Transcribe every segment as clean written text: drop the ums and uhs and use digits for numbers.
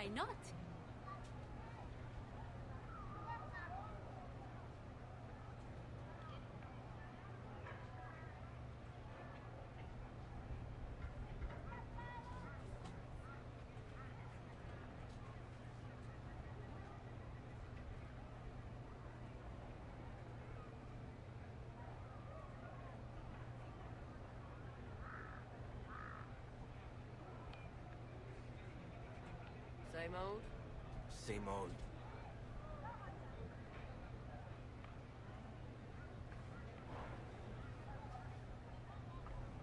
Why not? Same old? Same old.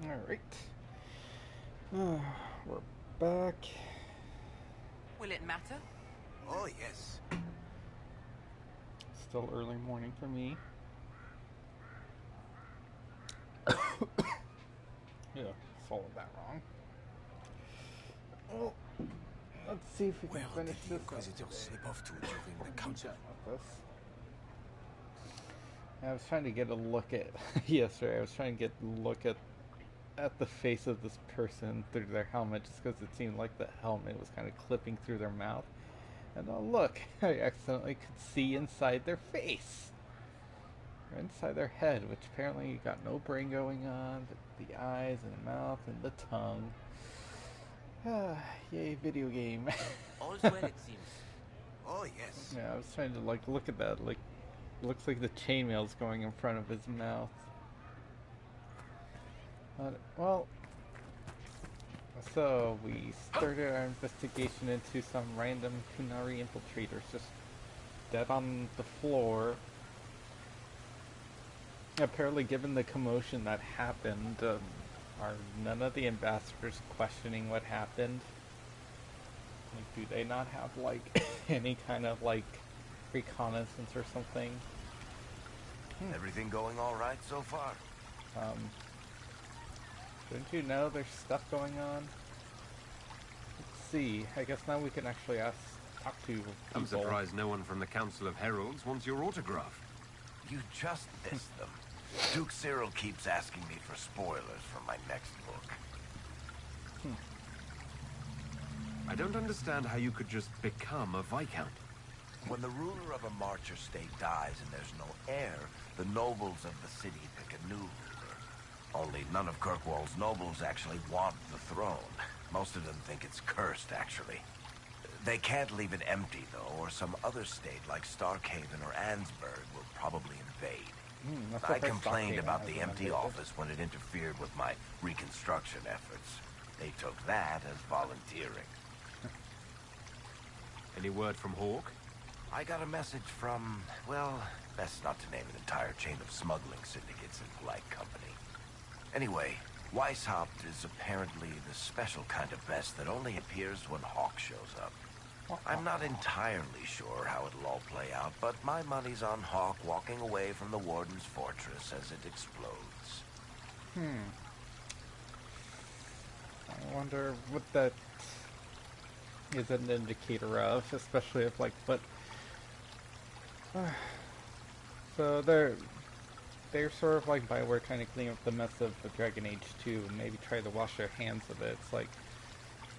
Alright. We're back. Will it matter? Oh, yes. Still early morning for me. Yeah, swallowed that wrong. Well, let's see if we can Where finish did the this Inquisitor up slip off to during the council? with this. I was trying to get a look at yesterday. I was trying to get a look at the face of this person through their helmet, just because it seemed like the helmet was kind of clipping through their mouth. And oh look, I accidentally could see inside their face, or inside their head, which apparently you got no brain going on, but the eyes and the mouth and the tongue. Yay, video game. All's well, it seems. Oh, yes. Yeah, I was trying to like look at that. Like, looks like the chainmail's going in front of his mouth. Well, so we started our investigation into some random Qunari infiltrators just dead on the floor. Apparently, given the commotion that happened, are none of the ambassadors questioning what happened? Like, do they not have, like, any kind of, like, reconnaissance or something? Everything going all right so far? Don't you know there's stuff going on? Let's see. I guess now we can actually talk to people. I'm surprised no one from the Council of Heralds wants your autograph. You just missed them. Duke Cyril keeps asking me for spoilers for my next book. I don't understand how you could just become a Viscount. When the ruler of a marcher state dies and there's no heir, the nobles of the city pick a new ruler. Only none of Kirkwall's nobles actually want the throne. Most of them think it's cursed, actually. They can't leave it empty, though, or some other state like Starkhaven or Ansburg will probably invade. I complained about the empty office when it interfered with my reconstruction efforts. They took that as volunteering. Any word from Hawk? I got a message from, well, best not to name an entire chain of smuggling syndicates in polite company. Anyway, Weishaupt is apparently the special kind of best that only appears when Hawk shows up. I'm not entirely sure how it'll all play out, but my money's on Hawk walking away from the Warden's fortress as it explodes. I wonder what that is an indicator of, especially if, like, but... so they're sort of like Bioware trying to clean up the mess of the Dragon Age 2 and maybe try to wash their hands of it. It's like,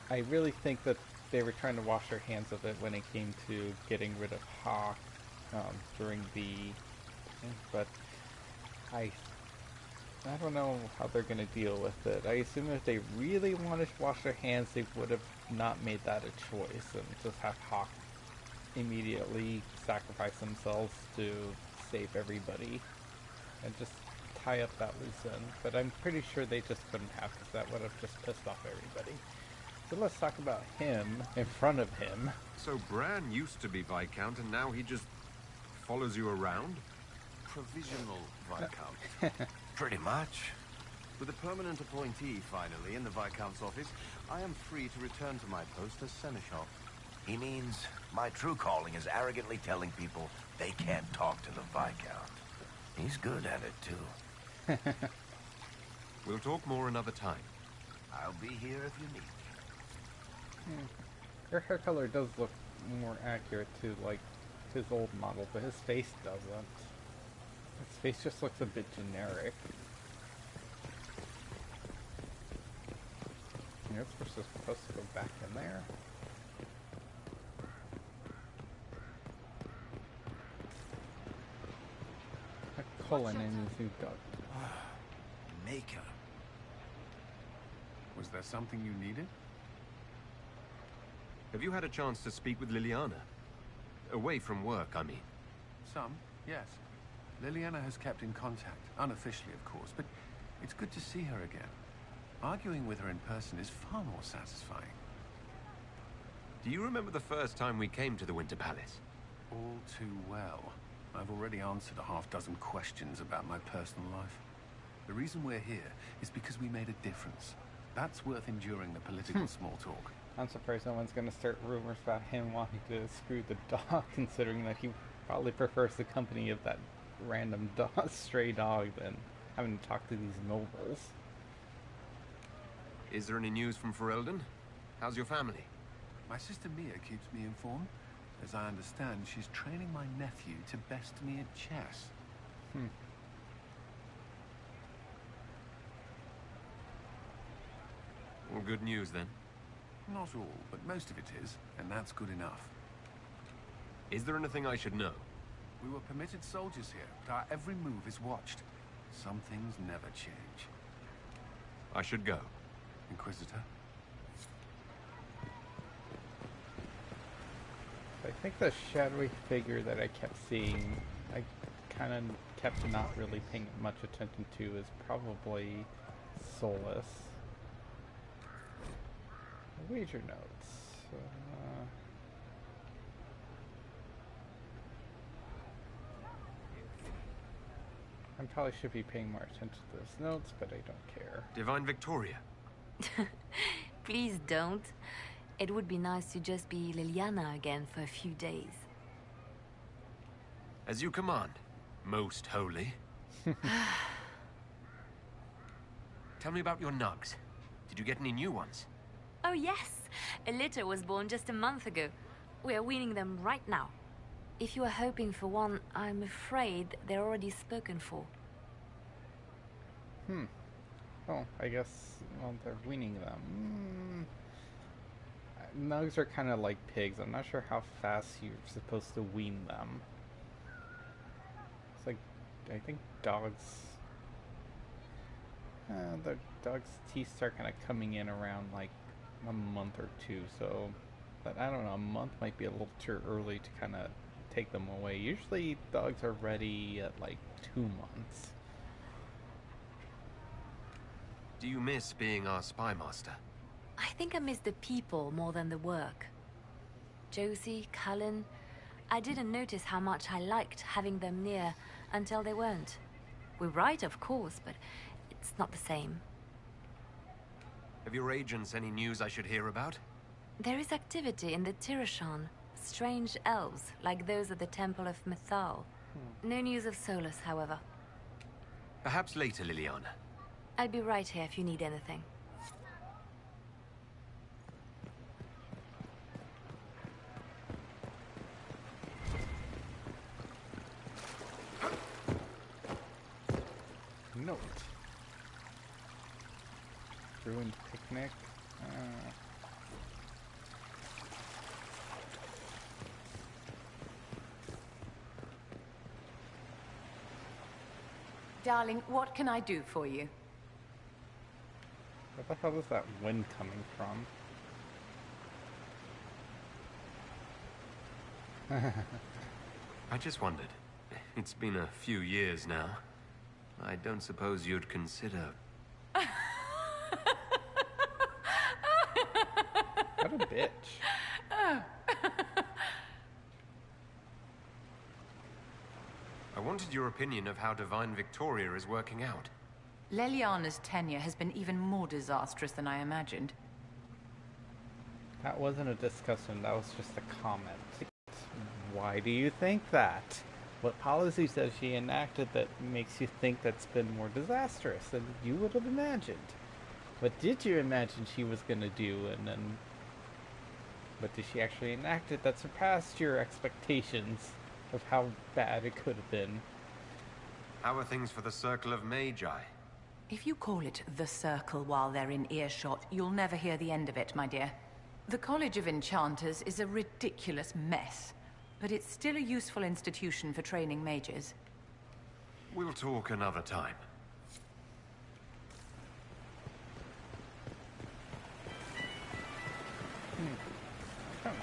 I really think that they were trying to wash their hands of it when it came to getting rid of Hawk during the... But I don't know how they're going to deal with it. I assume if they really wanted to wash their hands, they would have not made that a choice and just have Hawk immediately sacrifice themselves to save everybody and just tie up that loose end. But I'm pretty sure they just couldn't have, because that would have just pissed off everybody. So let's talk about him in front of him. So Bran used to be Viscount and now he just follows you around? Provisional Viscount. Pretty much. With a permanent appointee, finally, in the Viscount's office, I am free to return to my post as Seneschal. He means my true calling is arrogantly telling people they can't talk to the Viscount. He's good at it, too. We'll talk more another time. I'll be here if you need me. Your hair color does look more accurate to, like, his old model, but his face doesn't. His face just looks a bit generic. I guess we're supposed to go back in there. Cullen and his new dog. Maker. Was there something you needed? Have you had a chance to speak with Liliana? Away from work, I mean. Some, yes. Liliana has kept in contact, unofficially of course, but it's good to see her again. Arguing with her in person is far more satisfying. Do you remember the first time we came to the Winter Palace? All too well. I've already answered a half-dozen questions about my personal life. The reason we're here is because we made a difference. That's worth enduring the political small talk. I'm surprised no one's gonna start rumors about him wanting to screw the dog, considering that he probably prefers the company of that random dog, stray dog than having to talk to these nobles. Is there any news from Ferelden? How's your family? My sister Mia keeps me informed. As I understand, she's training my nephew to best me at chess. All good news, then. Not all, but most of it is, and that's good enough. Is there anything I should know? We were permitted soldiers here, but our every move is watched. Some things never change. I should go. Inquisitor? I think the shadowy figure that I kept seeing, I kind of kept not really paying much attention to, is probably Solus. Wager notes. I probably should be paying more attention to those notes, but I don't care. Divine Victoria. Please don't. It would be nice to just be Liliana again for a few days. As you command, most holy. Tell me about your nugs. Did you get any new ones? Oh yes, a litter was born just a month ago. We are weaning them right now. If you are hoping for one, I'm afraid they're already spoken for. Oh, I guess, well, they're weaning them. Nugs are kind of like pigs. I'm not sure how fast you're supposed to wean them. It's like, I think dogs... the dog's teeth start kind of coming in around like a month or two, so... But I don't know, a month might be a little too early to kind of take them away. Usually dogs are ready at like 2 months. Do you miss being our spy master? I think I miss the people more than the work. Josie, Cullen, I didn't notice how much I liked having them near until they weren't. We're right, of course, but it's not the same. Have your agents any news I should hear about? There is activity in the Tirashan. Strange elves, like those at the Temple of Mythal. No news of Solus, however. Perhaps later, Liliana. I'll be right here if you need anything. Note. Ruined picnic. Darling, what can I do for you? Where the hell is that wind coming from? I just wondered. It's been a few years now. I don't suppose you'd consider... What a bitch. I wanted your opinion of how Divine Victoria is working out. Leliana's tenure has been even more disastrous than I imagined. That wasn't a discussion, that was just a comment. Why do you think that? What policies has she enacted that makes you think that's been more disastrous than you would have imagined? What did you imagine she was going to do, and then what did she actually enact it that surpassed your expectations of how bad it could have been? How are things for the Circle of Magi? If you call it the Circle while they're in earshot, you'll never hear the end of it, my dear. The College of Enchanters is a ridiculous mess, but it's still a useful institution for training mages. We'll talk another time. Ouch.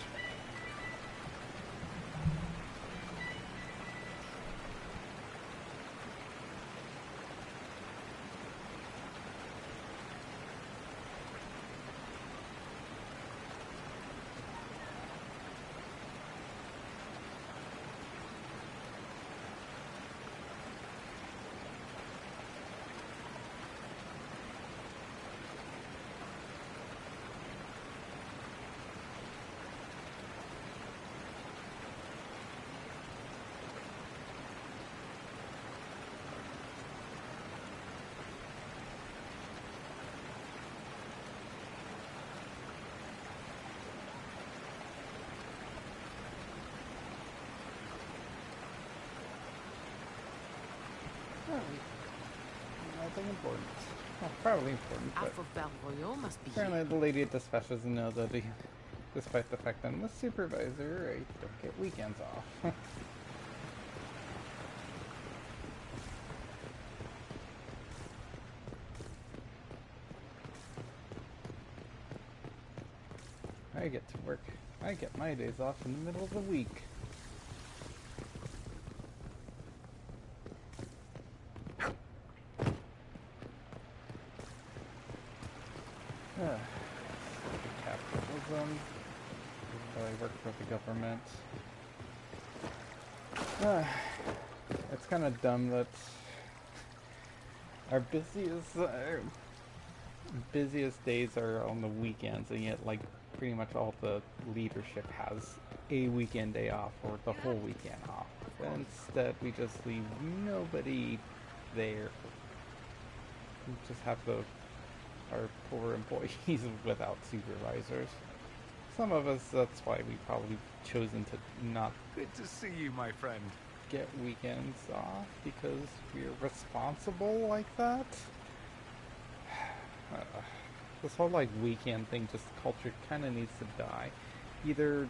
Nothing important. Well, probably important, but must be apparently the lady at dispatch doesn't know that despite the fact that I'm the supervisor, I don't get weekends off. I get to work. I get my days off in the middle of the week. Capitalism. I work for the government. It's kind of dumb that our busiest days are on the weekends, and yet like pretty much all the leadership has a weekend day off or the whole weekend off. But instead, we just leave nobody there. We just have our poor employees without supervisors. Some of us, that's why we probably chosen to not Good to see you, my friend. get weekends off, because we're responsible like that. This whole like weekend thing, just culture kind of needs to die. Either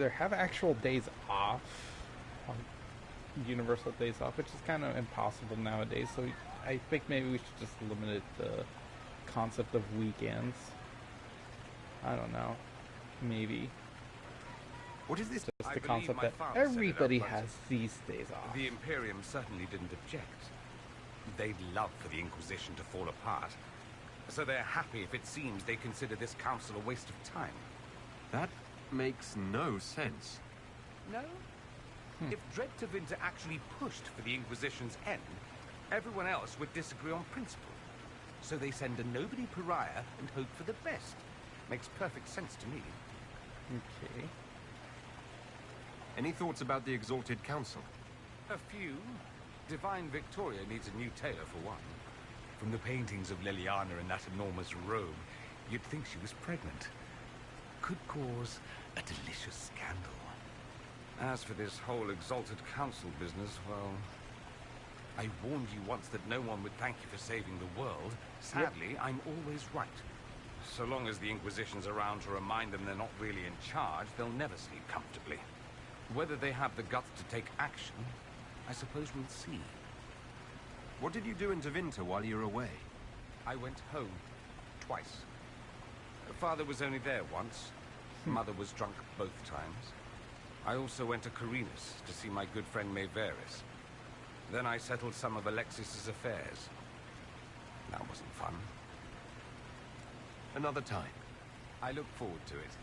have actual days off, universal days off, which is kind of impossible nowadays. So I think maybe we should just limit the concept of weekends. I don't know. Maybe. What is this? Just the concept that everybody has these days off. The Imperium certainly didn't object. They'd love for the Inquisition to fall apart. So they're happy if it seems they consider this council a waste of time. That makes no sense. No? If Dread to Winter actually pushed for the Inquisition's end, everyone else would disagree on principle. So they send a nobody pariah and hope for the best. Makes perfect sense to me. Okay. Any thoughts about the Exalted Council? A few. Divine Victoria needs a new tailor for one. From the paintings of Liliana in that enormous robe, you'd think she was pregnant. Could cause a delicious scandal. As for this whole Exalted Council business, well, I warned you once that no one would thank you for saving the world. Sadly, I'm always right. So long as the Inquisition's around to remind them they're not really in charge, they'll never sleep comfortably. Whether they have the guts to take action, I suppose we'll see. What did you do in Tevinter while you were away? I went home. Twice. Father was only there once. Mother was drunk both times. I also went to Carinus to see my good friend Mayveris. Then I settled some of Alexis's affairs. That wasn't fun. Another time. I look forward to it.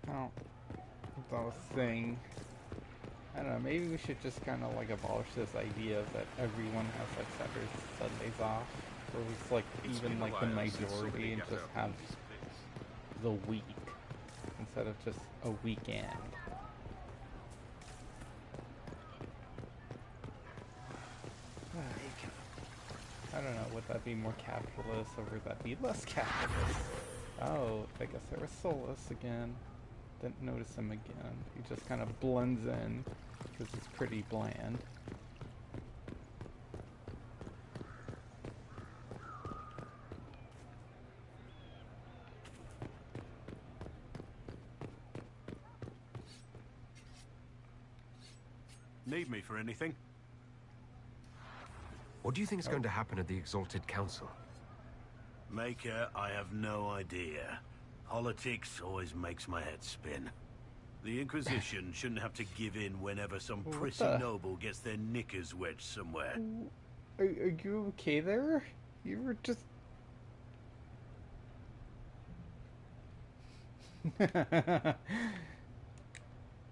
Oh, what I was saying, I don't know, maybe we should just kind of like abolish this idea that everyone has like Saturdays and Sundays off, or at least like even like the majority, and just have the week instead of just a weekend. I don't know, would that be more capitalist or would that be less capitalist? Oh, I guess there was Solus again. Didn't notice him again. He just kind of blends in because he's pretty bland. Need me for anything? What do you think is going to happen at the Exalted Council? Maker, I have no idea. Politics always makes my head spin. The Inquisition shouldn't have to give in whenever some prissy noble gets their knickers wedged somewhere. Are you okay there? You were just...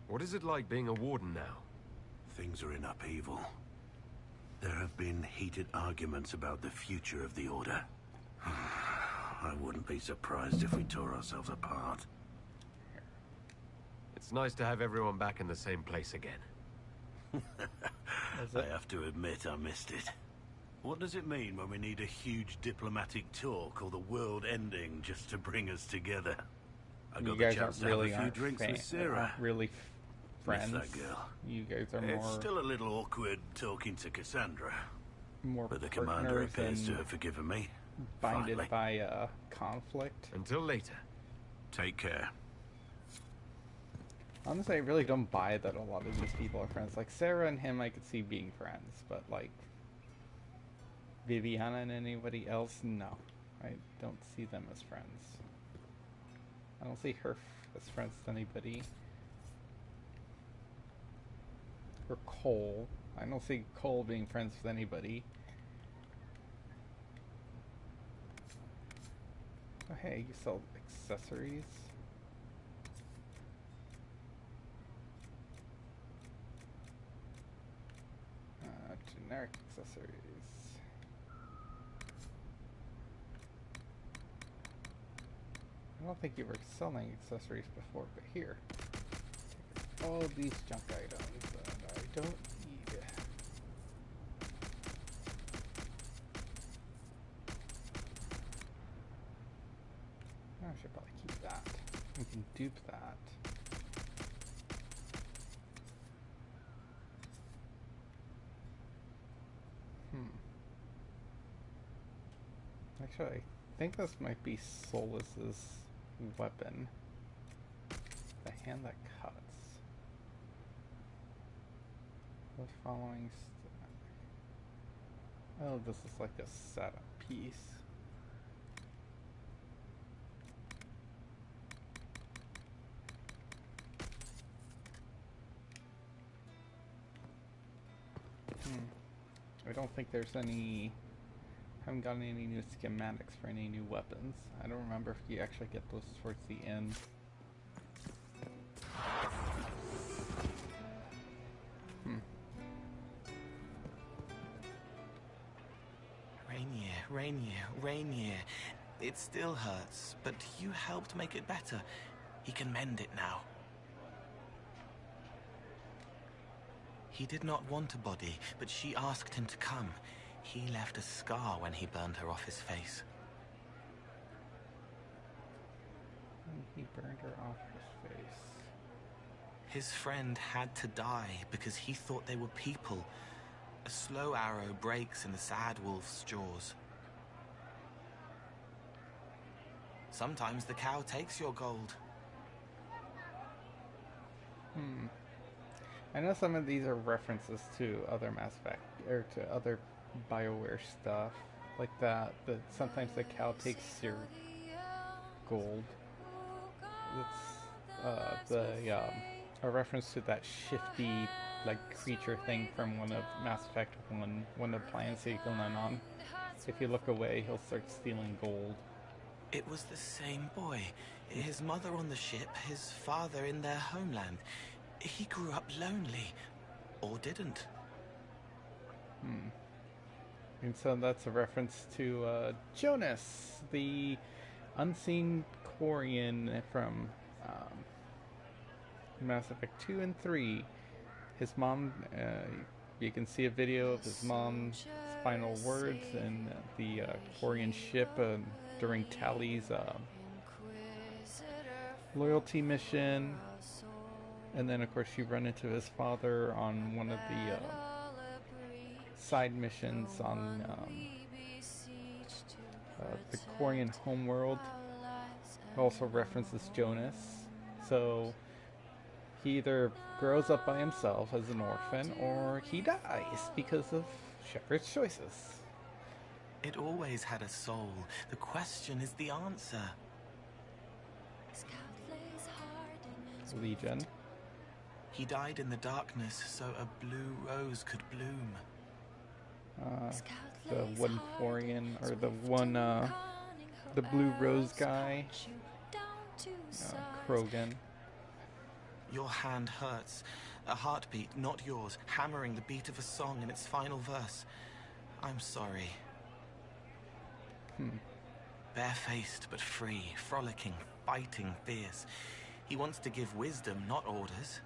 What is it like being a warden now? Things are in upheaval. There have been heated arguments about the future of the Order. I wouldn't be surprised if we tore ourselves apart. It's nice to have everyone back in the same place again. I have to admit I missed it. What does it mean when we need a huge diplomatic talk or the world ending just to bring us together? I got the chance to have a few drinks with Sarah. Really friends. Miss that girl. You guys are It's more... still a little awkward talking to Cassandra. more But the commander partners appears to and have forgiven me. binded Finally. by conflict. Until later. Take care. Honestly, I really don't buy that a lot of these people are friends. Like, Sarah and him I could see being friends, but like Viviana and anybody else, no. I don't see them as friends. I don't see her as friends with anybody. Or Cole. I don't see Cole being friends with anybody. Oh hey, you sell accessories? Generic accessories. I don't think you were selling accessories before, but here. Take all these junk items that I don't need. I should probably keep that. We can dupe that. Actually, I think this might be Solus's weapon. The hand that cuts. The following... Oh, this is like a setup piece. I don't think there's any... haven't gotten any new schematics for any new weapons. I don't remember if you actually get those towards the end. Rainier. It still hurts, but you helped make it better. He can mend it now. He did not want a body, but she asked him to come. He left a scar when he burned her off his face. He burned her off his face. His friend had to die because he thought they were people. A slow arrow breaks in the sad wolf's jaws. Sometimes the cow takes your gold. I know some of these are references to other Mass Effect, or to other BioWare stuff, like that sometimes the cow takes your gold. It's a reference to that shifty, like, creature thing from one of Mass Effect 1, one of the planets you can land on. If you look away, he'll start stealing gold. It was the same boy. His mother on the ship, his father in their homeland. He grew up lonely. Or didn't. And so that's a reference to Jonas, the unseen Quarian from Mass Effect 2 and 3. His mom, you can see a video of his mom's final words in the Quarian ship during Tally's loyalty mission. And then, of course, you run into his father on one of the side missions on the Quarian homeworld. It also references Jonas. So He either grows up by himself as an orphan, or he dies because of Shepard's choices. It always had a soul. The question is the answer. Legion. He died in the darkness so a blue rose could bloom. The one Florian, or the one, the blue rose guy. Krogan. Your hand hurts. A heartbeat, not yours, hammering the beat of a song in its final verse. I'm sorry. Barefaced but free, frolicking, fighting fierce. He wants to give wisdom, not orders.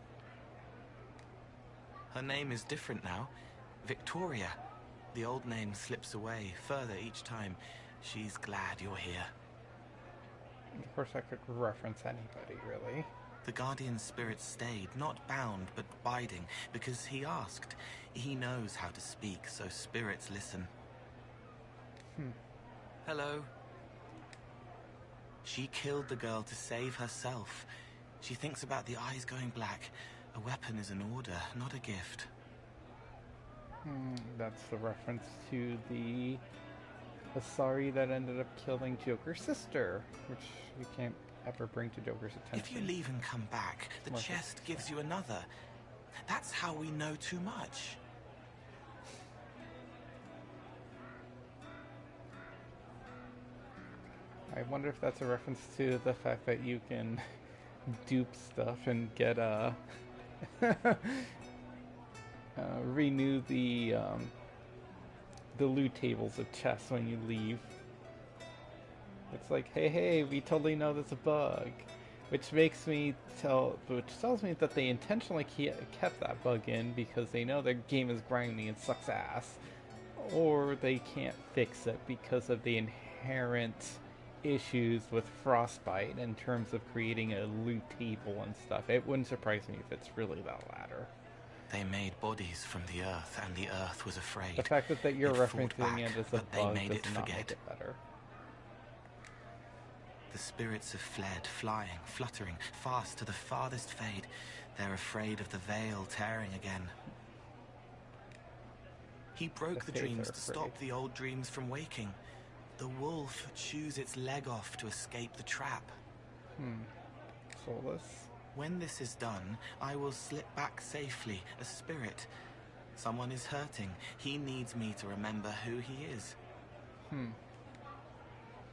Her name is different now. Victoria. The old name slips away further each time. She's glad you're here. Of course, I could reference anybody, really. The Guardian Spirit stayed, not bound, but biding, because he asked. He knows how to speak, so spirits listen. Hello. She killed the girl to save herself. She thinks about the eyes going black. A weapon is an order, not a gift. That's the reference to the Asari that ended up killing Joker's sister, which you can't ever bring to Joker's attention. If you leave and come back, the chest gives you another. That's how we know too much. I wonder if that's a reference to the fact that you can dupe stuff and get renew the loot tables of chests when you leave. It's like, hey, we totally know there's a bug, which tells me that they intentionally kept that bug in because they know their game is grindy and sucks ass, or they can't fix it because of the inherent issues with Frostbite in terms of creating a loot table and stuff. It wouldn't surprise me if it's really that latter. They made bodies from the earth, and the earth was afraid. The fact that you're referencing it as a bug made does it not forget. make it better. The spirits have fled, flying, fluttering, fast to the farthest fade. They're afraid of the veil tearing again. He broke the dreams to stop the old dreams from waking. The wolf chews its leg off to escape the trap. Soulless. When this is done, I will slip back safely, a spirit. Someone is hurting. He needs me to remember who he is.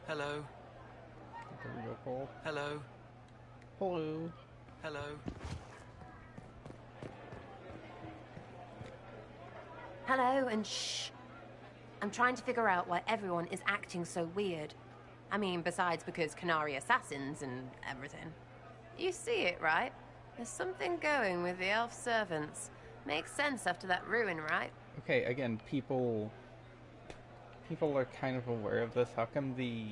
Hello. There we go, Cole. Hello. Hello. Hello. Hello, and shh. I'm trying to figure out why everyone is acting so weird. I mean, besides because Qunari assassins and everything. You see it, right? There's something going with the elf servants. Makes sense after that ruin, right? Okay, again, people are kind of aware of this. How come the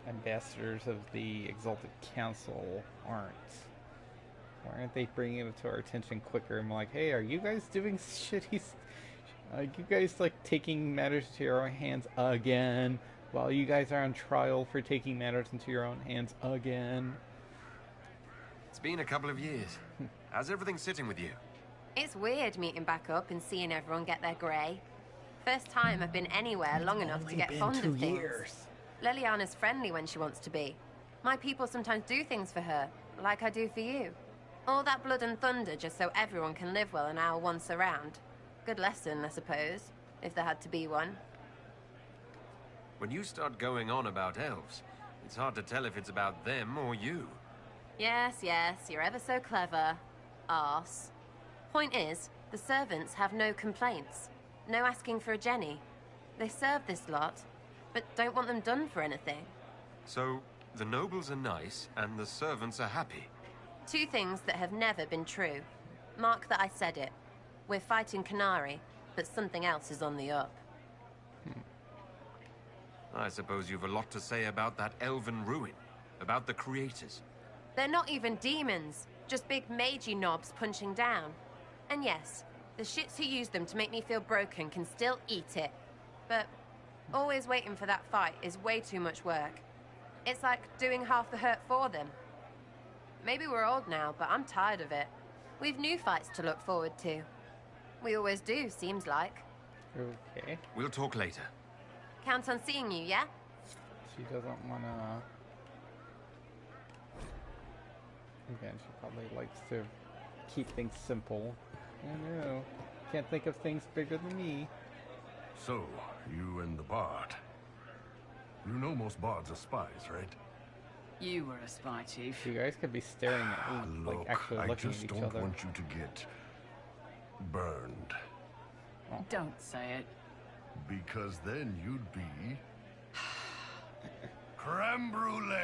ambassadors of the Exalted Council aren't? Why aren't they bringing it to our attention quicker? I'm like, hey, are you guys doing shitty? Are you guys like taking matters into your own hands again? While you guys are on trial for taking matters into your own hands again? It's been a couple of years. How's everything sitting with you? It's weird meeting back up and seeing everyone get their grey. First time I've been anywhere long enough to get fond of things. Leliana's friendly when she wants to be. My people sometimes do things for her, like I do for you. All that blood and thunder just so everyone can live well an hour once around. Good lesson, I suppose, if there had to be one. When you start going on about elves, it's hard to tell if it's about them or you. Yes, you're ever so clever. Arse. Point is, the servants have no complaints. No asking for a Jenny. They serve this lot, but don't want them done for anything. So, the nobles are nice, and the servants are happy. Two things that have never been true. Mark that I said it. We're fighting Qunari, but something else is on the up. I suppose you've a lot to say about that elven ruin, about the creators. They're not even demons, just big magey knobs punching down. And yes, the shits who use them to make me feel broken can still eat it. But always waiting for that fight is way too much work. It's like doing half the hurt for them. Maybe we're old now, but I'm tired of it. We've new fights to look forward to. We always do, seems like. Okay. We'll talk later. Count on seeing you, yeah? She doesn't wanna... Again, she probably likes to keep things simple. I know. Can't think of things bigger than me. So, you and the bard. You know most bards are spies, right? You were a spy, Chief. You guys could be staring at me, like actually looking at each other. I just don't want you to get burned. Oh. Don't say it. Because then you'd be creme brulee.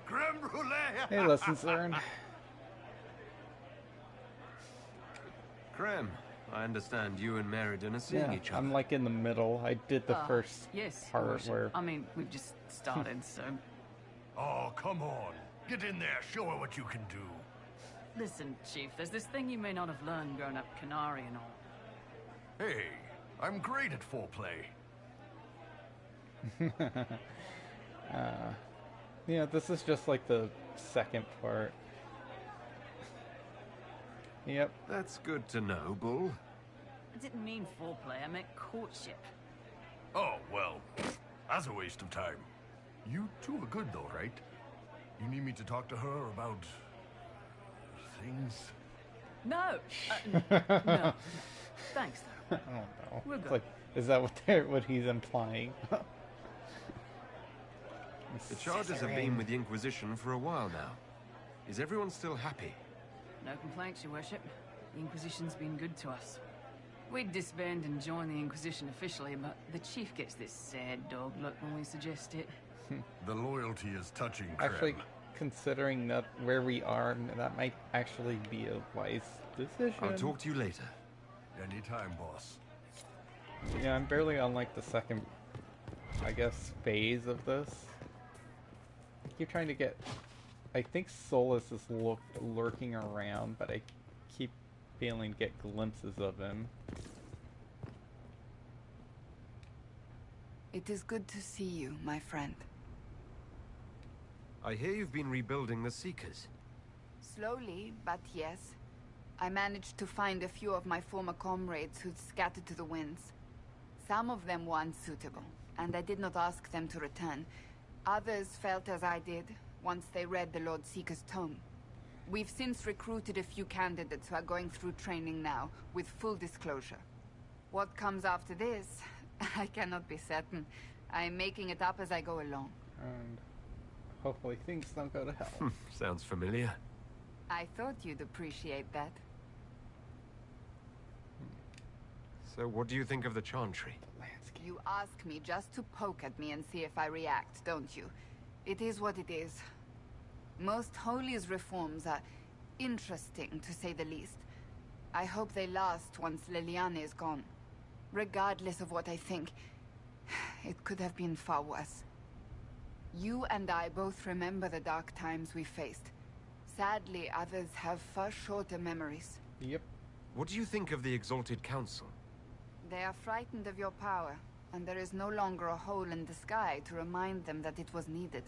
Creme brulee. Hey, lessons learned. Creme, I understand you and Meriden are seeing each other. I'm like in the middle. I did the first part worship. where... I mean, we've just started, so... Oh, come on. Get in there. Show her what you can do. Listen, Chief, there's this thing you may not have learned growing up Qunari and all. Hey, I'm great at foreplay. Yeah, this is just like the second part. Yep. That's good to know, Bull. I didn't mean foreplay, I meant courtship. Oh, well, that's a waste of time. You two are good though, right? You need me to talk to her about... things? No! No. Thanks, though. I don't know. We're It's good. like, is that what he's implying? The charges have been with the Inquisition for a while now. Is everyone still happy? No complaints, Your Worship. The Inquisition's been good to us. We'd disband and join the Inquisition officially, but the Chief gets this sad dog look when we suggest it. The loyalty is touching, Creme. Actually, considering that where we are, that might actually be a wise decision. I'll talk to you later. Anytime, boss. Yeah, I'm barely on like the second, I guess, phase of this. I keep trying to get... I think Solus is lurking around, but I keep failing to get glimpses of him. It is good to see you, my friend. I hear you've been rebuilding the Seekers. Slowly, but yes. I managed to find a few of my former comrades who'd scattered to the winds. Some of them were unsuitable, and I did not ask them to return. Others felt as I did, once they read the Lord Seeker's tome. We've since recruited a few candidates who are going through training now, with full disclosure. What comes after this, I cannot be certain. I'm making it up as I go along. And hopefully things don't go to hell. Sounds familiar. I thought you'd appreciate that. So what do you think of the Chantry? You ask me just to poke at me and see if I react, don't you? It is what it is. Most Holy's reforms are interesting, to say the least. I hope they last once Leliana is gone. Regardless of what I think, it could have been far worse. You and I both remember the dark times we faced. Sadly, others have far shorter memories. Yep. What do you think of the Exalted Council? They are frightened of your power, and there is no longer a hole in the sky to remind them that it was needed.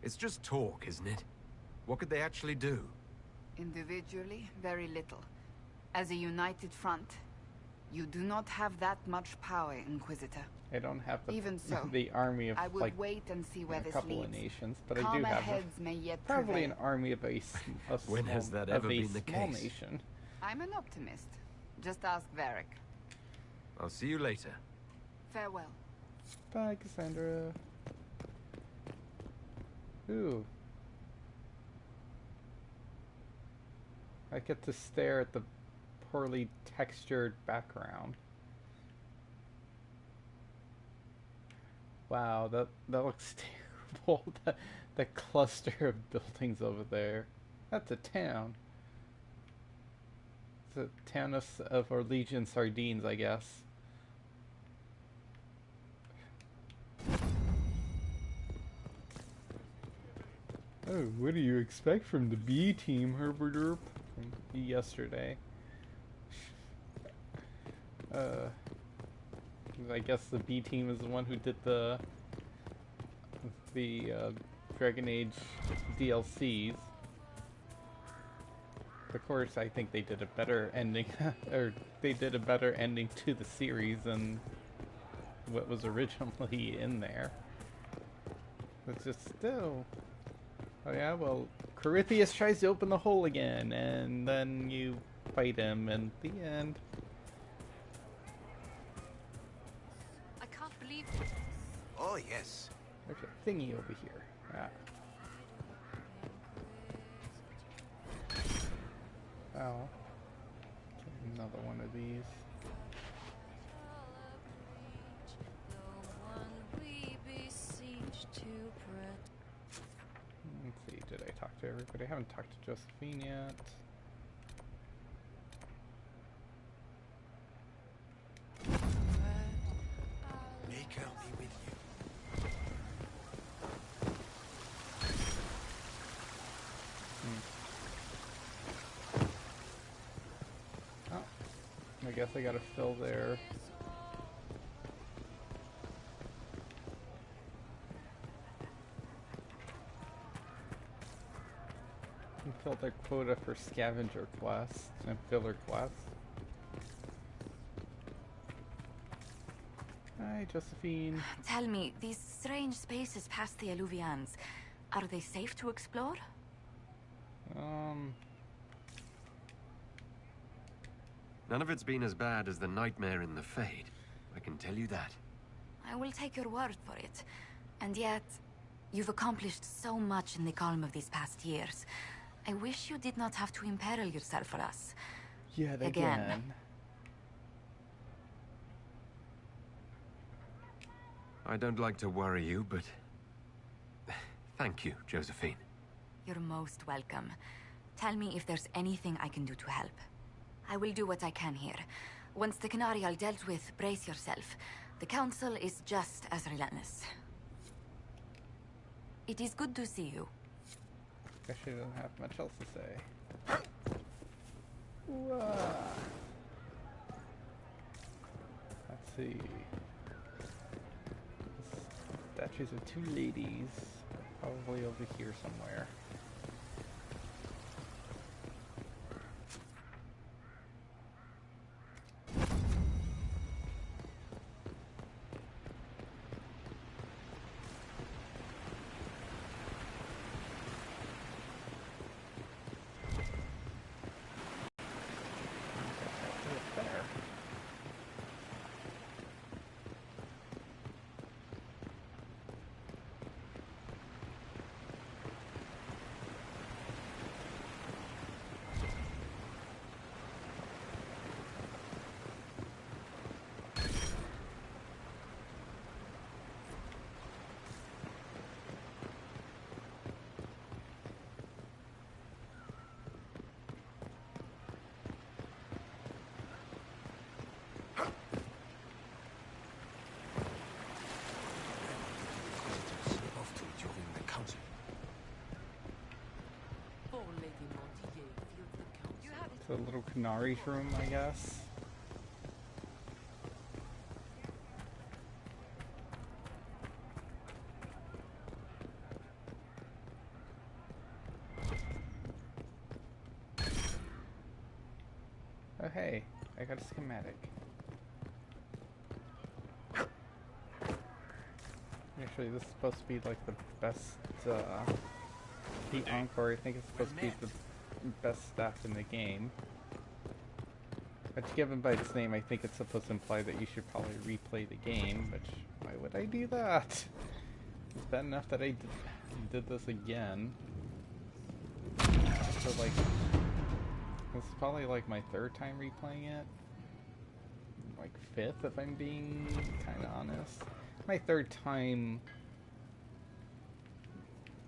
It's just talk, isn't it? What could they actually do? Individually, very little. As a united front, you do not have that much power, Inquisitor. I don't have the, Even so, the army of I will like wait and see where a this couple leads. of nations, but I Calmer do have heads may yet probably prevail. an army of a When has that ever been the small case? nation. I'm an optimist. Just ask Varric. I'll see you later. Farewell. Bye, Cassandra. Ooh. I get to stare at the poorly textured background. Wow, that looks terrible. The cluster of buildings over there. That's a town. It's a town of our Legion Sardines, I guess. Oh, what do you expect from the B team, Herbert Earp? From yesterday. I guess the B team is the one who did the the Dragon Age DLCs. Of course, I think they did a better ending, or they did a better ending to the series than what was originally in there. It's just still... Oh yeah, well, Corythius tries to open the hole again, and then you fight him, and the end. I can't believe it. Oh, yes. There's a thingy over here. Ah. Oh. Get another one of these. Let's see, did I talk to everybody? I haven't talked to Josephine yet. May count be with you. Oh, I guess I gotta fill there. Fill their quota for scavenger quests and filler quests. Hi, Josephine. Tell me, these strange spaces past the Alluvians, are they safe to explore? None of it's been as bad as the nightmare in the Fade. I can tell you that. I will take your word for it. And yet, you've accomplished so much in the calm of these past years. I wish you did not have to imperil yourself for us. Yet again. I don't like to worry you, but... thank you, Josephine. You're most welcome. Tell me if there's anything I can do to help. I will do what I can here. Once the Qunari are dealt with, brace yourself. The Council is just as relentless. It is good to see you. Guess she doesn't have much else to say. Let's see. Statues of two ladies. Probably over here somewhere. It's a little Qunari's room, I guess. Oh hey, I got a schematic. Actually, this is supposed to be like the best, the Encore, I think it's supposed to be the best staff in the game. But given by its name, I think it's supposed to imply that you should probably replay the game, which, why would I do that? It's bad enough that I did this again. So like, this is probably like my third time replaying it. Like fifth, if I'm being kind of honest. My third time,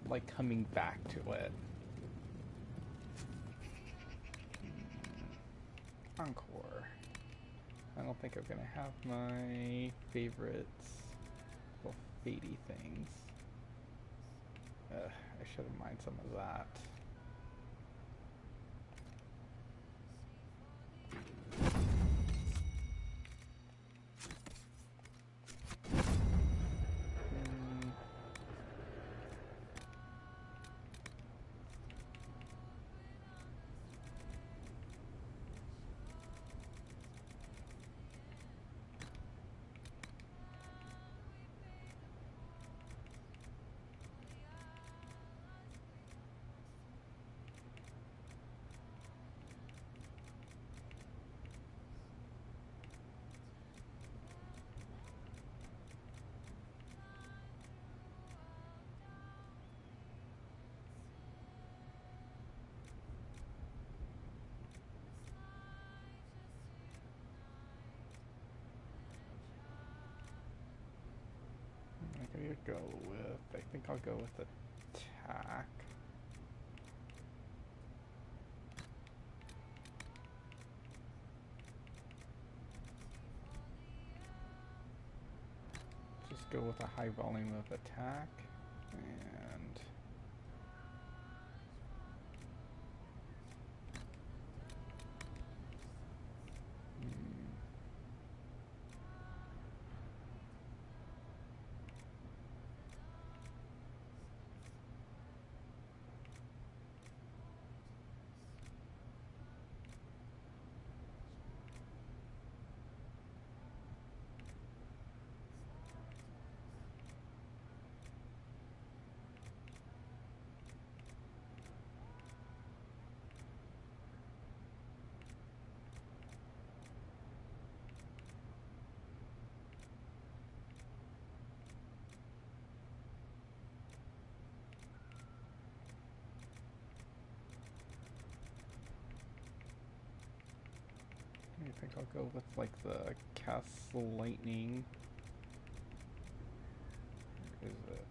like, coming back to it. Encore. I don't think I'm gonna have my favorites, little fadey things. I should have mined some of that. go with? I think I'll go with attack. Just go with a high volume of attack and I think I'll go with like the cast lightning. Where is it?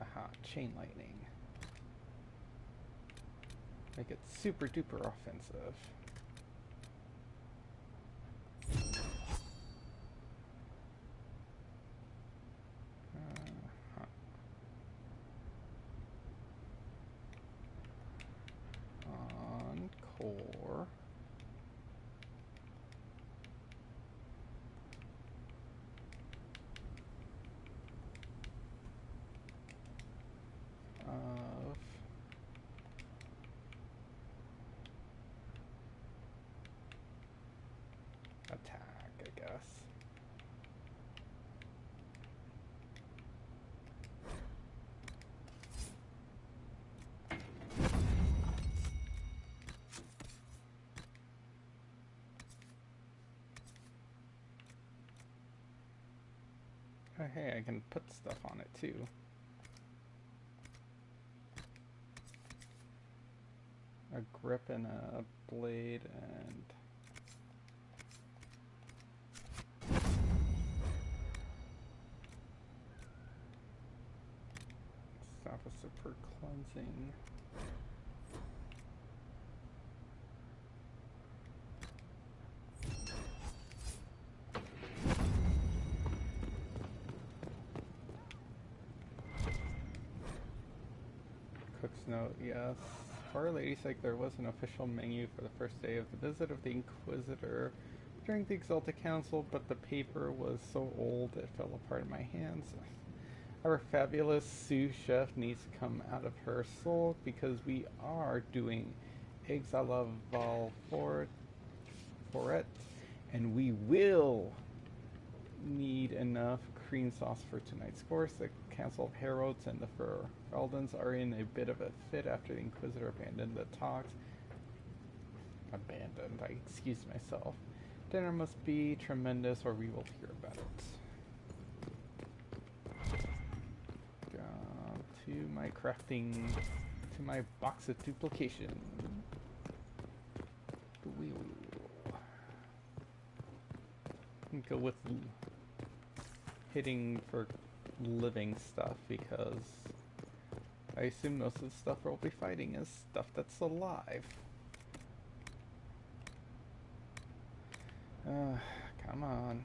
Aha, chain lightning. Make it super duper offensive. Encore. Of attack, I guess. Oh, hey, I can put stuff on it too. A grip and a blade and stop a super cleansing. Cook's note, yes. Our Lady's like there was an official menu for the first day of the visit of the Inquisitor during the Exalted Council, but the paper was so old it fell apart in my hands. Our fabulous sous chef needs to come out of her soul because we are doing eggs a la Valfort for it, and we will need enough cream sauce for tonight's course. The Council of Heralds and the Feraldans are in a bit of a fit after the Inquisitor abandoned the talks. Abandoned, I excuse myself. Dinner must be tremendous or we will hear about it. To my crafting, to my box of duplication. Go with hitting for living stuff because I assume most of the stuff we'll be fighting is stuff that's alive. Come on.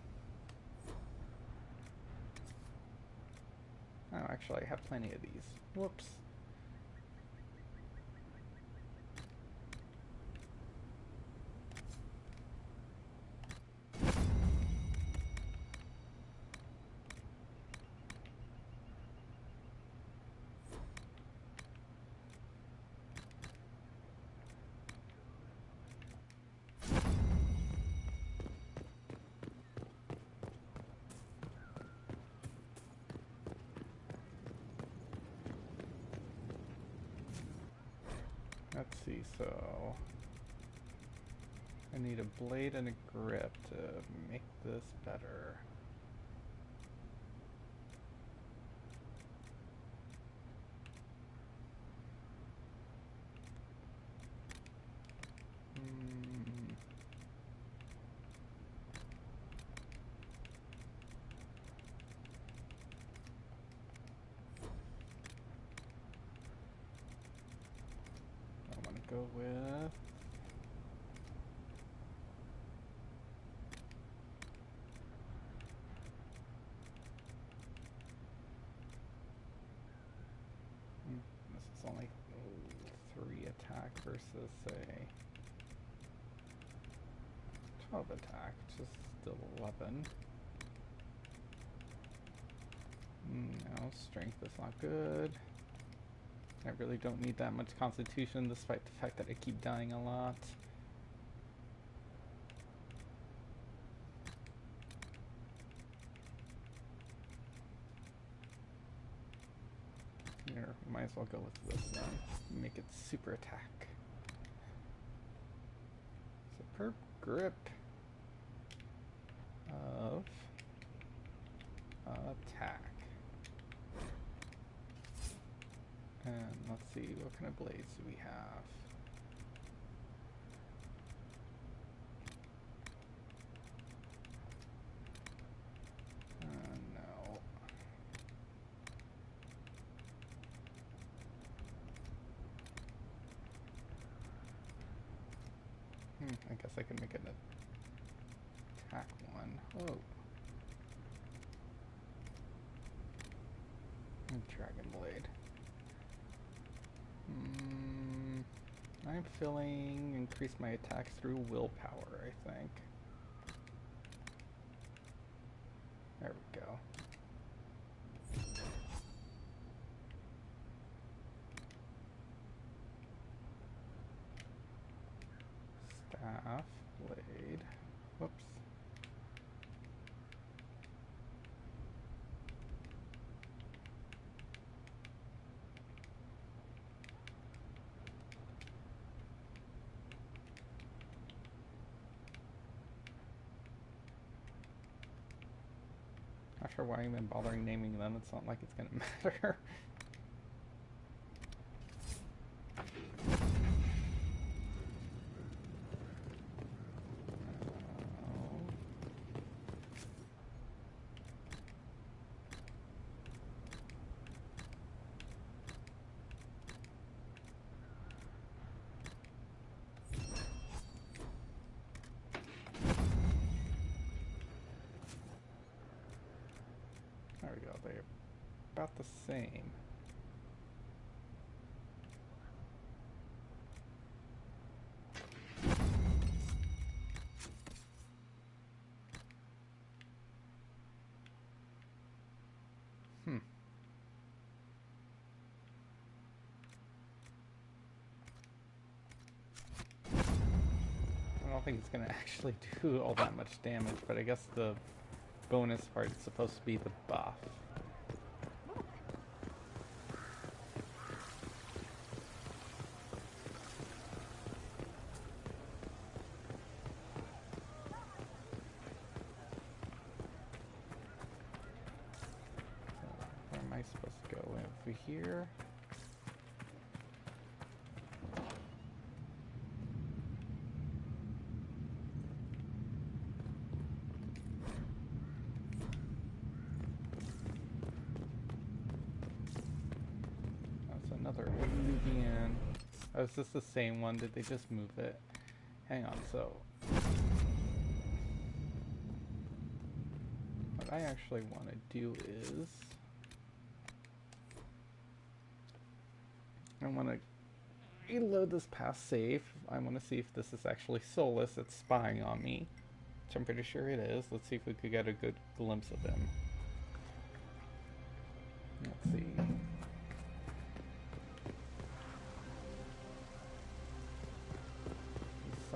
Oh, actually, I have plenty of these. Whoops. Let's see, so I need a blade and a grip to make this better. go with... This is only 3 attack versus a 12 attack, which is still 11. No, strength is not good. I really don't need that much constitution, despite the fact that I keep dying a lot. Here, we might as well go with this then. Make it super attack. Superb grip of attack. And let's see, what kind of blades do we have? No. I guess I can make an attack one. Oh. Dragon blade. I'm feeling increase my attacks through willpower, I think. There we go. Staff, blade. Whoops. Not sure why I'm even bothering naming them. It's not like it's gonna matter. There we go, they're about the same. I don't think it's gonna actually do all that much damage, but I guess the bonus part is supposed to be the buff. Where am I supposed to go? Over here? Another Nubian. Oh, is this the same one? Did they just move it? Hang on, so... what I actually want to do is... I want to reload this past save. I want to see if this is actually Solus that's spying on me. Which I'm pretty sure it is. Let's see if we could get a good glimpse of him. Let's see.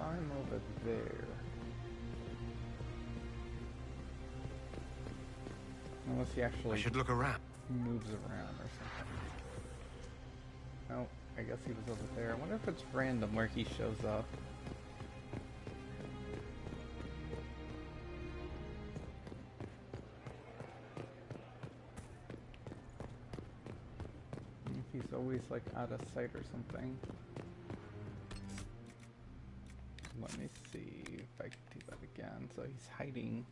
I'm over there. Unless he actually I should look around. Moves around or something. Oh, I guess he was over there. I wonder if it's random where he shows up. He's always like out of sight or something. Let me see if I can do that again. So he's hiding.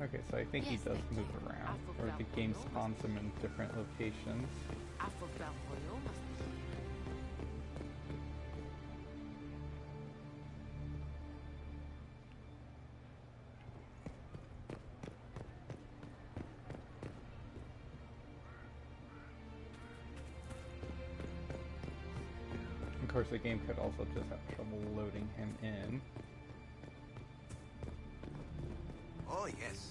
Okay, so I think he does move around, or the game spawns him in different locations. Of course, the game could also just have trouble loading him in. Oh, yes.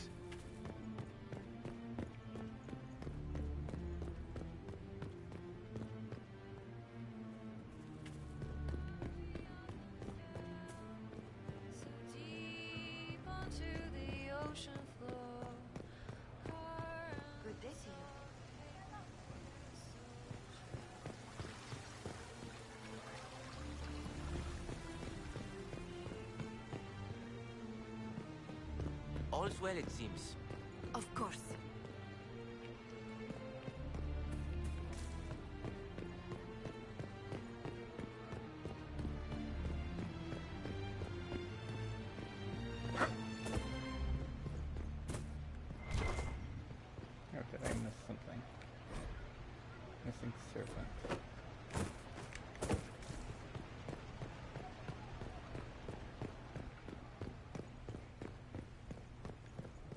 Good day to you. All's well, it seems. Of course. Oh, did I miss something? Missing serpent.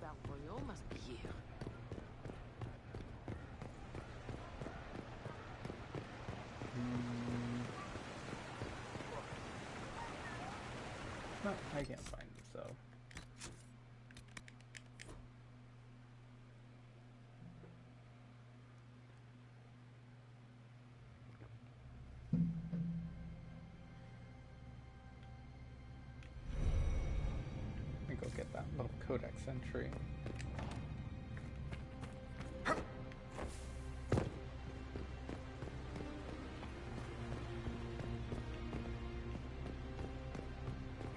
Valpoyo must be here. No, I can't find it, so. Let me go get that little codex entry.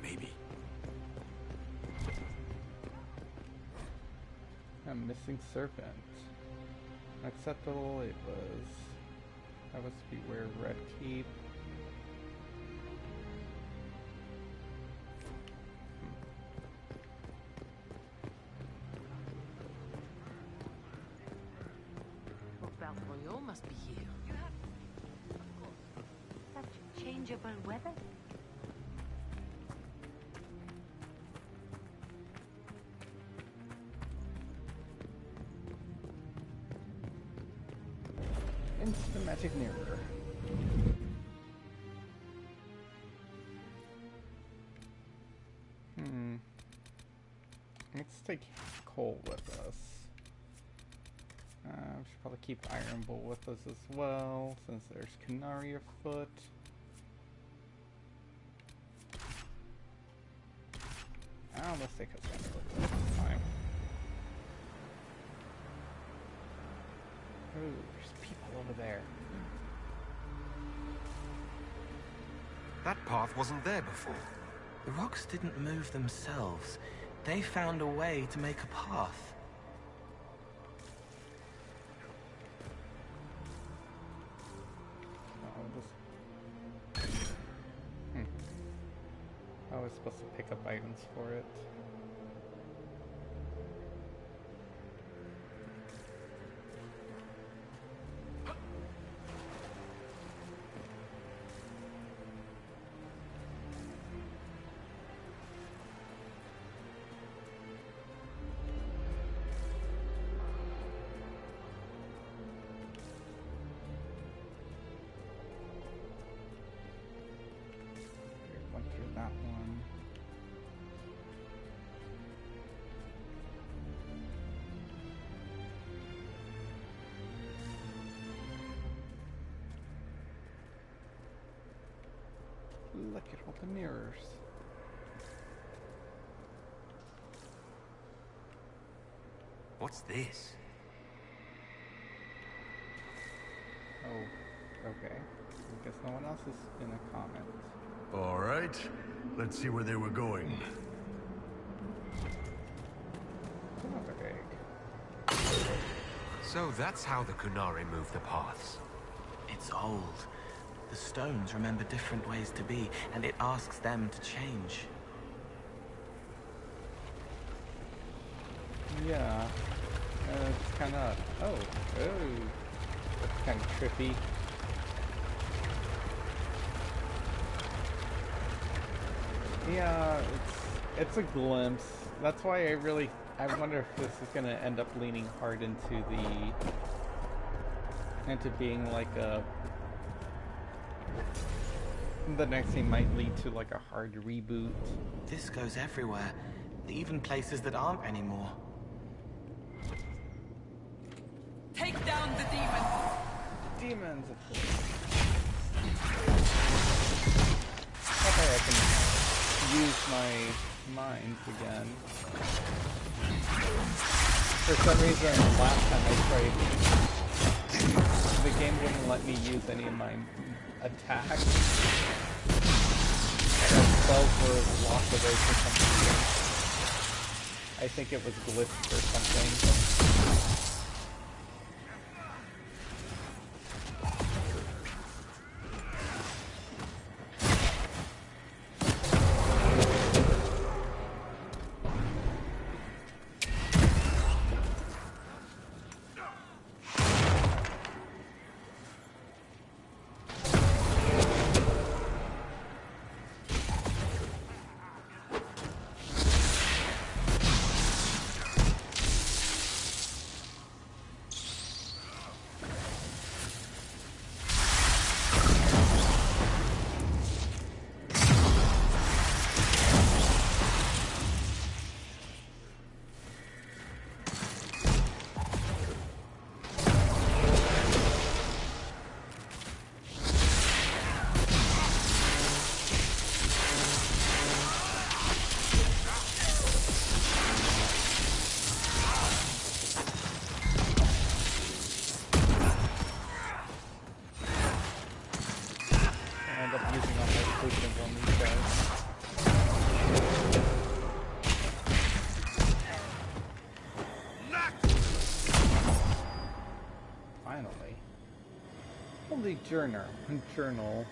Maybe. A missing serpent. Acceptable, it was. That was to beware red keep. Well, Valpoyo must be here. Such changeable weather. Instant magic mirror. Let's take coal with us. We should probably keep Iron Bull with us as well, since there's Qunari afoot. Let's take us down a little bit this time. Ooh, there's people over there. That path wasn't there before. The rocks didn't move themselves. They found a way to make a path. I was supposed to pick up items for it. That one. Look at all the mirrors. What's this? Oh, okay. I guess no one else is in a comment. All right, let's see where they were going. Another egg. So that's how the Qunari move the paths. It's old. The stones remember different ways to be, and it asks them to change. Yeah. It's kind of... Oh. That's kind of trippy. Yeah, it's a glimpse. That's why I wonder if this is gonna end up leaning hard into being like the next thing might lead to like a hard reboot. This goes everywhere, even places that aren't anymore. Take down the demon! Demons, of course. Okay, I can use my minds again. For some reason, last time I tried, the game wouldn't let me use any of my attacks. The spells were locked away for some reason. I think it was glitched or something. Journal.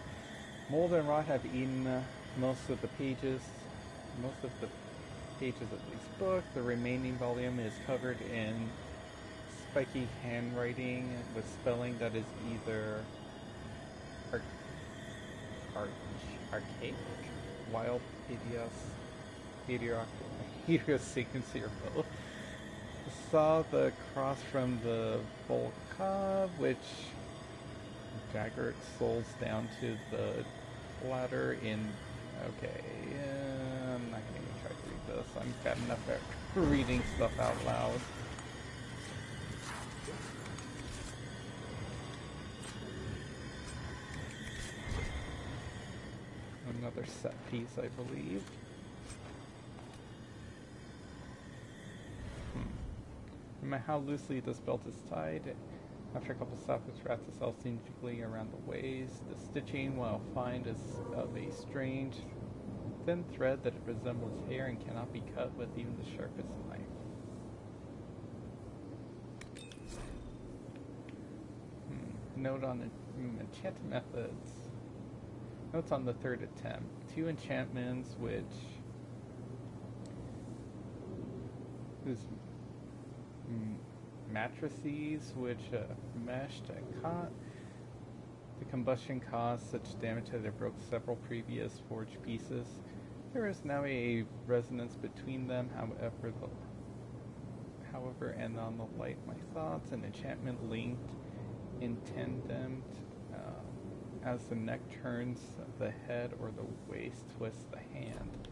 Mold and rot have eaten most of the pages of this book. The remaining volume is covered in spiky handwriting with spelling that is either archaic, wild, idiosyncrasy, or both. Saw the cross from the Volkov, which Jaggert souls down to the ladder in... Okay, I'm not gonna even try to read this. I'm bad enough at reading stuff out loud. Another set piece, I believe. No matter how loosely this belt is tied, after a couple stops, it wraps itself significantly around the waist. The stitching, while fine, is of a strange, thin thread that resembles hair and cannot be cut with even the sharpest knife. Note on enchantment methods. Notes on the third attempt. 2 enchantments, whose matrices which meshed and caught. The combustion caused such damage that it broke several previous forged pieces. There is now a resonance between them, however, and on the light my thoughts, an enchantment linked in tandem as the neck turns the head or the waist twists the hand.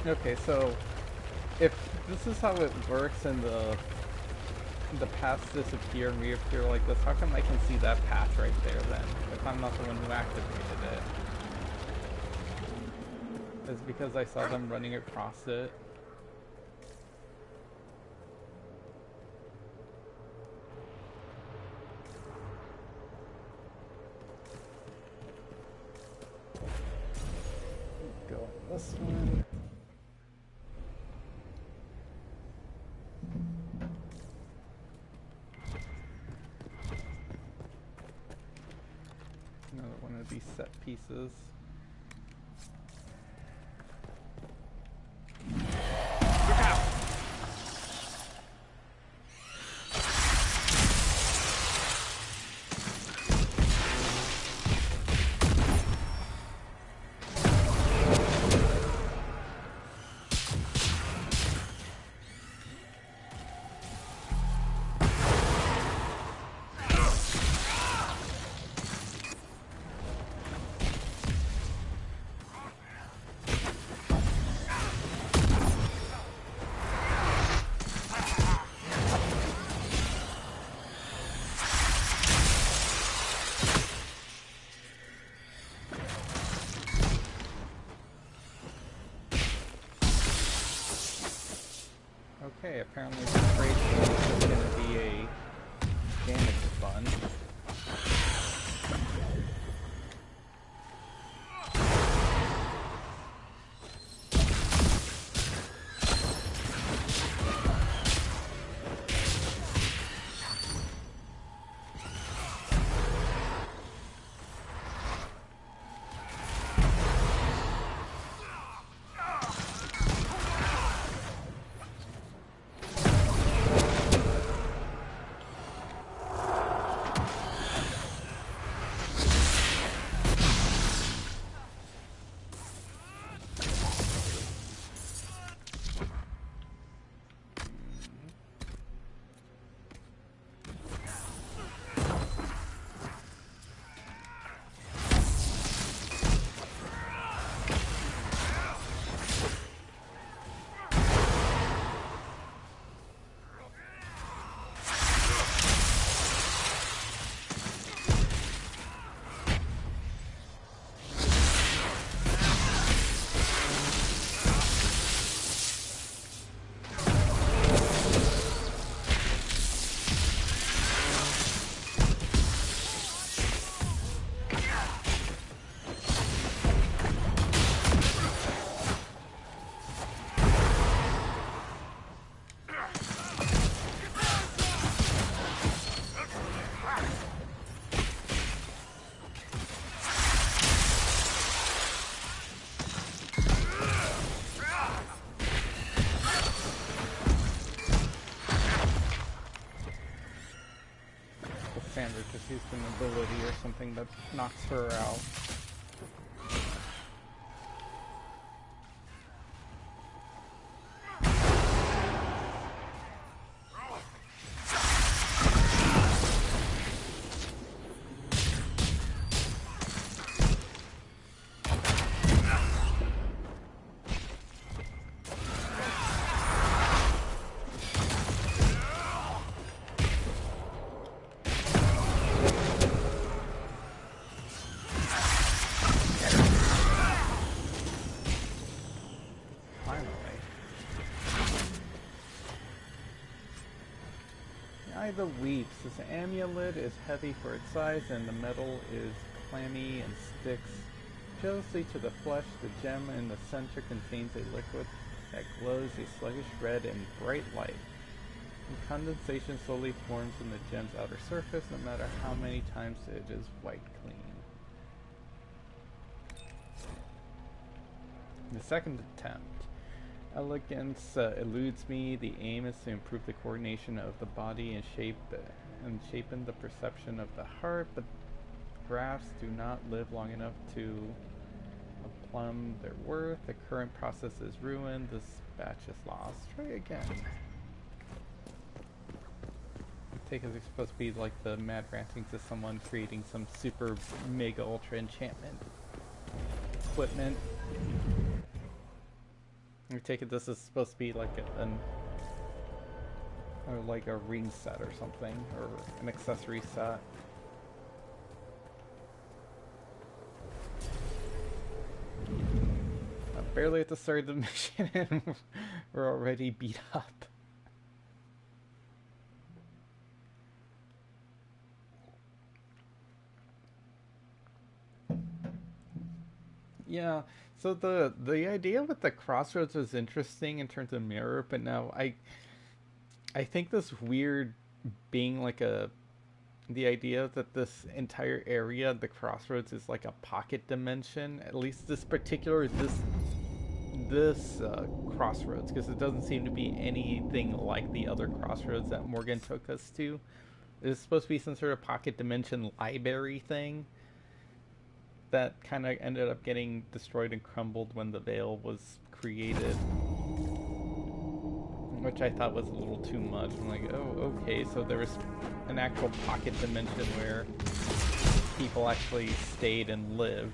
Okay, so if this is how it works and the paths disappear and reappear like this, how come I can see that path right there then, if I'm not the one who activated it? It's because I saw them running across it. these set pieces. Okay, apparently the trade is going to be a damage sponge. Sandra just used an ability or something that knocks her out. The weeps. This amulet is heavy for its size and the metal is clammy and sticks jealously to the flesh. The gem in the center contains a liquid that glows a sluggish red in bright light. And condensation slowly forms in the gem's outer surface no matter how many times it is wiped clean. The second attempt. Elegance eludes me. The aim is to improve the coordination of the body and shapen the perception of the heart, but graphs do not live long enough to plumb their worth. The current process is ruined. This batch is lost. Try again. I take it it's supposed to be like the mad ranting to someone creating some super mega ultra enchantment equipment. I take it this is supposed to be like a ring set or something, or an accessory set. I'm barely at the start of the mission and we're already beat up. Yeah. So the idea with the crossroads was interesting in terms of mirror, but now I think this weird being like a the idea that this entire area, the crossroads, is like a pocket dimension. At least this particular crossroads, because it doesn't seem to be anything like the other crossroads that Morgan took us to. It's supposed to be some sort of pocket dimension library thing that kind of ended up getting destroyed and crumbled when the Veil was created, which I thought was a little too much. I'm like, oh, okay, so there was an actual pocket dimension where people actually stayed and lived.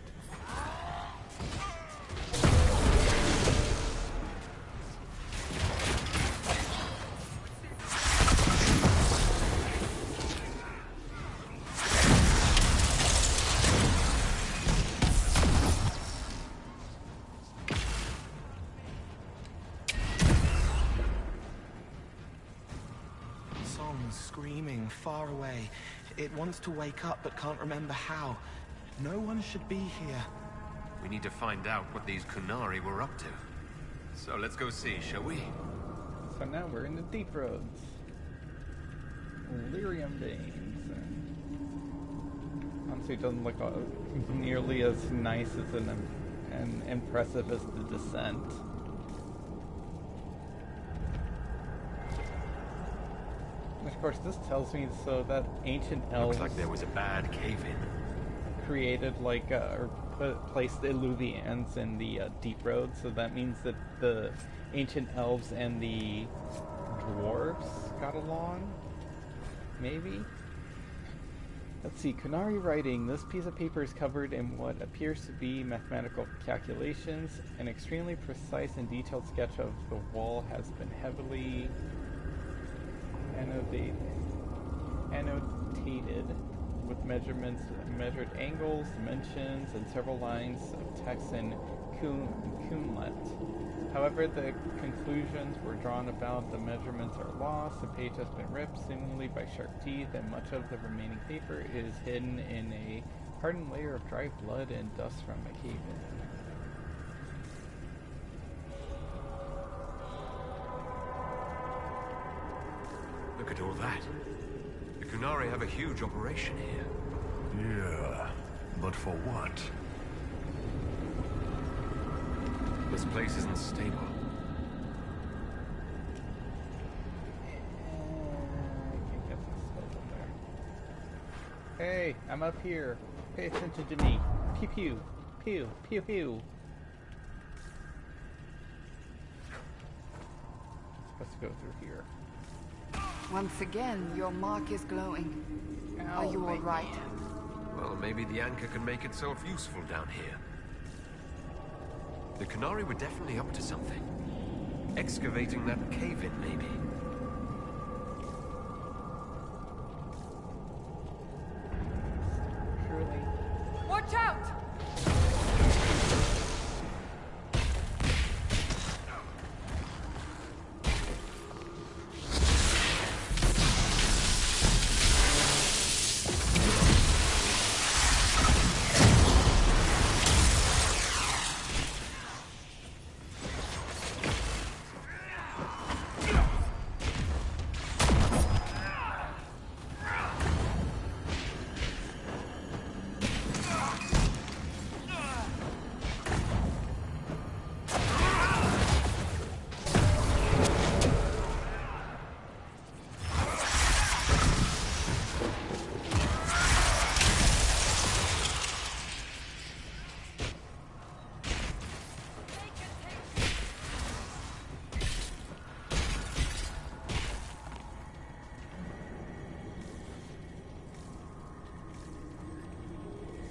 Screaming far away. It wants to wake up but can't remember how. No one should be here. We need to find out what these Qunari were up to. So let's go see, shall we? So now we're in the deep roads. Lyrium veins. Honestly, it doesn't look nearly as nice as and impressive as the Descent. Of course, this tells me so that ancient elves looks like there was a bad cave-in. Created like or placed the Illuvians in the deep roads. So that means that the ancient elves and the dwarves got along. Maybe. Let's see. Qunari writing. This piece of paper is covered in what appears to be mathematical calculations. An extremely precise and detailed sketch of the wall has been heavily annotated with measured angles, dimensions, and several lines of text in Qunari. However, the conclusions were drawn about the measurements are lost, the page has been ripped, seemingly by sharp teeth, and much of the remaining paper is hidden in a hardened layer of dry blood and dust from a cave-in. Look at all that. The Qunari have a huge operation here. Yeah, but for what? This place isn't stable. Hey, I'm up here. Pay attention to me. Pew pew. Pew. Pew pew. Supposed to go through here. Once again, your mark is glowing. Are you all right? Well, maybe the anchor can make itself useful down here. The Qunari were definitely up to something. Excavating that cave-in, maybe. Surely. Watch out!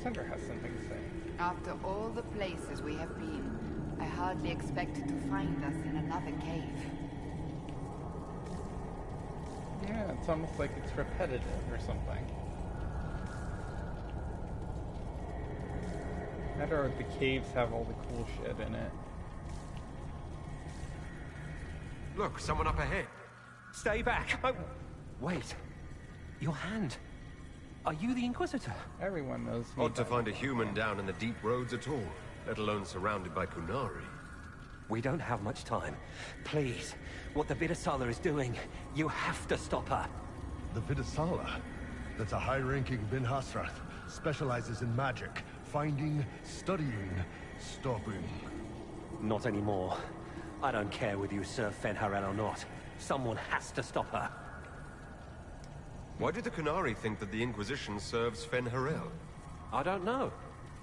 Sandra has something to say. After all the places we have been, I hardly expected to find us in another cave. Yeah, it's almost like it's repetitive or something. That or the caves have all the cool shit in it. Look, someone up ahead. Stay back! Oh, wait. Your hand. Are you the Inquisitor? Everyone knows me. Odd to find a human down in the deep roads at all, let alone surrounded by Qunari. We don't have much time. Please, what the Vidasala is doing, you have to stop her. The Vidasala? That's a high-ranking Bin Hasrath. Specializes in magic. Finding, studying, stopping. Not anymore. I don't care whether you serve Fenharel or not. Someone has to stop her. Why do the Qunari think that the Inquisition serves Fenharel? I don't know.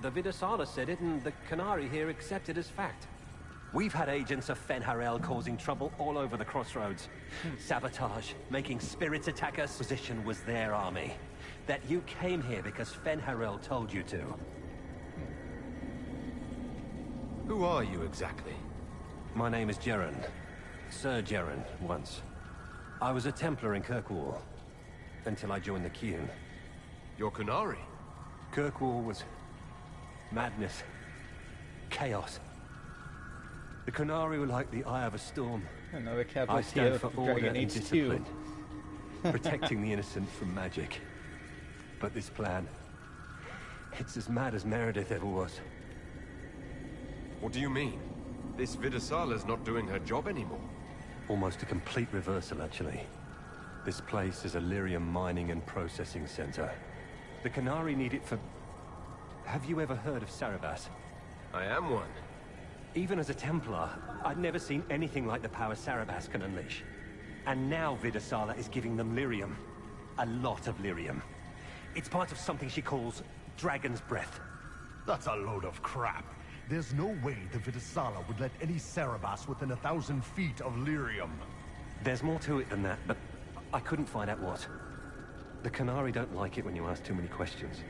The Vidasala said it, and the Qunari here accepted as fact. We've had agents of Fenharel causing trouble all over the crossroads. Sabotage, making spirits attack us. Position was their army. That you came here because Fenharel told you to. Who are you exactly? My name is Jeren. Sir Jeren, once. I was a Templar in Kirkwall. Until I joined the Qun. You're Qunari? Kirkwall was... madness. Chaos. The Qunari were like the eye of a storm. Another I casualty stand of for Dragon order and Age 2. discipline. Protecting the innocent from magic. But this plan... it's as mad as Meredith ever was. What do you mean? This Vidasala's not doing her job anymore. Almost a complete reversal, actually. This place is a lyrium mining and processing center. The Qunari need it for... Have you ever heard of Sarabas? I am one. Even as a Templar, I'd never seen anything like the power Sarabas can unleash. And now Vidasala is giving them lyrium. A lot of lyrium. It's part of something she calls Dragon's Breath. That's a load of crap. There's no way the Vidasala would let any Sarabas within 1,000 feet of lyrium. There's more to it than that, but I couldn't find out what. The Qunari don't like it when you ask too many questions.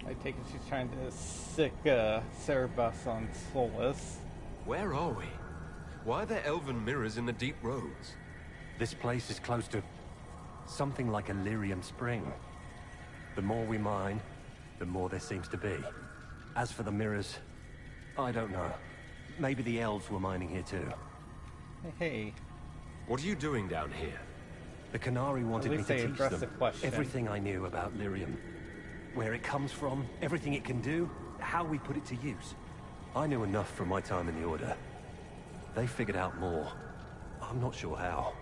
I take it she's trying to sick Cerebus on Solus. Where are we? Why are there elven mirrors in the deep roads? This place is close to something like a lyrium spring. The more we mine, the more there seems to be. As for the mirrors, I don't know. Maybe the elves were mining here too. Hey. What are you doing down here? The Qunari wanted me to teach them the everything I knew about lyrium. Where it comes from, everything it can do, how we put it to use. I knew enough from my time in the Order. They figured out more. I'm not sure how.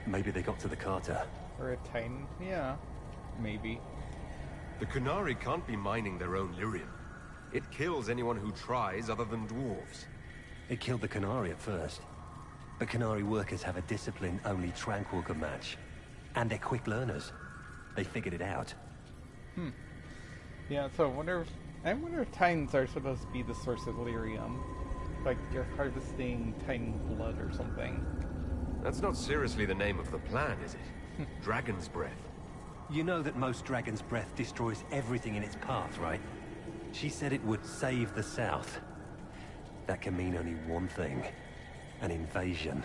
Maybe they got to the Carter. Or a Titan? Yeah. Maybe. The Qunari can't be mining their own lyrium. It kills anyone who tries other than dwarves. It killed the Qunari at first. But Qunari workers have a discipline only Tranquil can match. And they're quick learners. They figured it out. Yeah, so I wonder if Titans are supposed to be the source of lyrium. Like you're harvesting Titan blood or something. That's not seriously the name of the plan, is it? Dragon's Breath. You know that most Dragon's Breath destroys everything in its path, right? She said it would save the South. That can mean only one thing. An invasion.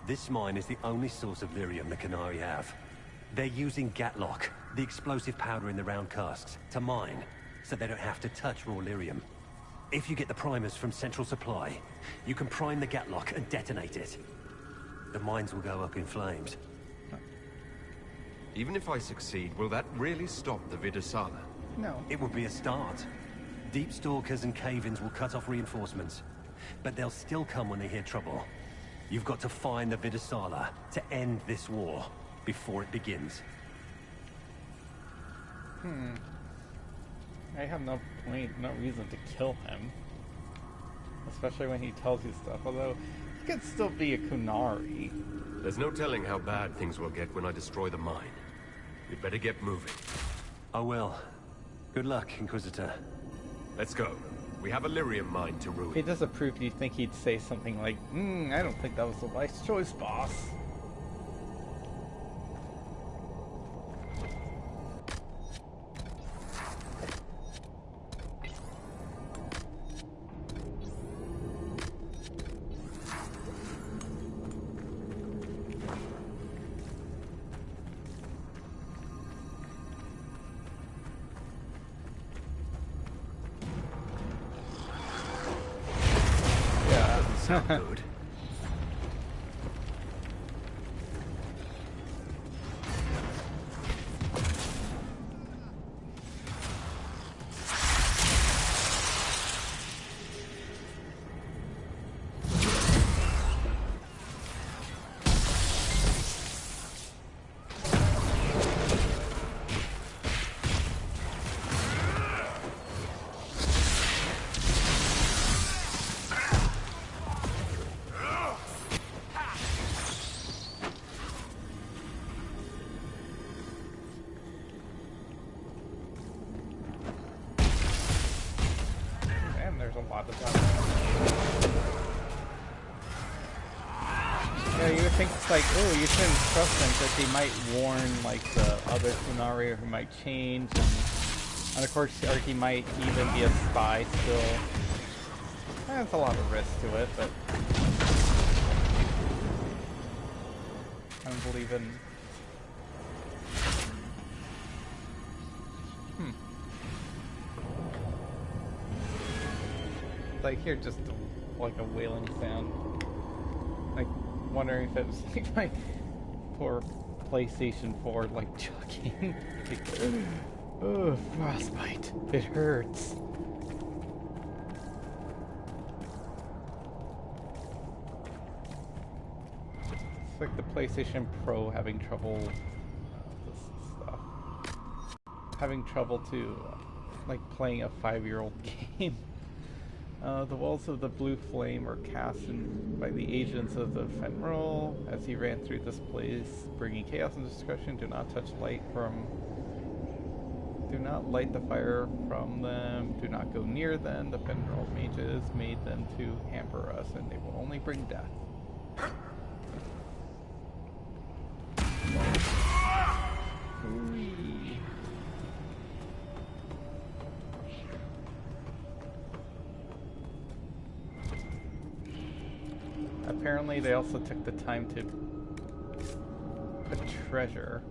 This mine is the only source of lyrium the Qunari have. They're using Gatlock, the explosive powder in the round casks, to mine, so they don't have to touch raw lyrium. If you get the primers from Central Supply, you can prime the Gatlock and detonate it. The mines will go up in flames. Even if I succeed, will that really stop the Vidasala? No. It would be a start. Deep stalkers and cave-ins will cut off reinforcements. But they'll still come when they hear trouble. You've got to find the Vidasala to end this war before it begins. I have no reason to kill him. Especially when he tells you stuff, although he could still be a Qunari. There's no telling how bad things will get when I destroy the mine. We'd better get moving. I will. Good luck, Inquisitor. Let's go. We have a lyrium mine to ruin. If he disapproved, you'd think he'd say something like, I don't think that was the wise choice, boss. Sound good. Yeah, you would think it's like, oh, you shouldn't trust them because he might warn like the other Qunari who might change, and of course, or he might even be a spy still. There's a lot of risk to it, but I don't believe in. Like here, just like a wailing sound. Like wondering if it was like my poor PlayStation 4 like chugging. Like, oh, frostbite. It hurts. It's like the PlayStation Pro having trouble. This stuff. Having trouble to like playing a 5-year-old game. The walls of the blue flame were cast by the agents of the Fenral as he ran through this place, bringing chaos and destruction. Do not touch light from. Do not light the fire from them. Do not go near them. The Fenral mages made them to hamper us, and they will only bring death. Ooh. Apparently they also took the time to put treasure.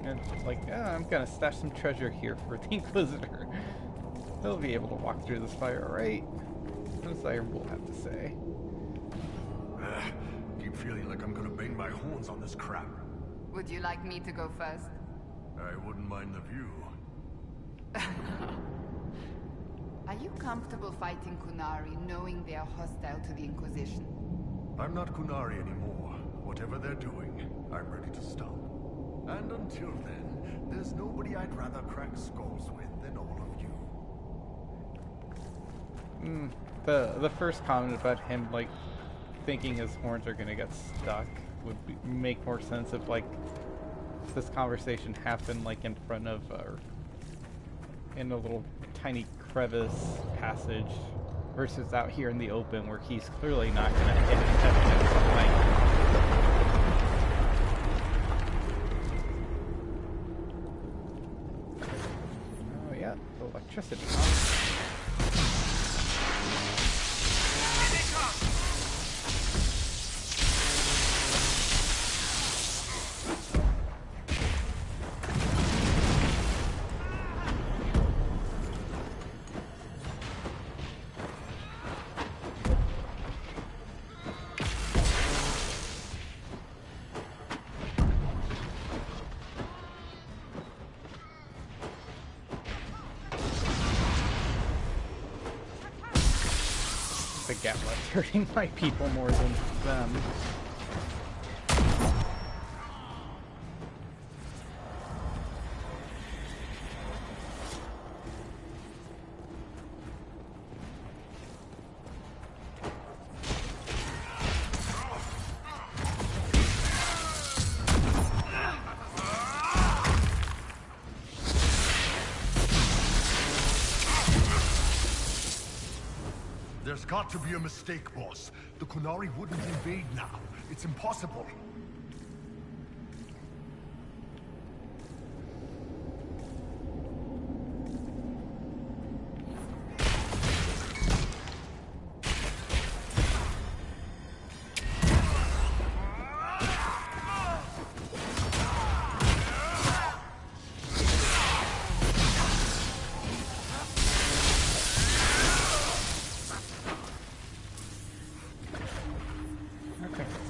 And like, I'm gonna stash some treasure here for the Inquisitor. He'll be able to walk through this fire, right? As I will have to say. Keep feeling like I'm gonna bang my horns on this crap. Would you like me to go first? I wouldn't mind the view. Are you comfortable fighting Qunari, knowing they are hostile to the Inquisition? I'm not Qunari anymore. Whatever they're doing, I'm ready to stop. And until then, there's nobody I'd rather crack skulls with than all of you. The first comment about him, like, thinking his horns are gonna get stuck would make more sense if, like, this conversation happened, like, in front of, in a little tiny crevice passage versus out here in the open where he's clearly not gonna hit anything. Oh yeah, the electricity. The Gatlet's hurting my people more than them. There's got to be a mistake, boss. The Qunari wouldn't invade now. It's impossible.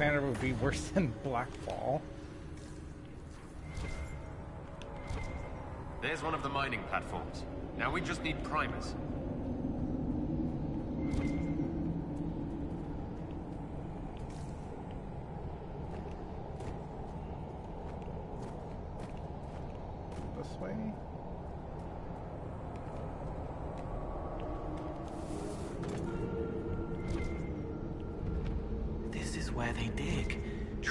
Would be worse than Blackfall. There's one of the mining platforms. Now we just need primers. This way? This is where they dig.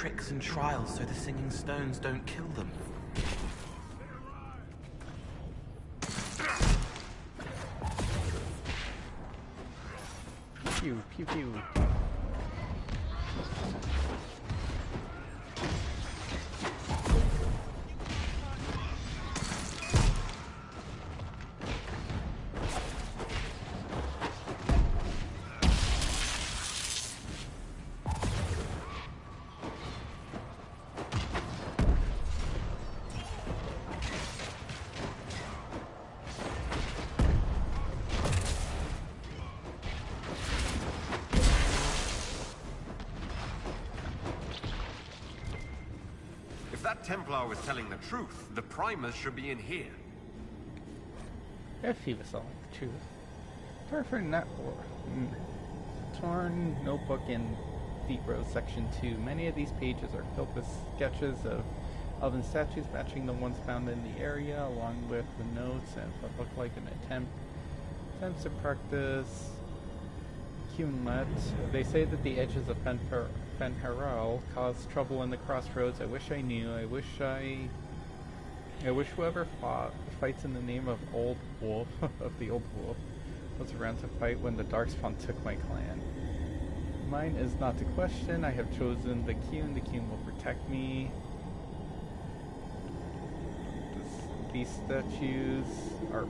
tricks and trials so the singing stones don't kill them. Pew, pew, pew. If that Templar was telling the truth, the primers should be in here. If he was telling the truth. Torn notebook in Deep Row Section 2. Many of these pages are filled with sketches of elven statues matching the ones found in the area, along with the notes and what looked like an attempts to practice Qunari. They say that the edges of Fen'Harel cause trouble in the crossroads. I wish I knew. I wish whoever fights in the name of Old Wolf, of the Old Wolf, was around to fight when the Darkspawn took my clan. Mine is not to question. I have chosen the Qun. The Qun will protect me. These statues are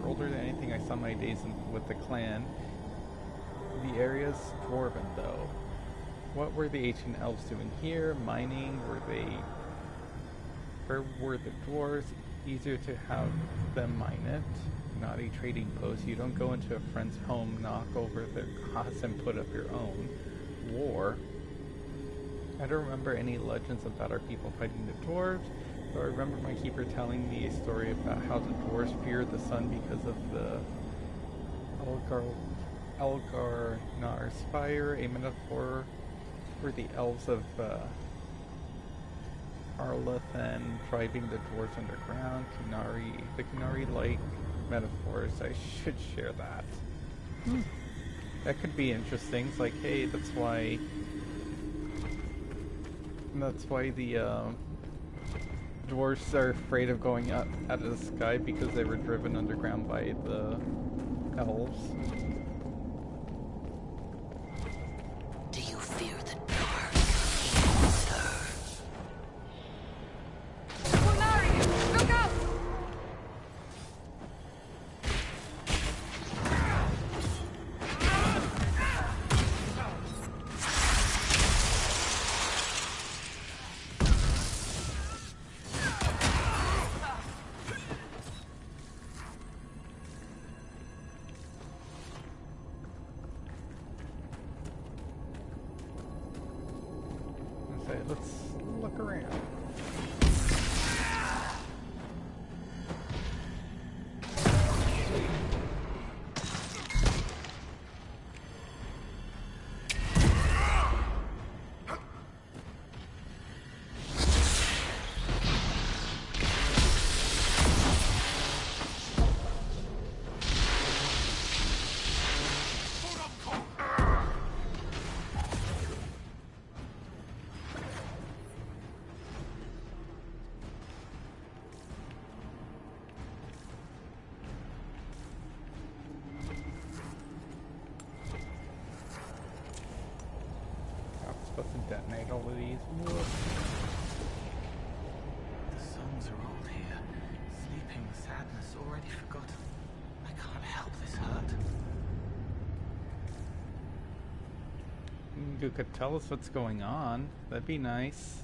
older than anything I saw in my days with the clan. The area's dwarven, though. What were the ancient elves doing here? Mining? Where were the dwarves? Easier to have them mine it. Not a trading post. You don't go into a friend's home, knock over their cots, and put up your own. War. I don't remember any legends about our people fighting the dwarves, but I remember my keeper telling me a story about how the dwarves feared the sun because of the Elgar'nar's fire, a metaphor for the elves of Arlathan driving the dwarves underground. The Qunari-like metaphors. I should share that. That could be interesting. It's like, hey, that's why the dwarves are afraid of going up out of the sky, because they were driven underground by the elves. Do you fear the dark, King Sir? Qunari! Look out! Let's look around. Supposed to detonate all of these. Whoa. The songs are old here. Sleeping with sadness already forgotten. I can't help this hurt. You could tell us what's going on. That'd be nice.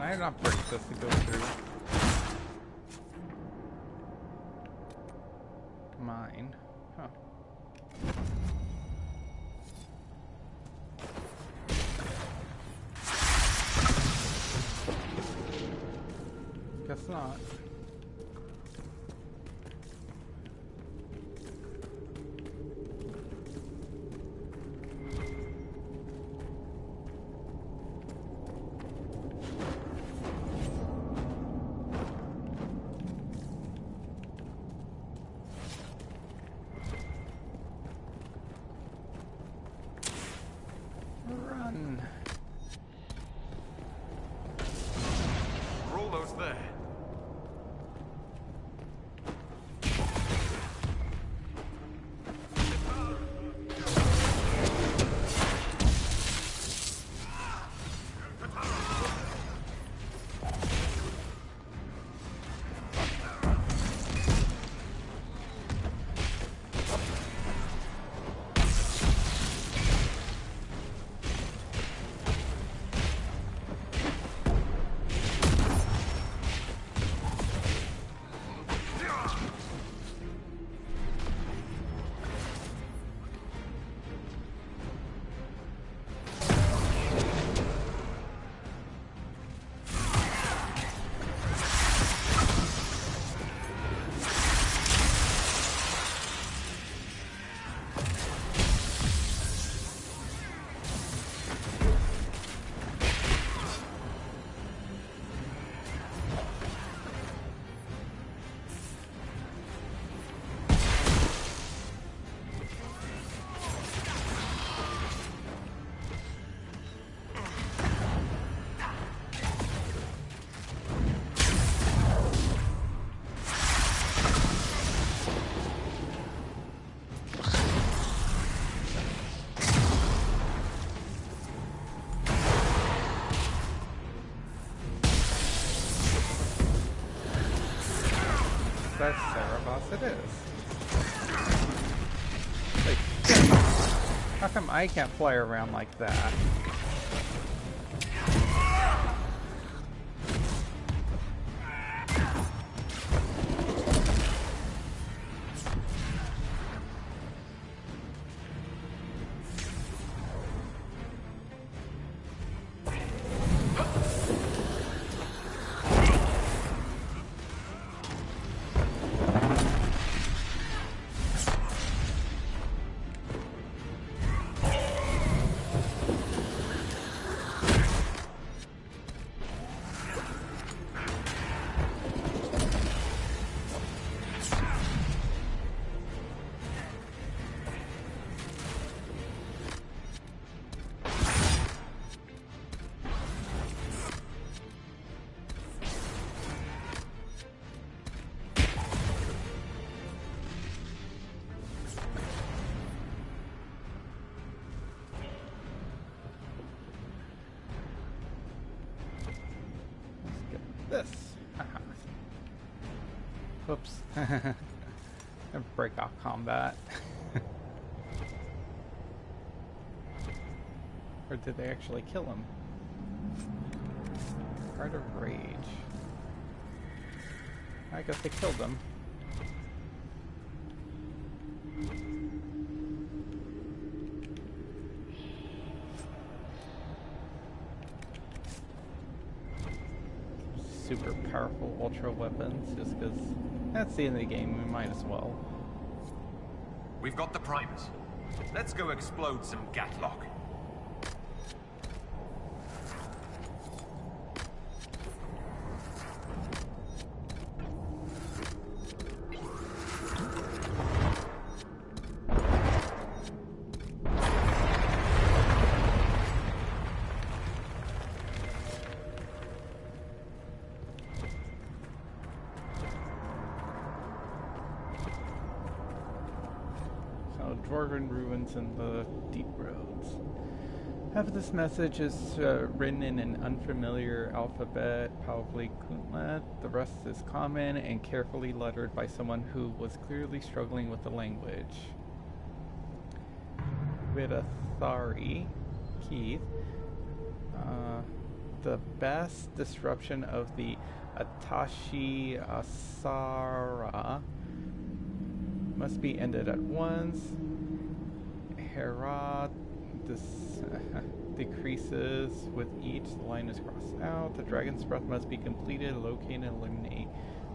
I'm not purchased this to go through. Mine. Huh. Guess not. on. We're almost there. That's Cerebos it is. Wait, how come I can't fly around like that? This. Whoops. Break off combat. Or did they actually kill him? Heart of Rage. I guess they killed him. Super powerful ultra weapons, just because that's the end of the game, we might as well. We've got the primers. Let's go explode some Gatlock. Dwarven ruins and the deep roads. Half of this message is written in an unfamiliar alphabet, probably Qunari. The rest is common and carefully lettered by someone who was clearly struggling with the language. Vidathari, Keith. The best disruption of the Atashi Asara must be ended at once. Hera decreases with each. The line is crossed out. The dragon's breath must be completed. Locate and eliminate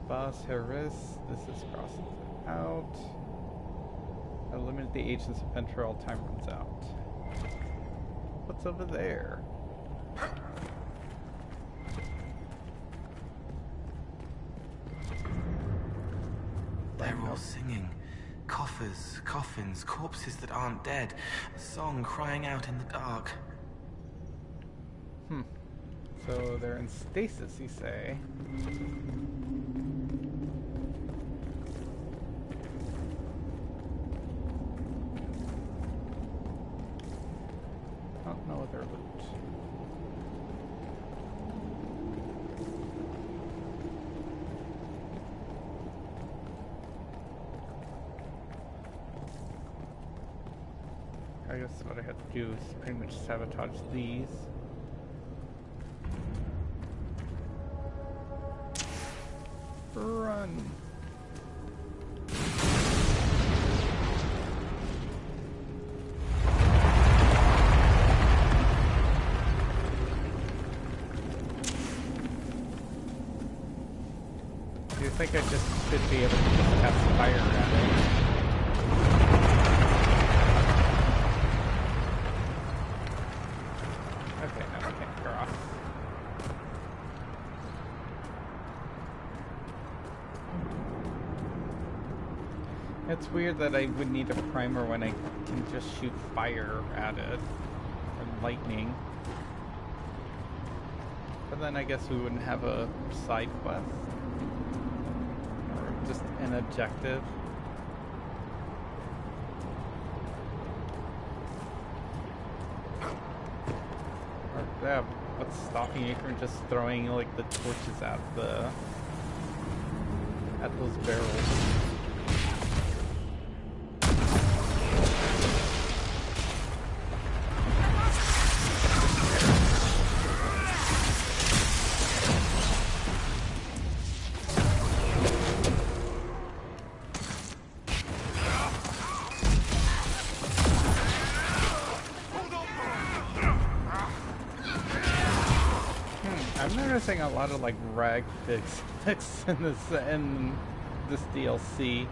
Boss Heris. This is crossed out. Eliminate the agents of Ventrell. Time runs out. What's over there? They're all singing. Coffers, coffins, corpses that aren't dead. A song crying out in the dark. So they're in stasis, you say? Oh, no other loot. I guess what I have to do is pretty much sabotage these. Run! Do you think I just should be able to just cast fire at it? Okay, now we can't cross. It's weird that I would need a primer when I can just shoot fire at it, or lightning. But then I guess we wouldn't have a side quest, or just an objective. Or yeah, what's stopping you from just throwing like the torches at those barrels? A lot of like rag physics in this DLC.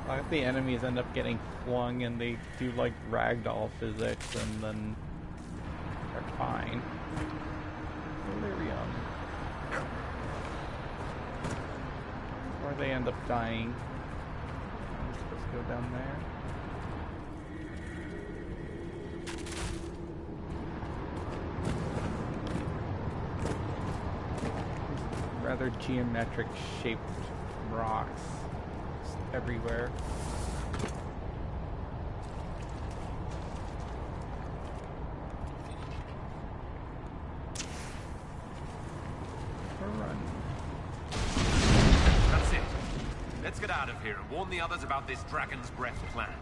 A lot of the enemies end up getting flung and they do like ragdoll physics and then they're fine. Delirium. Or they end up dying. I'm supposed to go down there. Rather geometric shaped rocks just everywhere. Run. That's it. Let's get out of here and warn the others about this Dragon's Breath plan.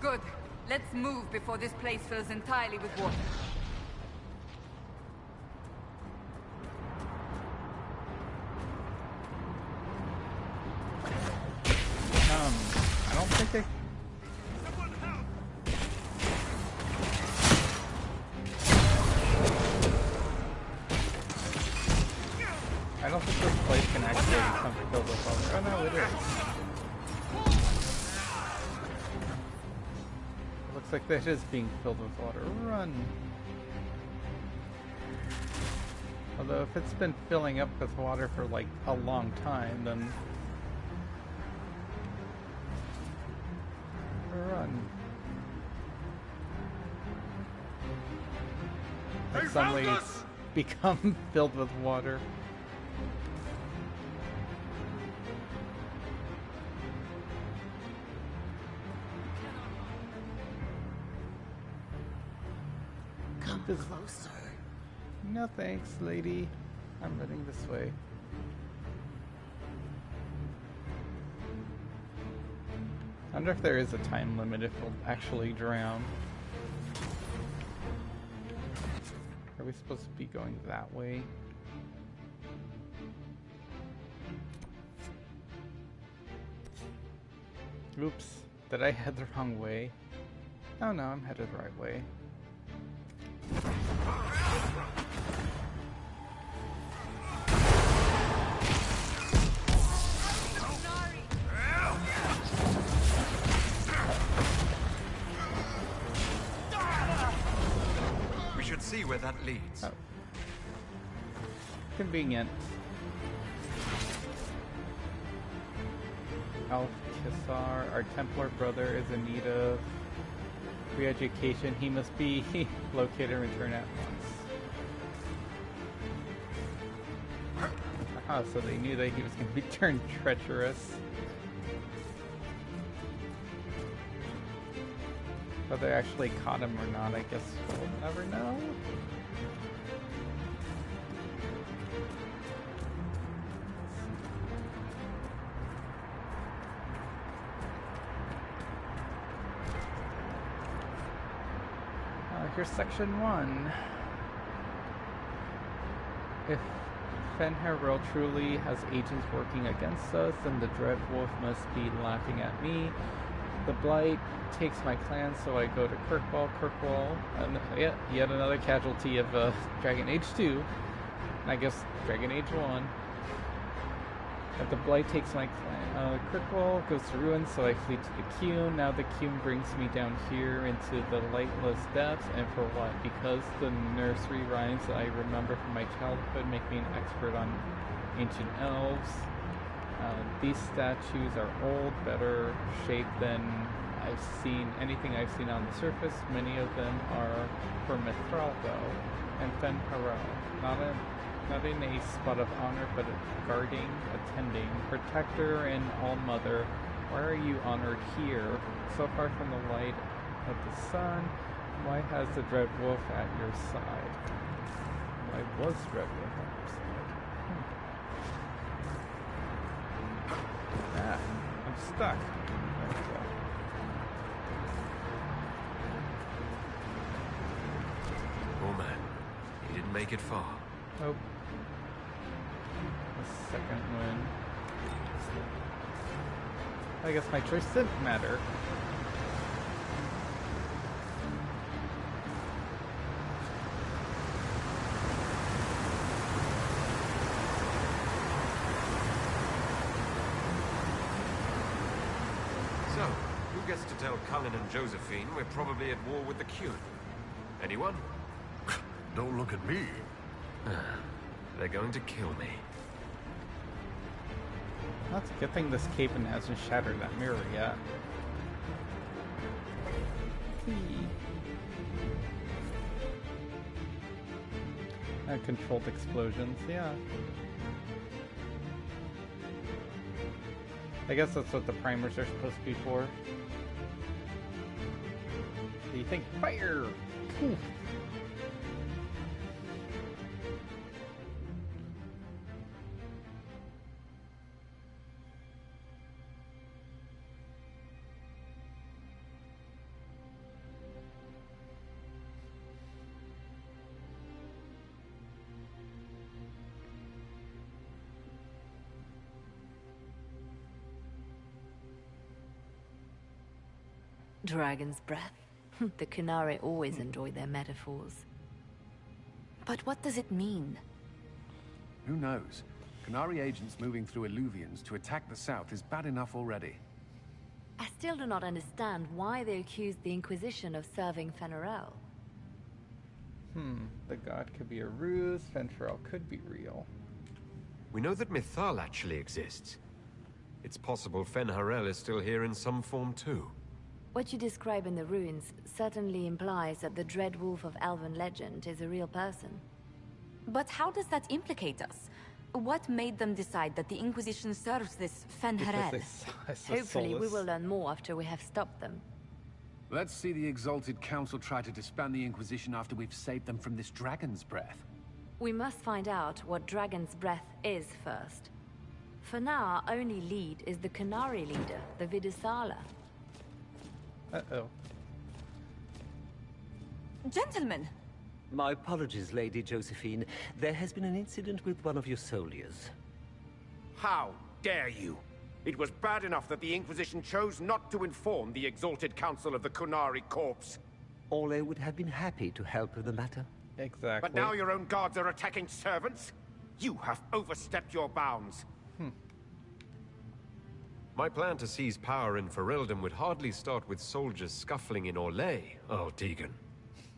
Good. Let's move before this place fills entirely with water. I don't think they... I don't think this place can actually become filled with water. Oh no, it is. It looks like that is being filled with water. Run! Although if it's been filling up with water for like a long time, then... Run. Like suddenly it's become filled with water. Come closer. No thanks, lady. I'm running this way. I wonder if there is a time limit if we'll actually drown. Are we supposed to be going that way? Oops, did I head the wrong way? Oh no, I'm headed the right way. We should see where that leads. Oh. Convenient. Alkisar, our Templar brother, is in need of Re-education. He must be located and returned at once. Aha, so they knew that he was going to be turned treacherous. Whether they actually caught him or not, I guess we'll never know. Here's section 1. If Fenharel truly has agents working against us, then the Dread Wolf must be laughing at me. The Blight takes my clan, so I go to Kirkwall. And yet another casualty of Dragon Age 2. And I guess Dragon Age 1. If the Blight takes my clan, Kirkwall goes to ruin, so I flee to the Qun. Now the Qun brings me down here into the lightless depths, and for what? Because the nursery rhymes that I remember from my childhood make me an expert on ancient elves. These statues are old, better shaped than anything I've seen on the surface. Many of them are for Mithral, though, and Fenharel. Not in a spot of honor, but guarding, attending, protector, and all-mother. Why are you honored here? So far from the light of the sun, why has the Dread Wolf at your side? Why was Dread Wolf at your side? I'm stuck. There we go. Oh man, he didn't make it far. Nope. The second win. I guess my choice didn't matter. So, who gets to tell Cullen and Josephine we're probably at war with the Qun? Anyone? Don't look at me. They're going to kill me. That's a good thing this Caven hasn't shattered that mirror yet. Controlled explosions, yeah. I guess that's what the primers are supposed to be for. Do you think fire? Poof. Dragon's breath. The Qunari always enjoy their metaphors. But what does it mean? Who knows? Qunari agents moving through Illuvians to attack the south is bad enough already. I still do not understand why they accused the Inquisition of serving Fenharel. The god could be a ruse, Fenharel could be real. We know that Mithal actually exists. It's possible Fenharel is still here in some form too. What you describe in the ruins certainly implies that the Dread Wolf of Elven legend is a real person. But how does that implicate us? What made them decide that the Inquisition serves this Fenharel? Hopefully we will learn more after we have stopped them. Let's see the Exalted Council try to disband the Inquisition after we've saved them from this dragon's breath. We must find out what Dragon's Breath is first. For now, our only lead is the Qunari leader, the Vidusala. Uh-oh. Gentlemen! My apologies, Lady Josephine. There has been an incident with one of your soldiers. How dare you? It was bad enough that the Inquisition chose not to inform the Exalted Council of the Qunari corpse. Orle would have been happy to help with the matter. Exactly. But now your own guards are attacking servants? You have overstepped your bounds. My plan to seize power in Ferelden would hardly start with soldiers scuffling in Orle, oh Tegan.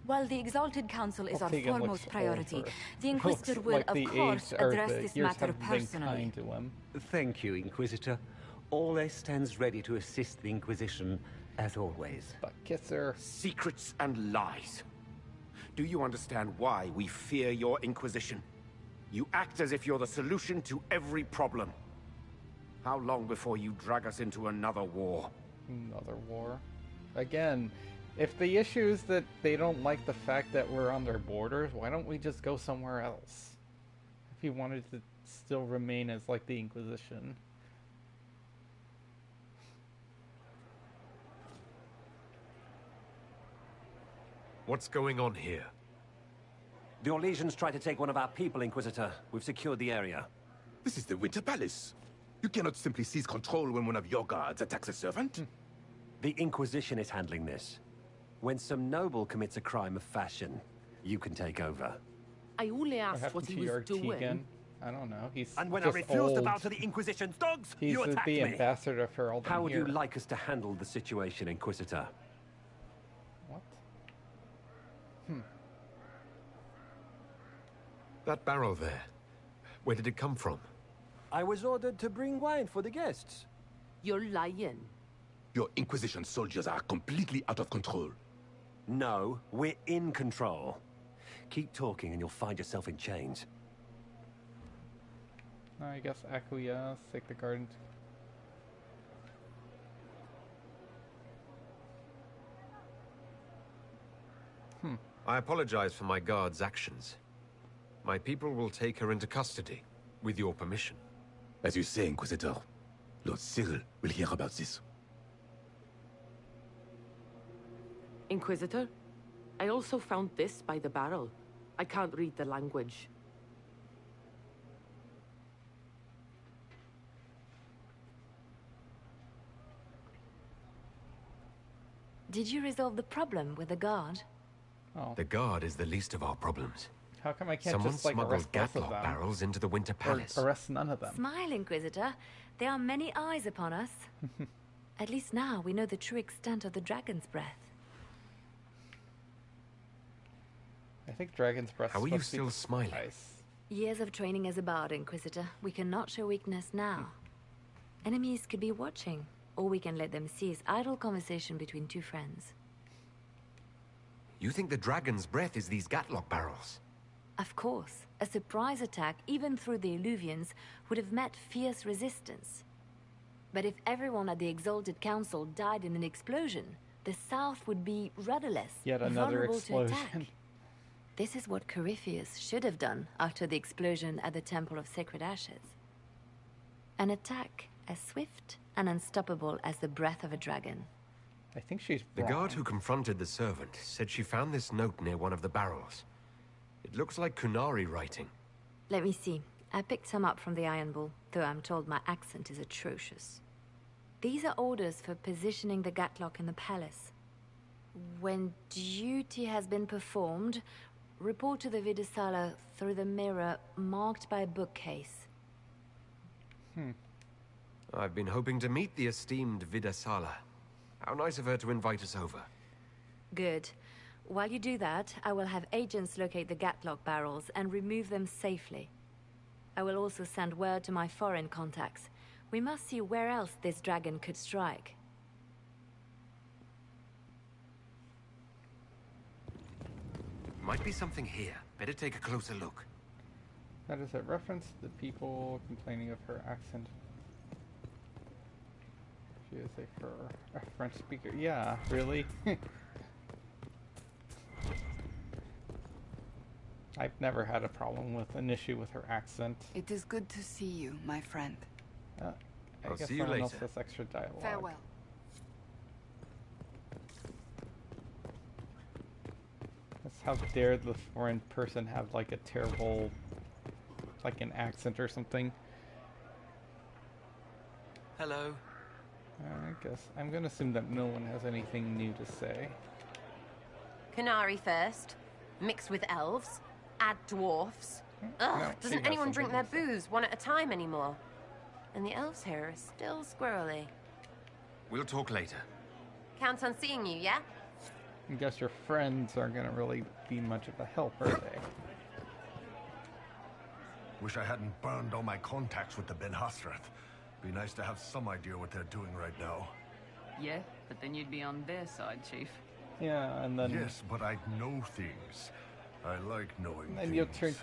While the Exalted Council is our Tegan foremost looks priority, older. the Inquisitor will, like of course, address this years matter have been personally. kind to him. Thank you, Inquisitor. Orle stands ready to assist the Inquisition As always. But kisser. Secrets and lies. Do you understand why we fear your Inquisition? You act as if you're the solution to every problem. How long before you drag us into another war? Another war? Again, if the issue is that they don't like the fact that we're on their borders, why don't we just go somewhere else? If you wanted to still remain as like the Inquisition. What's going on here? The Orlesians tried to take one of our people, Inquisitor. We've secured the area. This is the Winter Palace. You cannot simply seize control when one of your guards attacks a servant. The Inquisition is handling this. When some noble commits a crime of fashion, you can take over. I only asked what he was doing. I don't know. He's and when just I refuse to bow old. to the Inquisition's dogs, He's you attack the me. ambassador for all them. How would here. you like us to handle the situation, Inquisitor? What? That barrel there. Where did it come from? I was ordered to bring wine for the guests. You're lying. Your Inquisition soldiers are completely out of control. No, we're in control. Keep talking and you'll find yourself in chains. I guess acquiesce, take the garden. I apologize for my guard's actions. My people will take her into custody, with your permission. As you say, Inquisitor, Lord Cyril will hear about this. Inquisitor, I also found this by the barrel. I can't read the language. Did you resolve the problem with the guard? Oh. The guard is the least of our problems. How come I can't Someone just like smuggled arrest both of Gatlock them? barrels into the Winter Palace. Or arrest none of them. Smile, Inquisitor. There are many eyes upon us. At least now we know the true extent of the dragon's breath. I think dragon's breath. How are you still smiling? Years of training as a bard, Inquisitor. We cannot show weakness now. Enemies could be watching, or we can let them see as idle conversation between two friends. You think the dragon's breath is these Gatlock barrels? Of course. A surprise attack, even through the Illuvians, would have met fierce resistance. But if everyone at the Exalted Council died in an explosion, the South would be rudderless, Yet another vulnerable to attack. explosion. This is what Corypheus should have done after the explosion at the Temple of Sacred Ashes. An attack as swift and unstoppable as the breath of a dragon. I think she's The wrong. guard who confronted the servant said she found this note near one of the barrels. It looks like Qunari writing. Let me see. I picked some up from the Iron Bull, though I'm told my accent is atrocious. These are orders for positioning the Gatlock in the palace. When duty has been performed, report to the Vidasala through the mirror marked by a bookcase. I've been hoping to meet the esteemed Vidasala. How nice of her to invite us over. Good. While you do that, I will have agents locate the Gatlock barrels and remove them safely. I will also send word to my foreign contacts. We must see where else this dragon could strike. Might be something here. Better take a closer look. That is a reference to the people complaining of her accent. She is a French speaker. Yeah, really? I've never had a problem with an issue with her accent. It is good to see you, my friend. I I'll guess see you someone else later. has extra dialogue. Farewell. That's how dare the foreign person have like a terrible, like an accent or something. Hello. I guess I'm gonna assume that no one has anything new to say. Qunari first, mixed with elves, add dwarfs. Ugh, No, she doesn't has anyone drink their something to booze one at a time anymore? And the elves here are still squirrely. We'll talk later. Count on seeing you, yeah? I guess your friends aren't gonna really be much of a help, are they? Wish I hadn't burned all my contacts with the Ben Hasrath. Be nice to have some idea what they're doing right now. Yeah, but then you'd be on their side, Chief. Yeah, and then... Yes, but I know things. I like knowing and things. you'll turn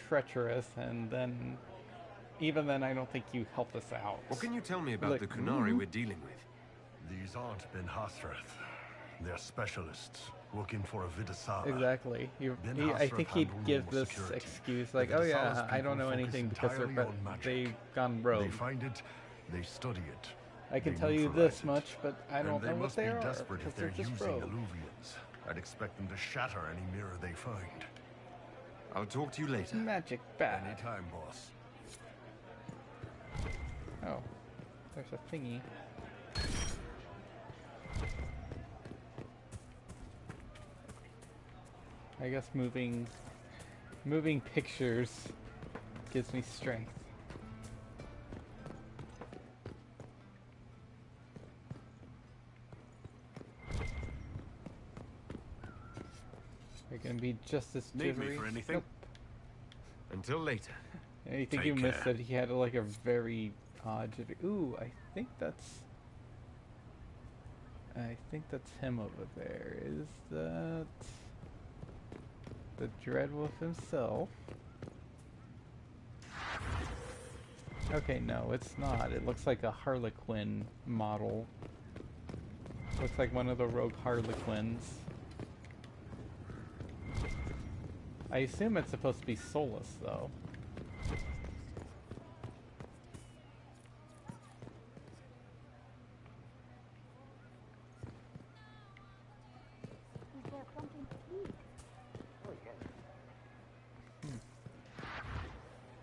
treacherous, and then... Even then, I don't think you help us out. What can you tell me about the Qunari we're dealing with? These aren't Ben Hasrath. They're specialists working for a Vidasara. Exactly. I think he'd give this excuse like, oh yeah, I don't know anything because they've gone rogue. They find it, they study it. I can tell you this much, but I don't know what they are. They must be desperate if they're just using rogue. Illuvians. I'd expect them to shatter any mirror they find. I'll talk to you later. Magic bat. Anytime, boss. Oh, there's a thingy. I guess moving pictures gives me strength. You're gonna be just as jittery. Need me for anything? Nope. Until later. I think you missed that he had like a very odd jittery. Ooh, I think that's him over there. Is that the Dreadwolf himself? Okay, no, it's not. It looks like a Harlequin model. Looks like one of the rogue Harlequins. I assume it's supposed to be Solus, though.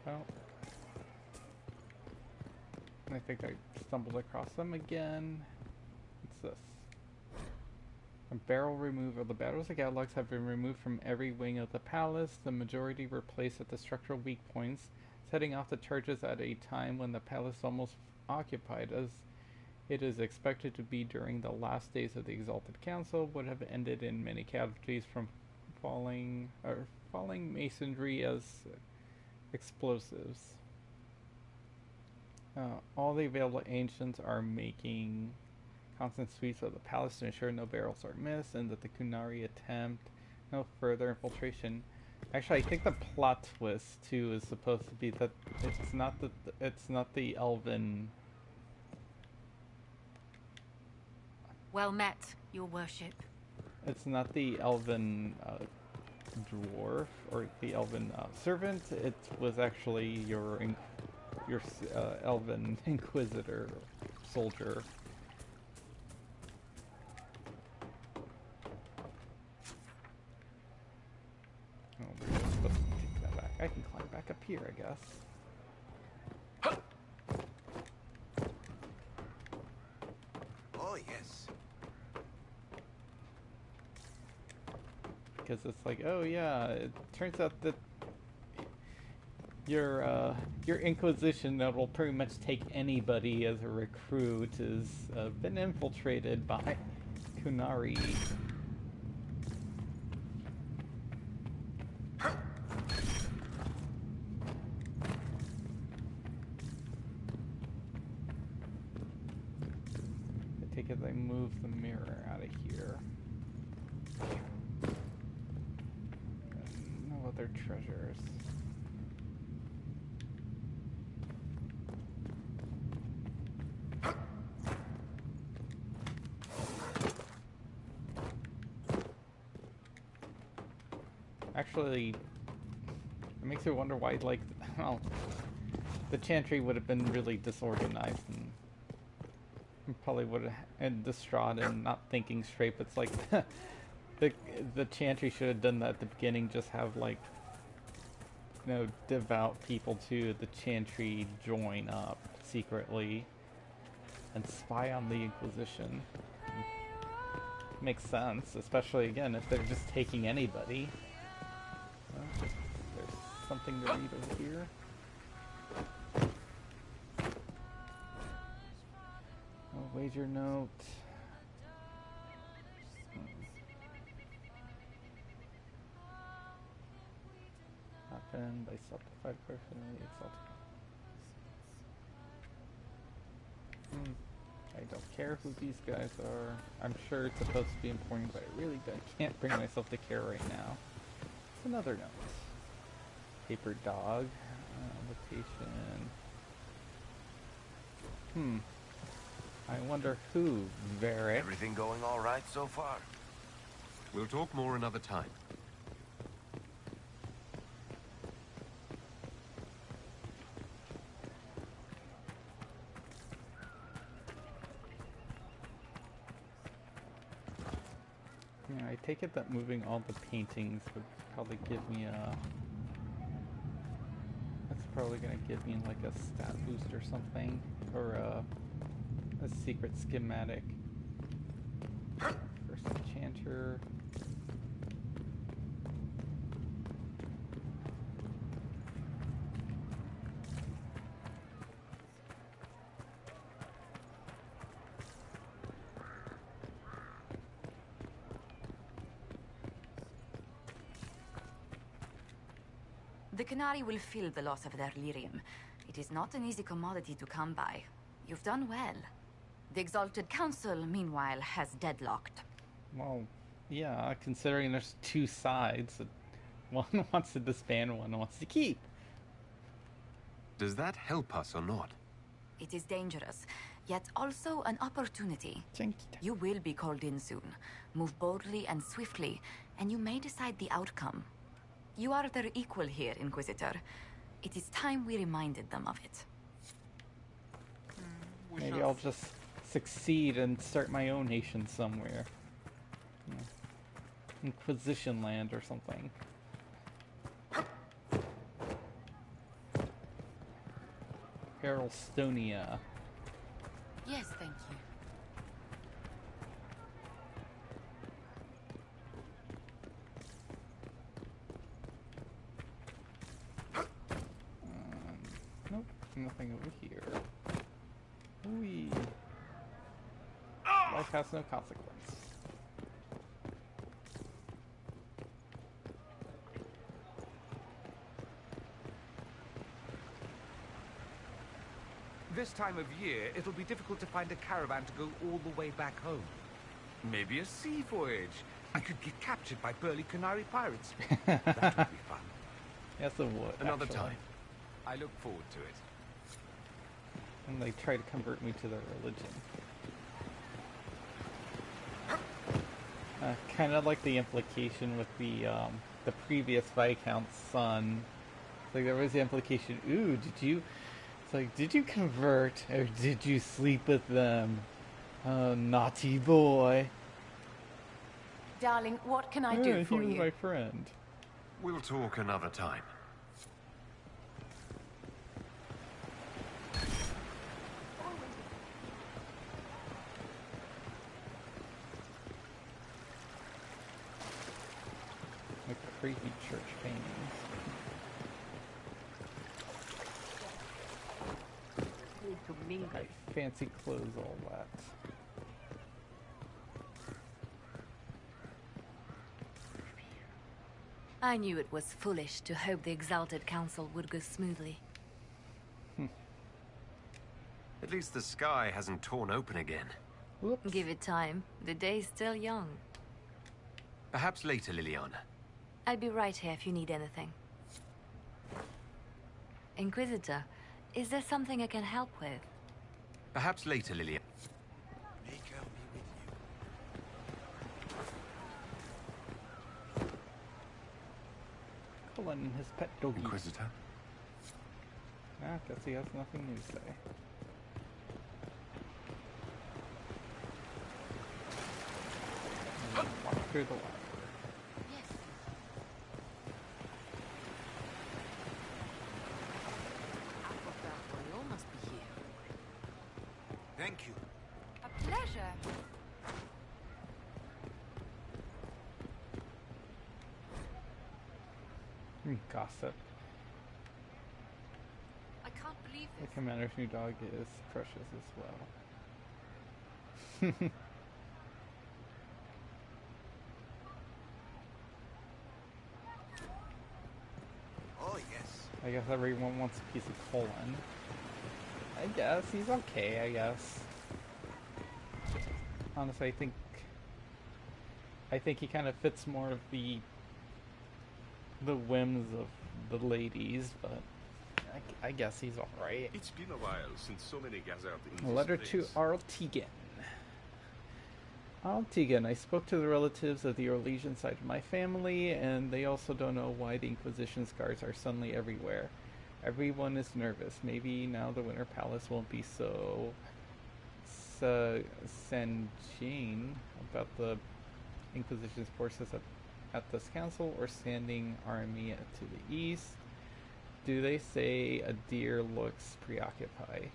Well, I think I stumbled across them again. What's this? A barrel removal. The barrels of catalogs have been removed from every wing of the palace. The majority were placed at the structural weak points, setting off the charges at a time when the palace is almost occupied, as it is expected to be during the last days of the Exalted Council, would have ended in many casualties from falling masonry as explosives. All the available ancients are making constant sweeps of the palace to ensure no barrels are missed and that the Qunari attempt no further infiltration. Actually, I think the plot twist too is supposed to be that it's not the elven. Well met, your worship. It's not the elven dwarf or the elven servant. It was actually your elven inquisitor soldier. Oh, we're just supposed to take that back. I can climb back up here, I guess. Oh, yes. Because it's like, oh yeah, it turns out that your Inquisition that will pretty much take anybody as a recruit has been infiltrated by Qunari. I take it they move the mirror out of here. And no other treasures. Actually, it makes you wonder why, like, well, the chantry would have been really disorganized and probably would have and distraught and not thinking straight. But it's like the chantry should have done that at the beginning. Just have, like, you know, devout people to the chantry join up secretly and spy on the Inquisition. Makes sense, especially again if they're just taking anybody. There's something to read over here. Oh, wager note. Happened by self-defined person exalted. I don't care who these guys are. I'm sure it's supposed to be important, but I really can't bring myself to care right now. It's another note. Paper dog. Invitation. I wonder who, Varric. Everything going all right so far? We'll talk more another time. Yeah, I take it that moving all the paintings would probably give me a... That's probably gonna give me like a stat boost or something, or a secret schematic. First enchanter. The Qunari will feel the loss of their lyrium. It is not an easy commodity to come by. You've done well. The Exalted Council, meanwhile, has deadlocked. Well, yeah, considering there's two sides. One wants to disband, one wants to keep. Does that help us or not? It is dangerous, yet also an opportunity. You will be called in soon. Move boldly and swiftly, and you may decide the outcome. You are their equal here, Inquisitor. It is time we reminded them of it. Maybe I'll just succeed and start my own nation somewhere. Inquisition land or something. Heralstonia. Yes, thank you. Nope, nothing over here. Whee. Life has no consequence. This time of year, it'll be difficult to find a caravan to go all the way back home. Maybe a sea voyage. I could get captured by burly Qunari pirates. That would be fun. Yes, it would. Another actually. time. I look forward to it. And they try to convert me to their religion. Kind of like the implication with the previous Viscount's son. It's like there was the implication, ooh, did you convert, or did you sleep with them? Naughty boy. Darling, what can I do for he was you? my friend. We'll talk another time. Like creepy church paintings. My fancy clothes all wet. I knew it was foolish to hope the Exalted Council would go smoothly. At least the sky hasn't torn open again. Whoops. Give it time. The day's still young. Perhaps later, Liliana. I'll be right here if you need anything. Inquisitor, is there something I can help with? Perhaps later, Liliana. Cullen and his pet doggy. Inquisitor? Ah, guess he has nothing new to say. Walk through the library. Thank you. A pleasure. Gossip. I can't believe The this. commander's new dog is precious as well. Oh, yes. I guess everyone wants a piece of Cullen. I guess he's okay, I guess. honestly, I think he kind of fits more of the whims of the ladies, but I guess he's all right. It's been a while since so many gathered in A this letter place. to Arl Tegan. Arl Tegan, I spoke to the relatives of the Orlesian side of my family, and they also don't know why the Inquisition scars are suddenly everywhere. Everyone is nervous. Maybe now the Winter Palace won't be so sanguine about the Inquisition's forces at this council or standing army to the east. Do they say a deer looks preoccupied?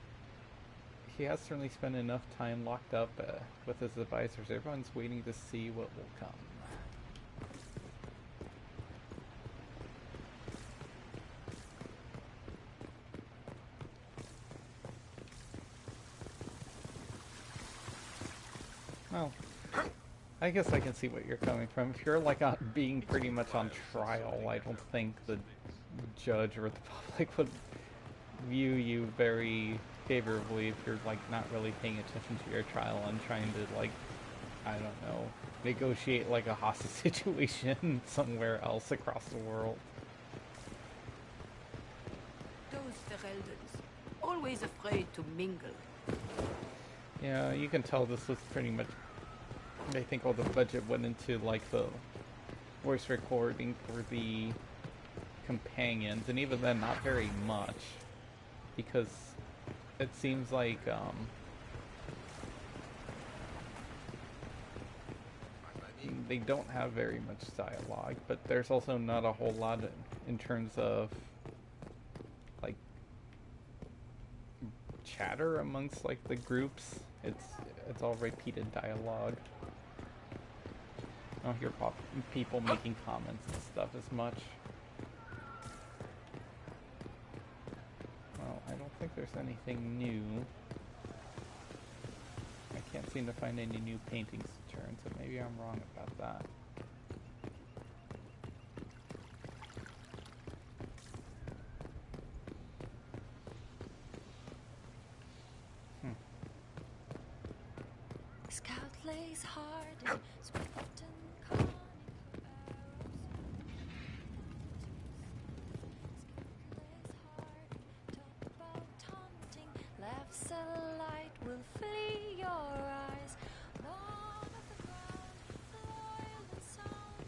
He has certainly spent enough time locked up with his advisors. Everyone's waiting to see what will come. Well, I guess I can see what you're coming from. If you're like being pretty much on trial, I don't think the judge or the public would view you very favorably if you're like not really paying attention to your trial and trying to, like, I don't know, negotiate like a hostage situation somewhere else across the world. Those Ferelden's, always afraid to mingle. Yeah, you can tell this was pretty much, I think all the budget went into like the voice recording for the companions, and even then not very much, because it seems like they don't have very much dialogue, but there's also not a whole lot in terms of like chatter amongst like the groups. It's all repeated dialogue. I don't hear people making comments and stuff as much. Well, I don't think there's anything new. I can't seem to find any new paintings to turn, so maybe I'm wrong about that. Scout lays hard and swift and conical arrows. Talk about taunting, laughs a light will flee your eyes. Long of the ground, loyal and sound,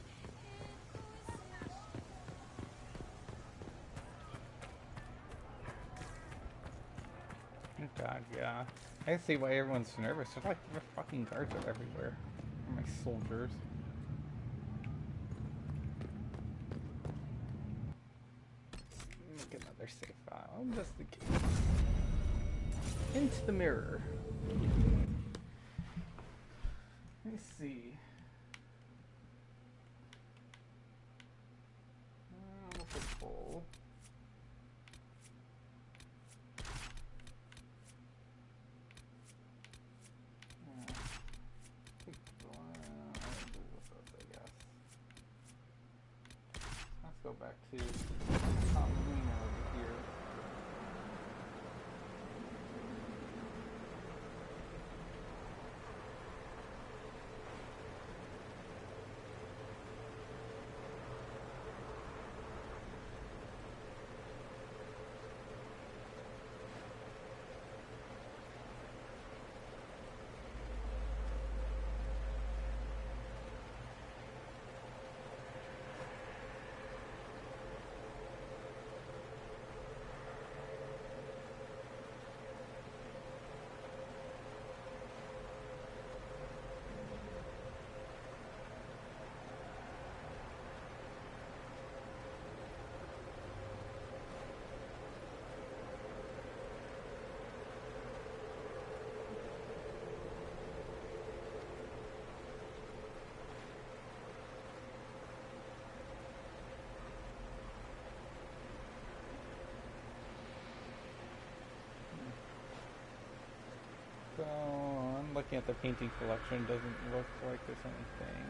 Inquisition. God, yeah. I see why everyone's nervous. There's like fucking guards are everywhere. My soldiers. Make another save file, just in case. Into the mirror. Let me see. What's it full? Let's go back to Tom Lena over here. So, I'm looking at the painting collection. Doesn't look like there's anything.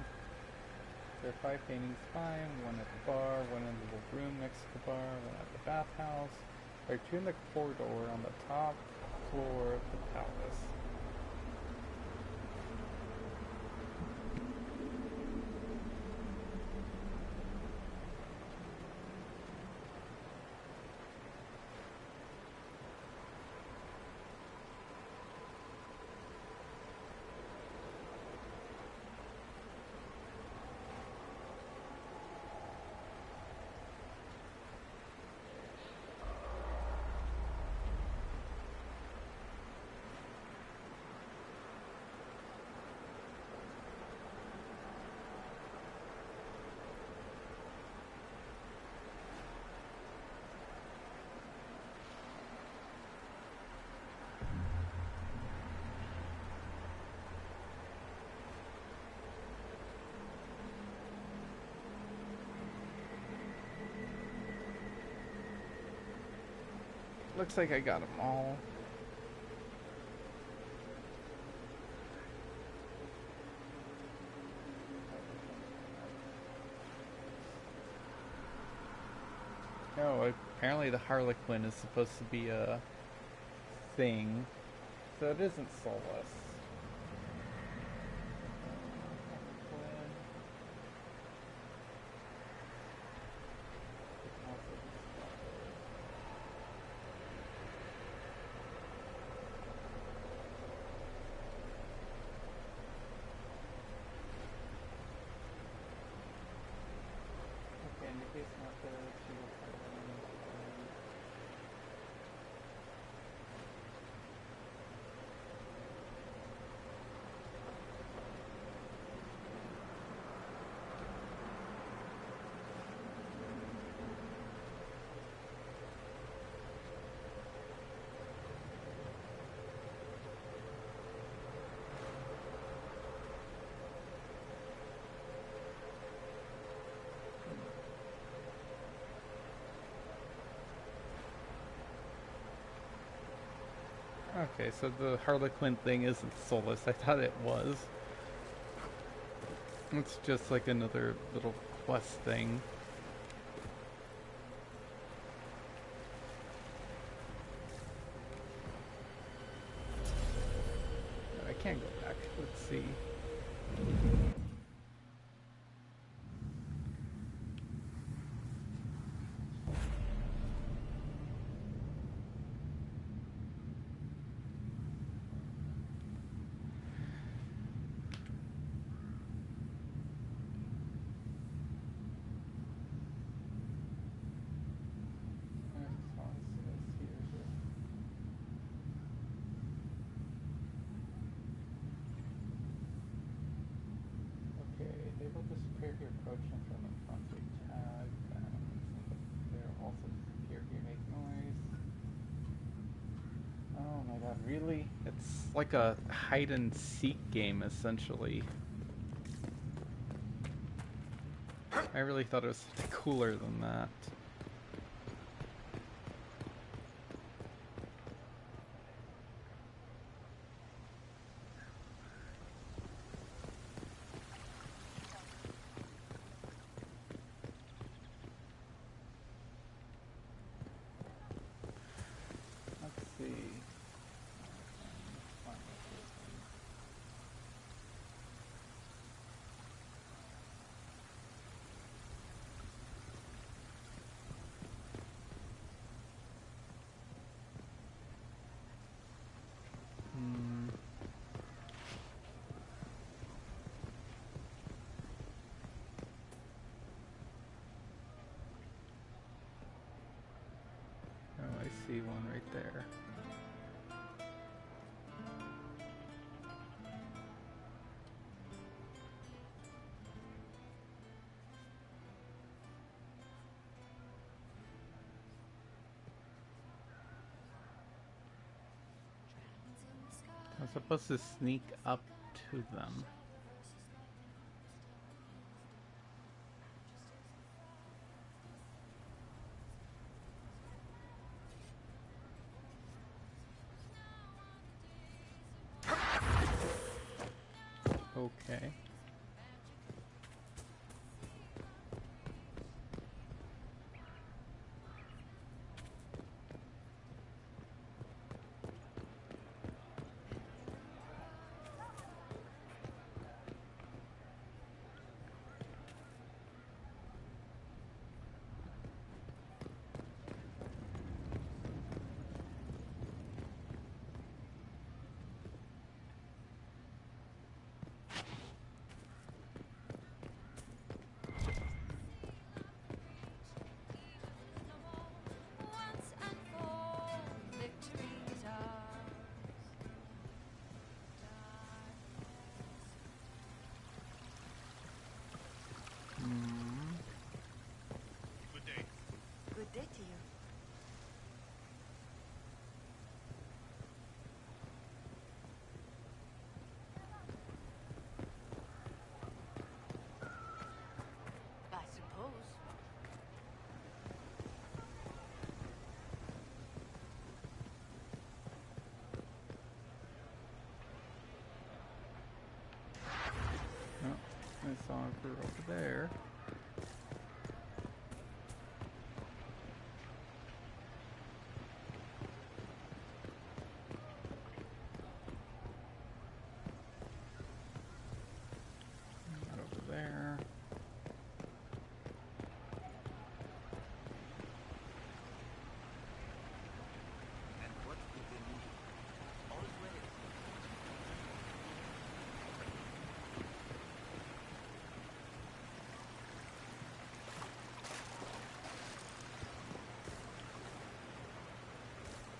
There are 5 paintings, fine. 1 at the bar, 1 in the little room next to the bar, 1 at the bathhouse. There are 2 in the corridor on the top floor of the palace. Looks like I got them all. Oh, apparently the Harlequin is supposed to be a thing, so it isn't soulless. Okay, so the Harlequin thing isn't soulless. I thought it was. It's just like another little quest thing. I can't go back. Let's see. Able to secure your approach and from the front to tag. They're also secure if you make noise. Oh my god, really? It's like a hide and seek game essentially. I really thought it was something cooler than that. See one right there. I'm supposed to sneak up to them. Okay. I saw her over there. Not over there.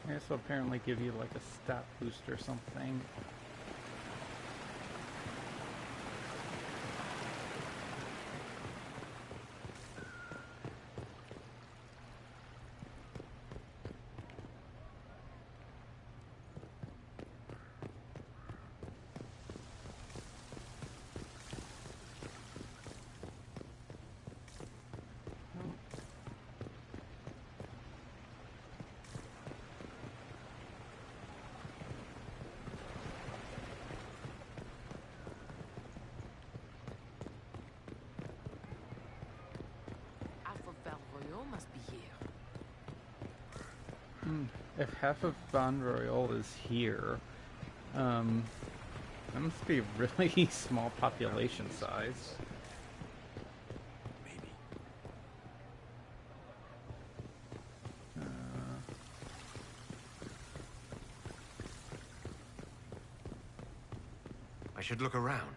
This will apparently give you like a stat boost or something. Must be here. If half of Ban Royal is here, that must be a really small population size. Maybe. I should look around.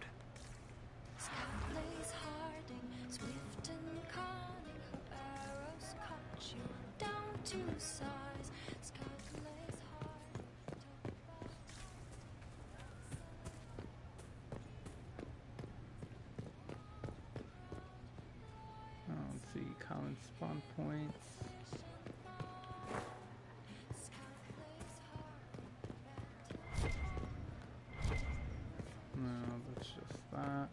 Let's see, common spawn points. No, that's just that.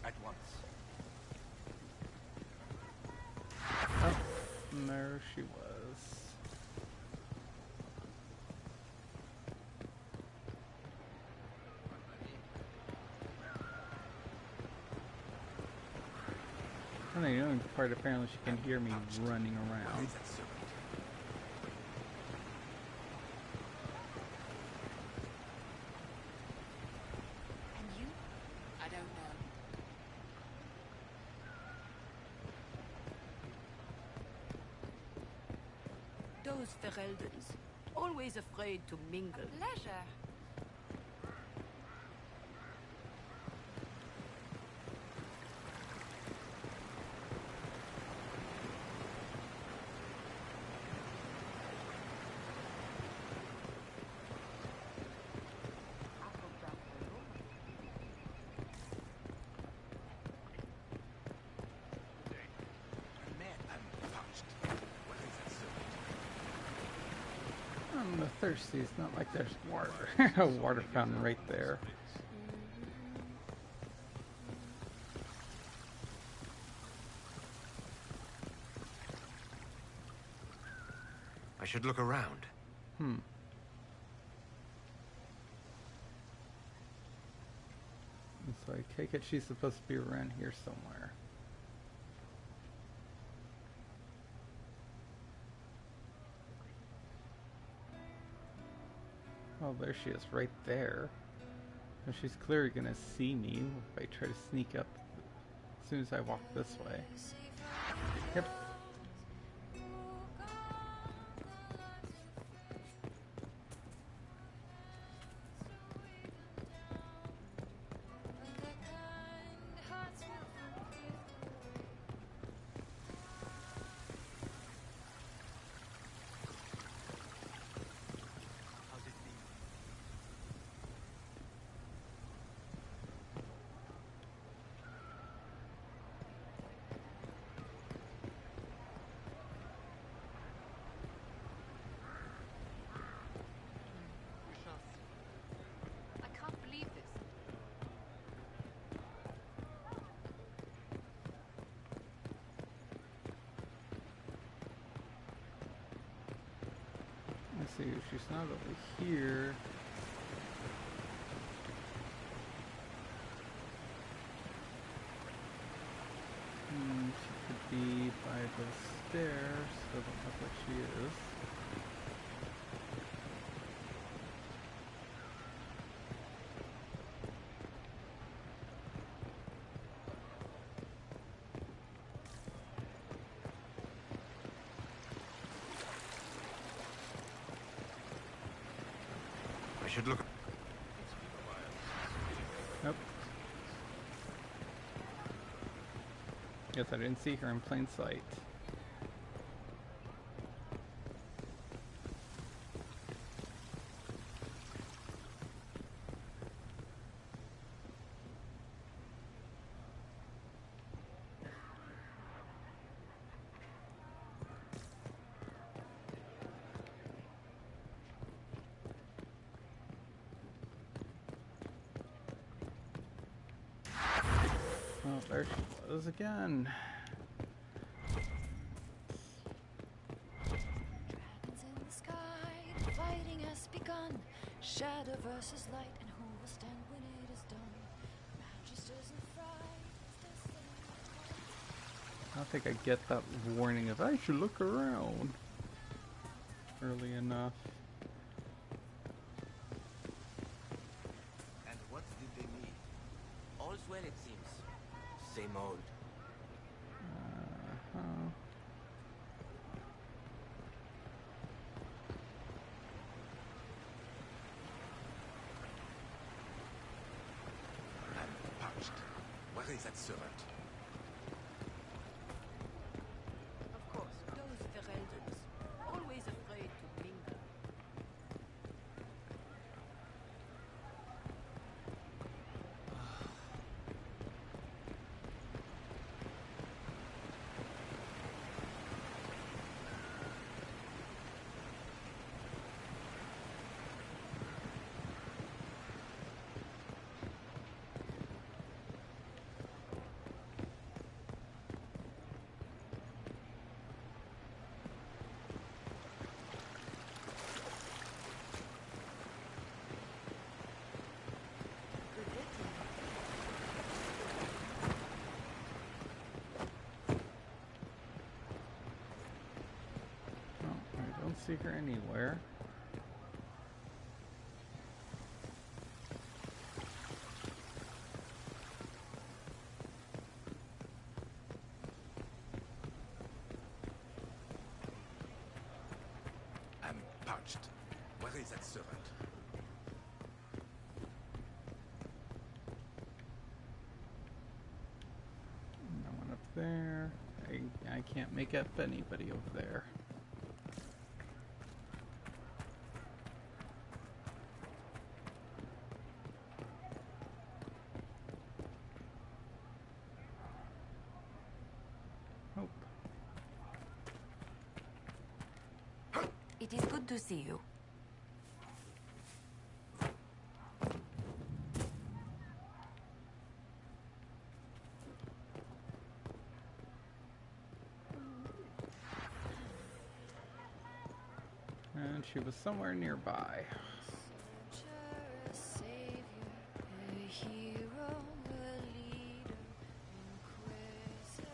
At once. Oh, and there she was. And the only part, apparently she can hear me running around. Those Ferelden's, always afraid to mingle. Pleasure. I'm thirsty. It's not like there's water. A water fountain right there. I should look around. So I take it she's supposed to be around here somewhere. Oh, there she is, right there. And she's clearly gonna see me if I try to sneak up as soon as I walk this way. Yep. see, she's not over here. She could be by those stairs, so I don't know where she is. I should look. Nope. Guess I didn't see her in plain sight. Oh, there she was again. Dragons in the sky, the fighting has begun. Shadow versus light, and who will stand when it is done? Magisters and fright, I don't think I get that warning of I should look around early enough. And what did they need? All's well, it seems. Same old. I'm parched. Where is that servant? Of course, those Ferelden's. Always afraid to mingle. I don't see her anywhere. I'm parched. Where is that servant? No one up there. I can't make up anybody over there. Nope. It is good to see you. And she was somewhere nearby. a savior, a hero, a leader, inquisitor.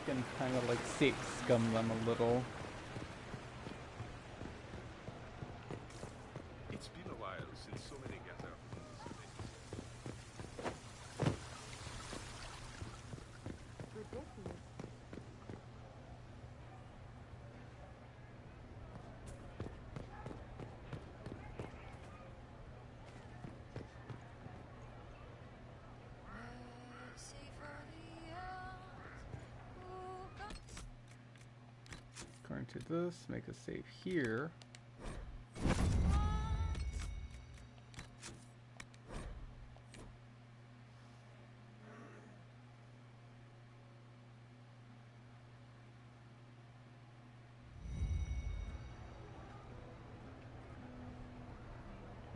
can kind of like safe scum them a little. It's been a while since so many gather. According to this, make a save here.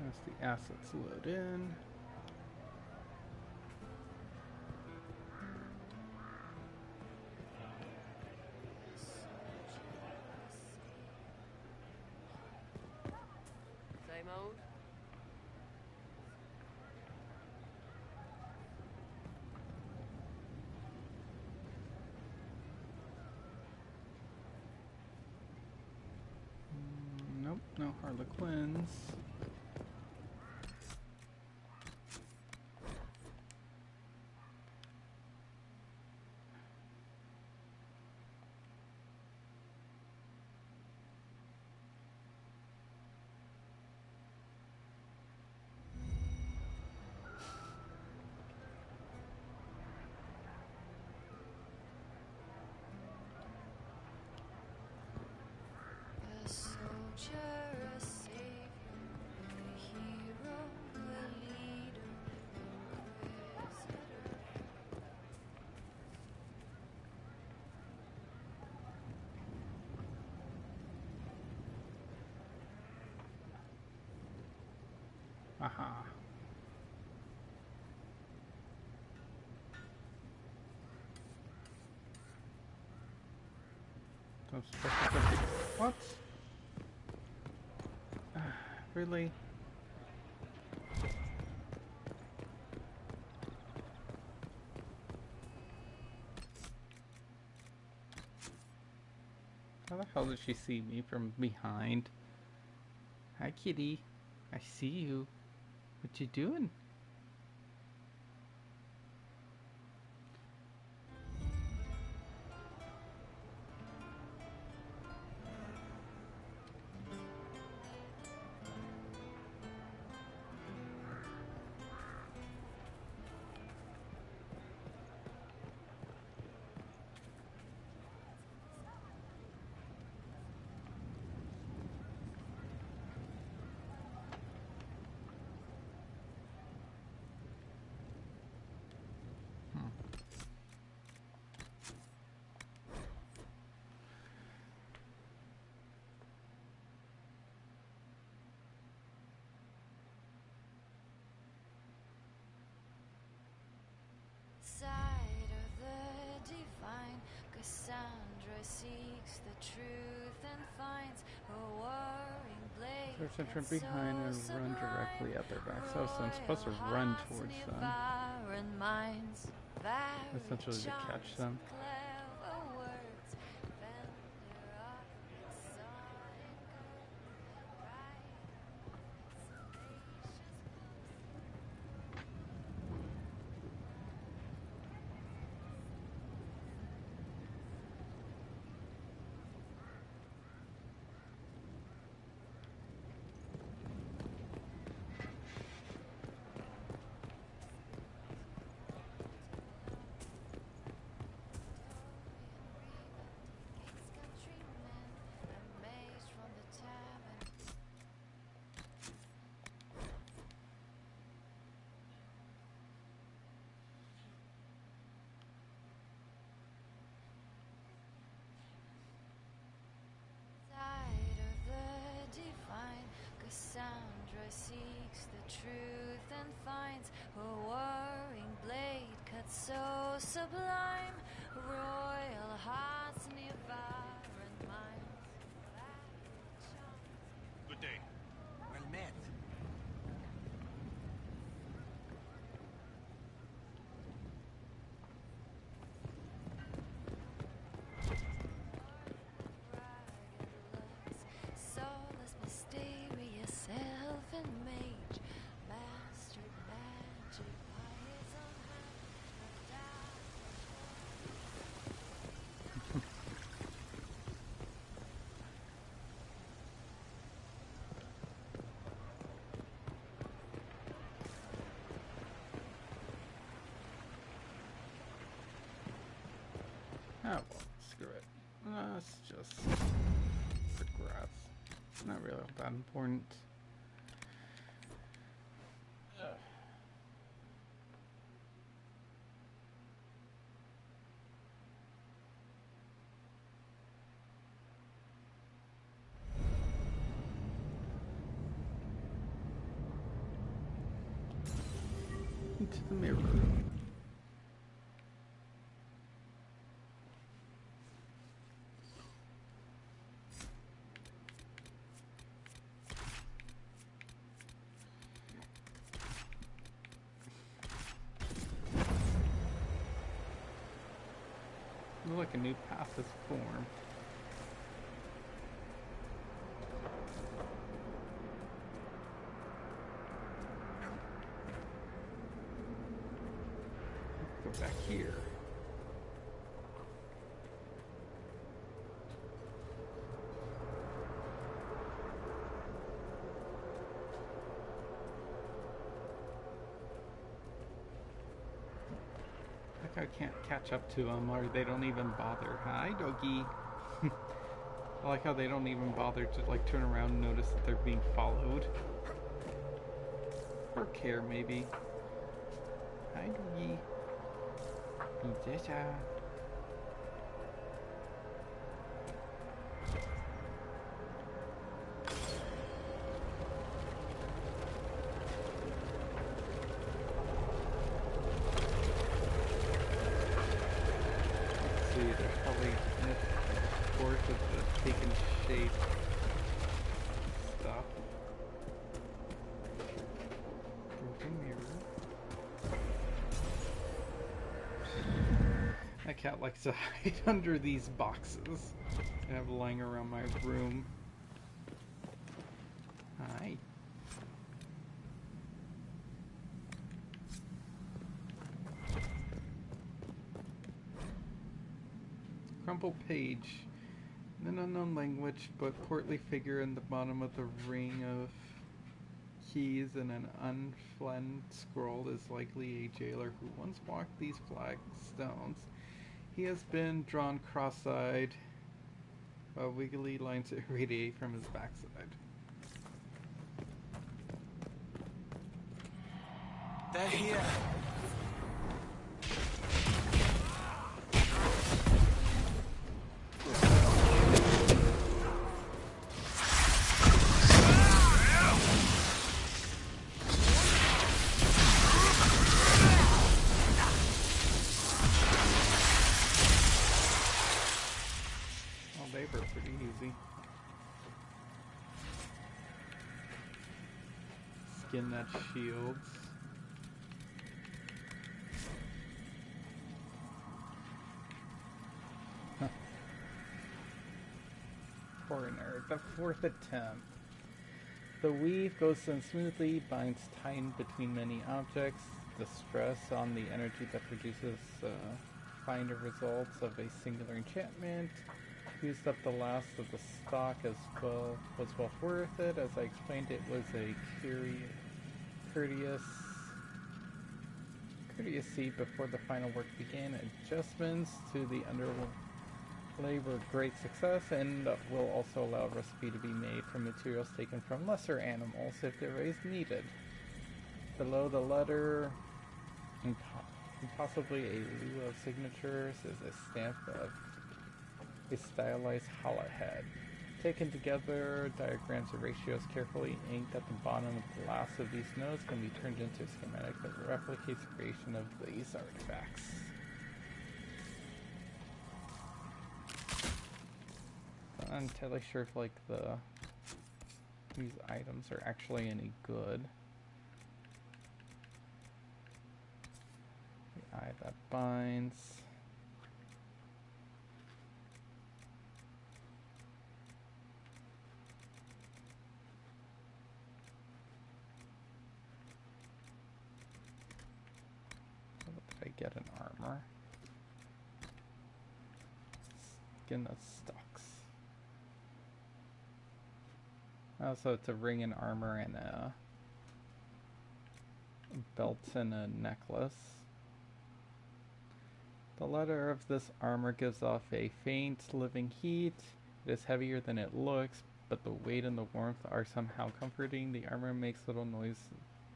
As the assets load in. Same old? Nope, no Harlequins. A soldier, a savior, a hero, a leader, a visitor. Aha. I'm supposed to get what? Really? How the hell did she see me from behind? Hi, kitty. I see you. What you doing? Side of the divine, Cassandra seeks the truth and finds her warring blade. Search them from behind and run directly at their backs. Oh, so I'm supposed to run towards them. Essentially to catch them. Cassandra seeks the truth and finds her warring blade cut so sublime. Royal hearts near barren minds. Good day. Well met. well, screw it. Let's just progress. Not really all that important. Into the mirror. Look, a new path is formed. Go back here. Like I can't catch up to them, or they don't even bother. Hi, doggy. I like how they don't even bother to like turn around and notice that they're being followed. Or care, maybe. Hi, doggy. Princessa. Let's see, there's probably scores of the taken shape stuff. Broken mirror. My cat likes to hide under these boxes I have lying around my room. Hi. Crumpled page. An unknown language, but portly figure in the bottom of the ring of keys and an unflanned scroll is likely a jailer who once walked these flagstones. He has been drawn cross-eyed, while wiggly lines radiate from his backside. They're here. Pretty easy. Skin that shields. Huh. Coroner, the fourth attempt. The weave goes in smoothly, binds tight between many objects. The stress on the energy that produces find the results of a singular enchantment. Used up the last of the stock as well, was well worth it. As I explained, it was a courtesy before the final work began. Adjustments to the underlay were great success and will also allow a recipe to be made from materials taken from lesser animals if there is needed. Below the letter, and possibly a lieu of signatures, is a stamp of a stylized hollow head. Taken together, diagrams and ratios carefully inked at the bottom of the last of these notes can be turned into a schematic that replicates the creation of these artifacts. I'm not entirely sure if like these items are actually any good. The eye that binds. I get an armor. Skin that stocks. Also, it's a ring and armor and a belt and a necklace. The leather of this armor gives off a faint, living heat. It is heavier than it looks, but the weight and the warmth are somehow comforting. The armor makes little noise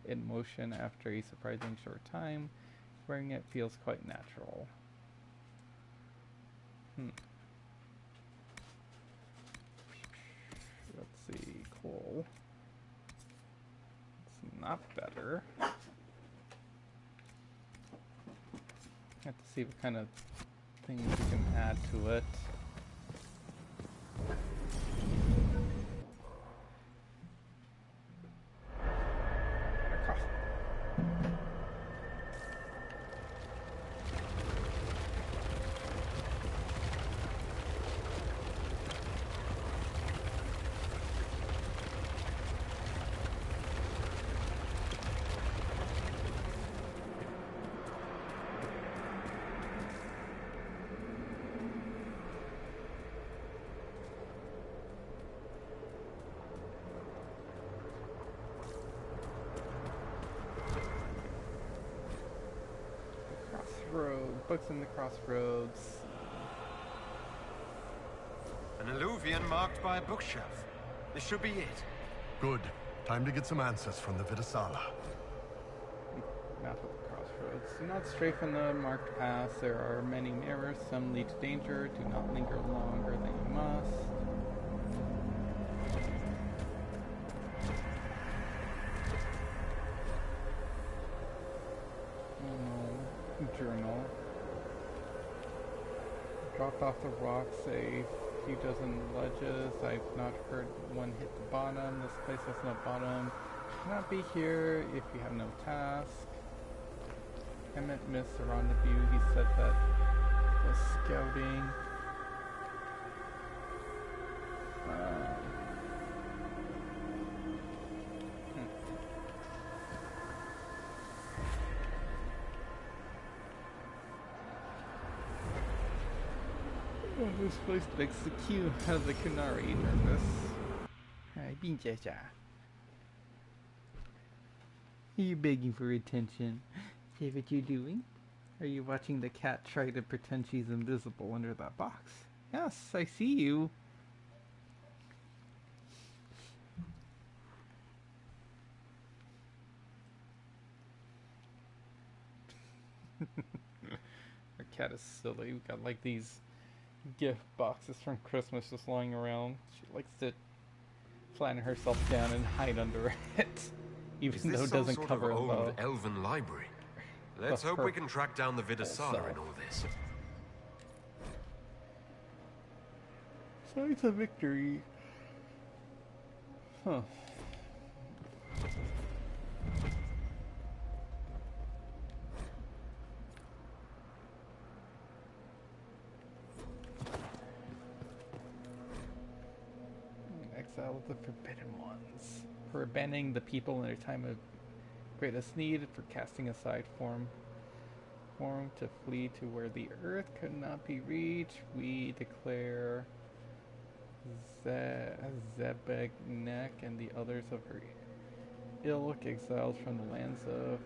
in motion after a surprisingly short time. Wearing it feels quite natural. Let's see, cool. It's not better. Have to see what kind of things you can add to it. Books in the crossroads. An alluvion marked by a bookshelf. This should be it. Good. Time to get some answers from the Vidasala. Map of the crossroads. Do not stray from the marked paths. There are many mirrors. Some lead to danger. Do not linger longer than you must. Journal. Dropped off the rocks a few dozen ledges. I've not heard one hit the bottom. This place has no bottom. Cannot be here if you have no task. Emmett missed the rendezvous. He said that was scouting. This place makes the queue of the Qunari nervous. Are you begging for attention? Say what you're doing? Are you watching the cat try to pretend she's invisible under that box? Yes, I see you. Our cat is silly. We got like these gift boxes from Christmas just lying around. She likes to flatten herself down and hide under it, even though it doesn't cover the old elven library. Let's hope we can track down the Vidasala in all this. Signs of victory. Huh. Exile of the Forbidden Ones. For abandoning the people in their time of greatest need, for casting aside form to flee to where the earth could not be reached, we declare Zebegnek and the others of her ilk exiled from the lands of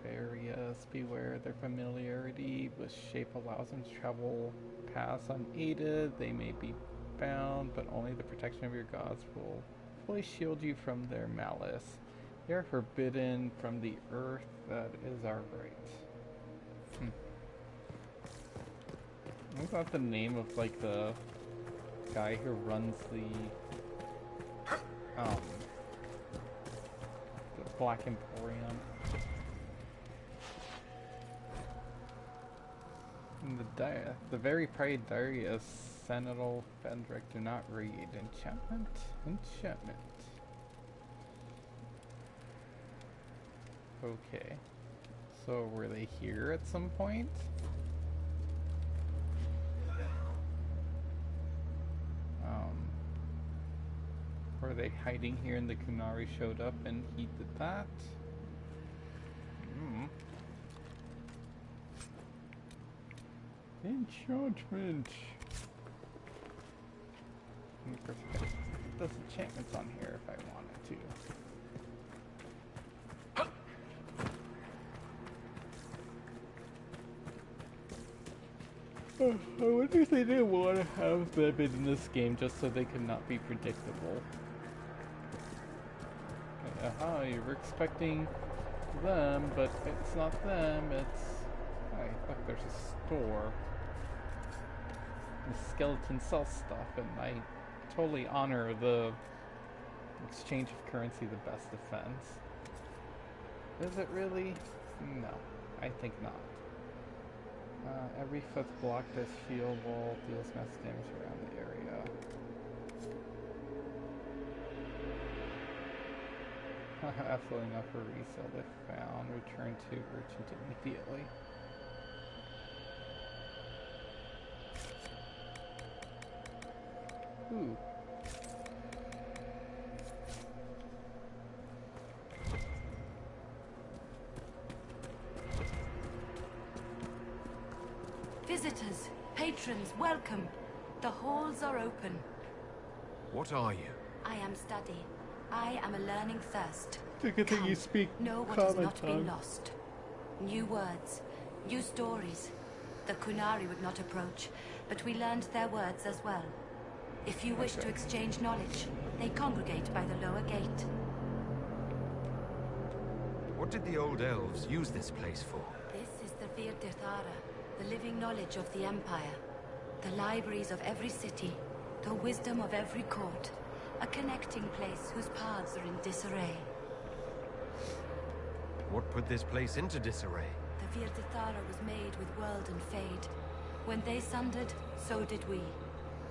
Avarius. Beware, their familiarity with shape allows them to travel paths unaided. They may be bound, but only the protection of your gods will fully shield you from their malice. They are forbidden from the earth, that is our right. Is that the name of like the guy who runs the Black Emporium? And the very pride Darius, Sentinel Fendrick, do not read. Enchantment? Enchantment. Okay. So were they here at some point? Were they hiding here and the Qunari showed up and he did that? Enchantment! And of course I could put those enchantments on here if I wanted to. I wonder if they didn't want to have them in this game just so they could not be predictable. Aha, you were expecting them, but it's not them, it's... Hey, look, there's a store. The skeleton sells stuff, and I totally honor the exchange of currency, the best defense. Is it really? No, I think not. Every fifth block does field wall, deals mass damage around the area. Absolutely not for resale. If found, return to merchant immediately. Ooh. Visitors, patrons, welcome. The halls are open. What are you? I am study. I am a learning thirst. Good thing you speak know what has not been lost. New words, new stories. The Qunari would not approach, but we learned their words as well. If you wish to exchange knowledge, they congregate by the lower gate. What did the old elves use this place for? This is the Virtirthara, the living knowledge of the Empire. The libraries of every city, the wisdom of every court. A connecting place whose paths are in disarray. What put this place into disarray? The Virtirthara was made with world and fade. When they sundered, so did we.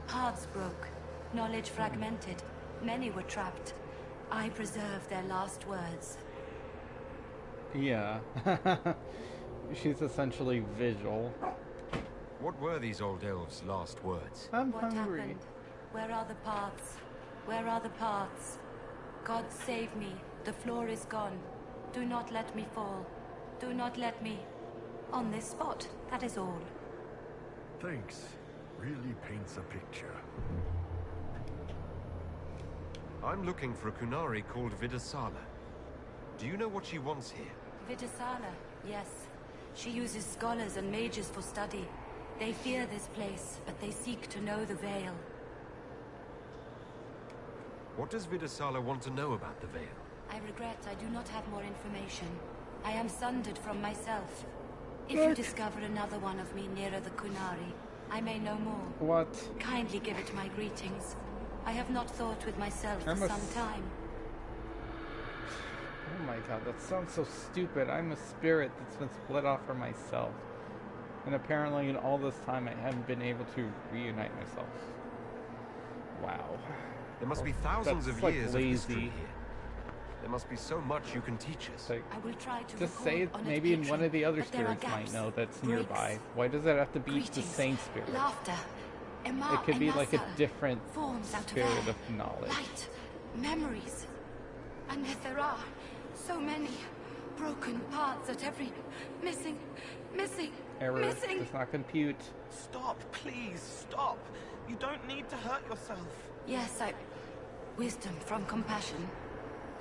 Paths broke, knowledge fragmented, many were trapped. I preserved their last words. Yeah. She's essentially visual. What were these old elves' last words? I'm what hungry. Happened? Where are the paths? Where are the paths? God save me. The floor is gone. Do not let me fall. Do not let me... On this spot, that is all. Thanks. Really paints a picture. I'm looking for a Qunari called Vidasala. Do you know what she wants here? Vidasala, yes. She uses scholars and mages for study. They fear this place, but they seek to know the Veil. What does Vidasala want to know about the Veil? I regret I do not have more information. I am sundered from myself. If you discover another one of me nearer the Qunari, I may know more. What? Kindly give it my greetings. I have not thought with myself for some time. Oh my god, that sounds so stupid. I'm a spirit that's been split off from myself. And apparently in all this time I haven't been able to reunite myself. Wow. There must be thousands of years of history here. There must be so much you can teach us. Like, I will try to just say it, maybe in one of the other spirits might know that's nearby. Why does it have to be the same spirit? Laughter. It could be like a different spirit of knowledge. Light. Memories. And yet there are so many broken parts at every... Missing. Error. Missing. Does not compute. Stop, please, stop. You don't need to hurt yourself. Yes, Wisdom from compassion.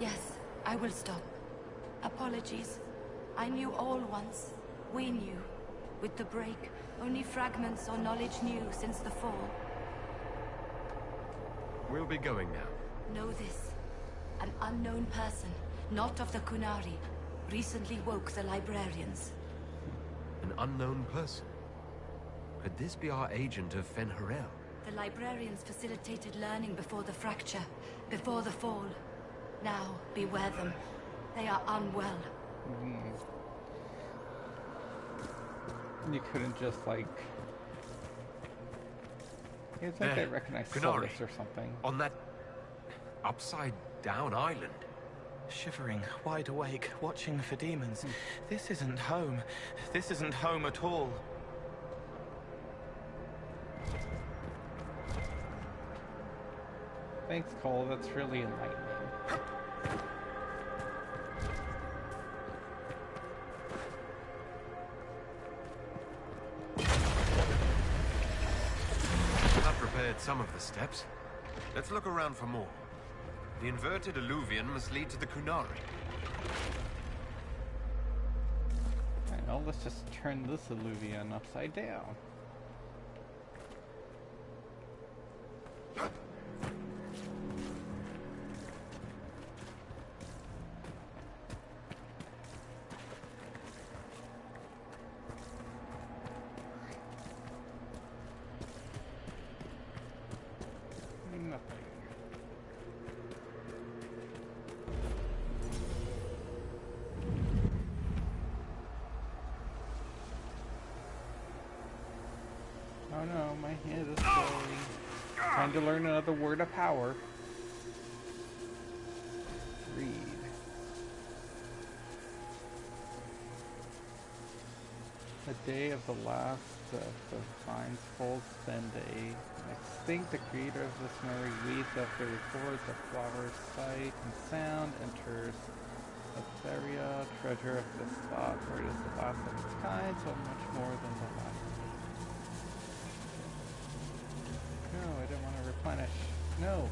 Yes, I will stop. Apologies. I knew all once. We knew. With the break, only fragments or knowledge new since the fall. We'll be going now. Know this. An unknown person, not of the Qunari, recently woke the librarians. An unknown person? Could this be our agent of Fen'Harel? The librarians facilitated learning before the fracture, before the fall. Now, beware them. They are unwell. You couldn't just, like... It's like they recognize Solus or something. On that... upside-down island. Shivering, wide awake, watching for demons. This isn't home. This isn't home at all. Thanks, Cole. That's really enlightening. I've prepared some of the steps. Let's look around for more. The inverted alluvion must lead to the Qunari. Alright, well, let's just turn this alluvion upside down. no, my hand is slowly trying to learn another word of power. Read. The day of the last of the Vine's full spin day. Extinct, the creator of this memory weeds after records of flowers, sight, and sound, enters Etheria, treasure of this thought, for it is the last of its kind, so much more than the last. No, I didn't want to replenish. No.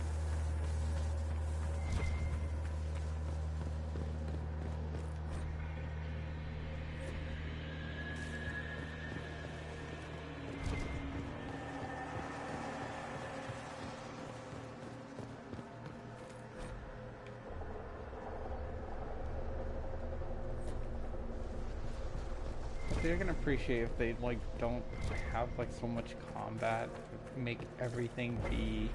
They're gonna appreciate if they like don't have like so much combat, make everything be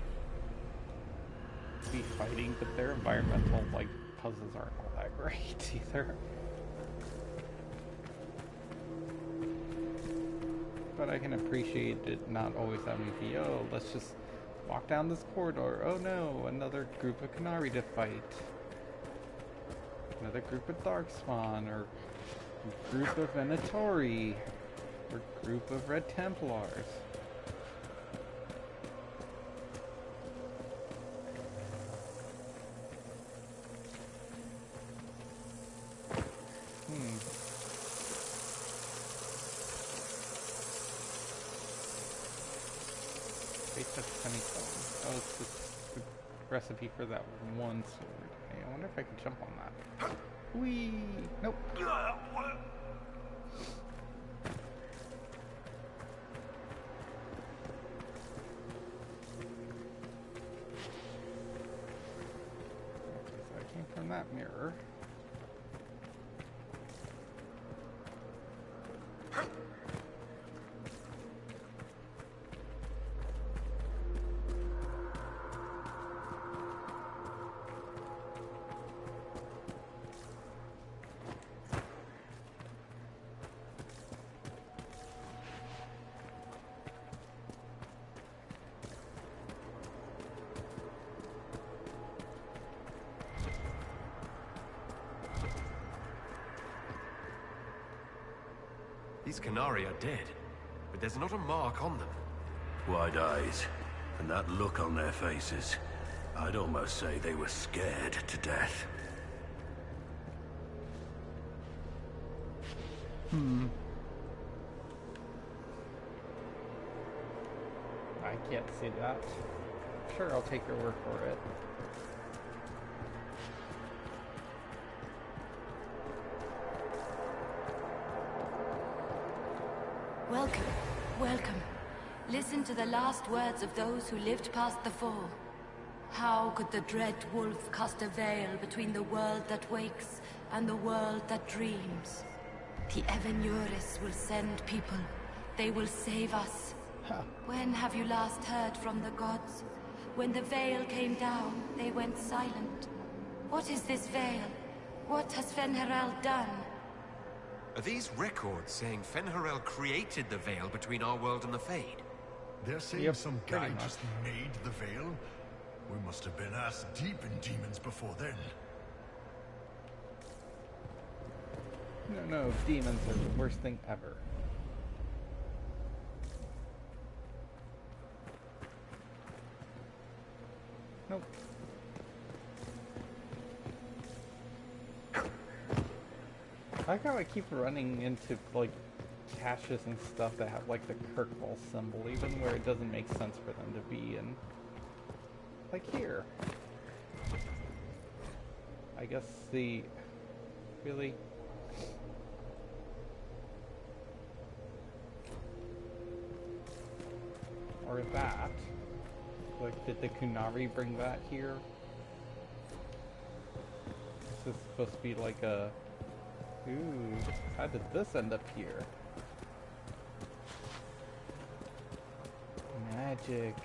fighting, but their environmental like puzzles aren't all that great either. But I can appreciate it not always having to be, oh, let's just walk down this corridor. Oh no, another group of Qunari to fight. Another group of Darkspawn, or group of Venatori, or group of Red Templars. Base of honeycomb. Oh, it's just the recipe for that one sword. Hey, I wonder if I can jump on that. Whee! Nope. So I came from that mirror. These Qunari are dead, but there's not a mark on them. Wide eyes, and that look on their faces. I'd almost say they were scared to death. I can't see that. Sure, I'll take your word for it. Welcome, welcome. Listen to the last words of those who lived past the fall. How could the dread wolf cast a veil between the world that wakes and the world that dreams? The Evenuris will send people. They will save us. When have you last heard from the gods? When the veil came down, they went silent. What is this veil? What has Fen'Harel done? Are these records saying Fen'Harel created the veil between our world and the Fade? They're saying some guy just made the veil? We must have been ass deep in demons before then. No, demons are the worst thing ever. Nope. I like how I keep running into, like, caches and stuff that have, like, the Kirkwall symbol, even where it doesn't make sense for them to be in. Like here. I guess the... Really? Or that. Like, did the Qunari bring that here? This is supposed to be like a... Ooh, how did this end up here? Magic.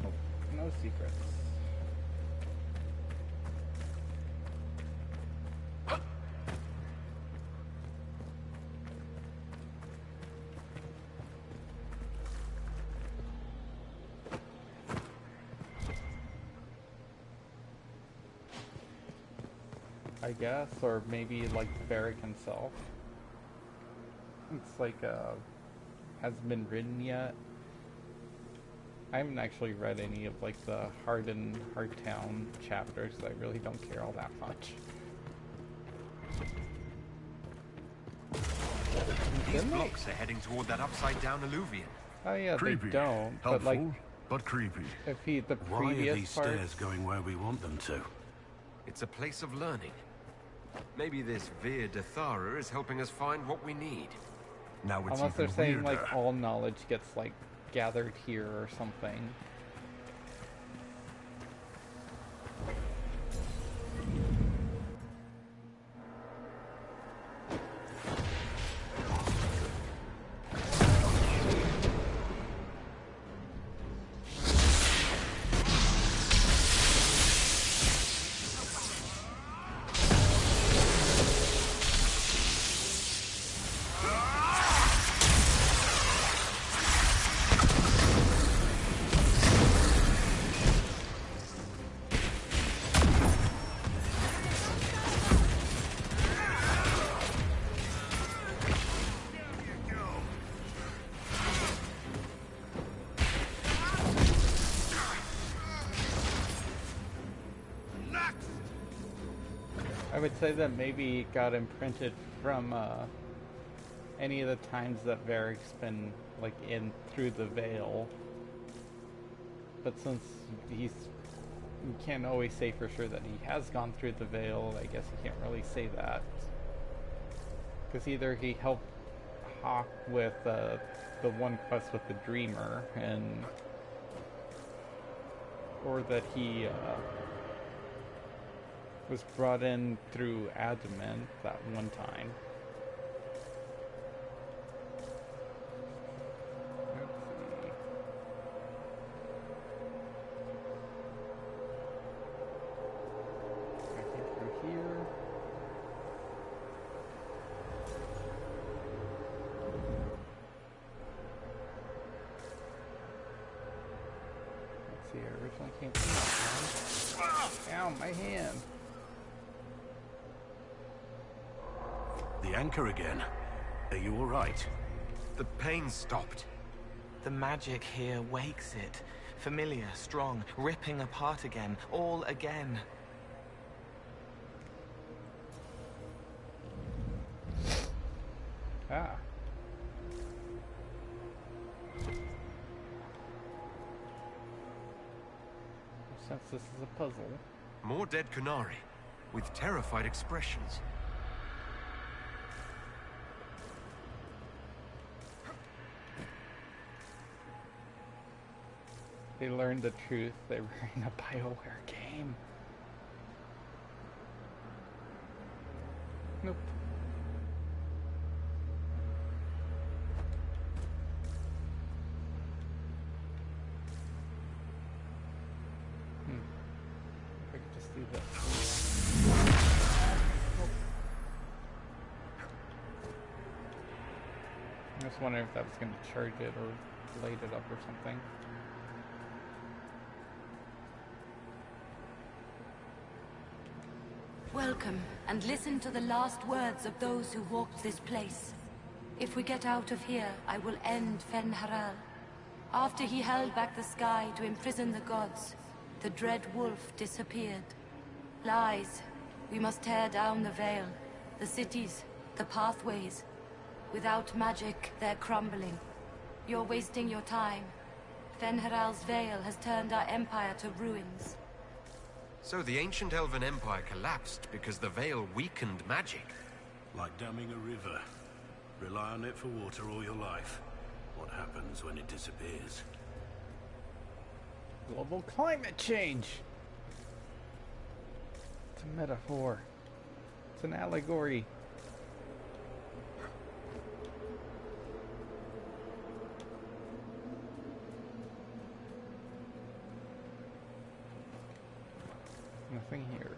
Oh, no secrets. I guess, or maybe like Varric himself. It's like hasn't been written yet. I haven't actually read any of like the Hardtown chapters. I really don't care all that much. These blocks are heading toward that upside-down alluvion. Oh yeah, Creepy. they don't. Helpful, but like, but creepy. if the Why are previous these parts, stairs going where we want them to? It's a place of learning. Maybe this Vir Dathara is helping us find what we need. Now it's unless they're even saying weirder. like all knowledge gets like gathered here or something. I would say that maybe it got imprinted from any of the times that Varric's been like in through the veil. But since you can't always say for sure that he has gone through the veil, I guess you can't really say that. Because either he helped Hawk with the one quest with the Dreamer, or that he was brought in through Adamant that one time. Let's see. Back in through here. Let's see, I originally came from that one. Ow, my hand! The anchor again. Are you all right? The pain stopped. The magic here wakes it. Familiar, strong, ripping apart again, all again. Ah. Since this is a puzzle. More dead Qunari, with terrified expressions. They learned the truth. They were in a BioWare game. Nope. If I could just do this. Nope. I was wondering if that was going to charge it or light it up or something. Welcome, and listen to the last words of those who walked this place. If we get out of here, I will end Fen'Haral. After he held back the sky to imprison the gods, the dread wolf disappeared. Lies. We must tear down the veil, the cities, the pathways. Without magic, they're crumbling. You're wasting your time. Fen'Haral's veil has turned our empire to ruins. So the ancient Elven Empire collapsed because the veil weakened magic. Like damming a river. Rely on it for water all your life. What happens when it disappears? Global climate change. It's a metaphor. It's an allegory. Nothing here.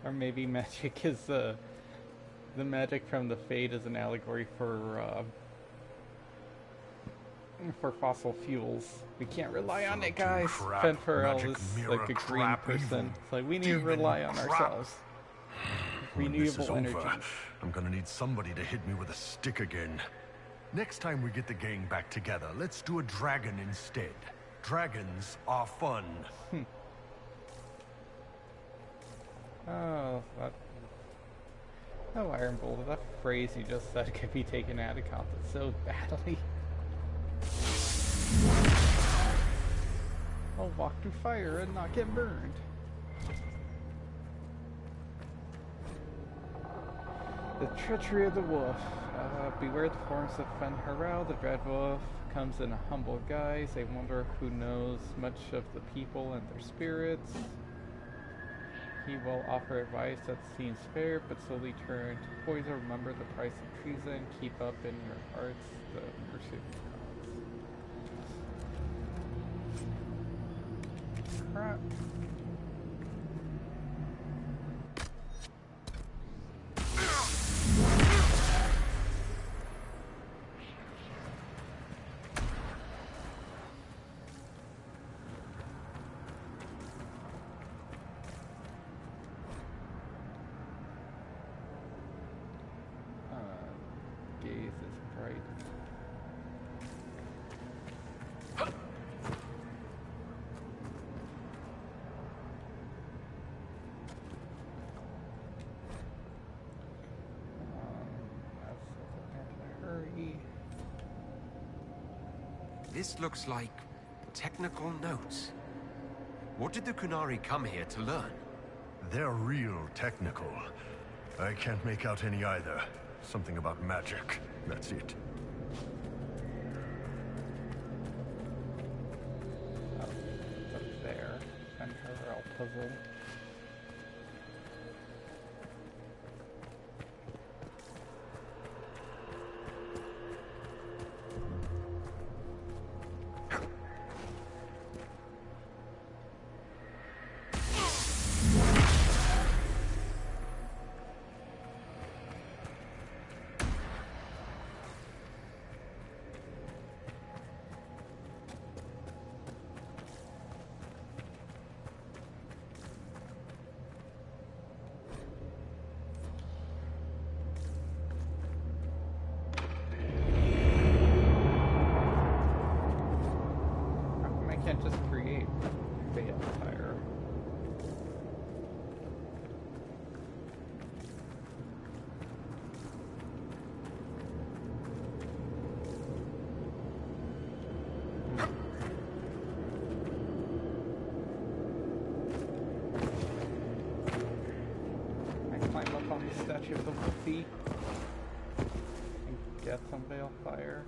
Or maybe magic is the magic from the Fade is an allegory for for fossil fuels. We can't rely on it, Floating guys. crap, Fen Farrell magic is mirror like a green crap, person. evil It's like we need to demon rely on crap. ourselves. When this is Renewable energy. over, I'm gonna need somebody to hit me with a stick again. Next time we get the gang back together, let's do a dragon instead. Dragons are fun. Oh, that... Oh, Iron Bolt, that phrase you just said could be taken out of context so badly. I'll walk through fire and not get burned. The treachery of the wolf. Beware the forms of Fen Harel. The dread wolf comes in a humble guise. They wonder who knows much of the people and their spirits. He will offer advice that seems fair, but slowly turn to poison. Remember the price of treason. Keep up in your hearts the mercy of the gods. Crap. This looks like technical notes. What did the Qunari come here to learn? They're real technical. I can't make out any either. Something about magic. That's it. Up there. And her puzzle. Can't just create veil fire. I climb up on the statue of the Wolfie and get some veil fire.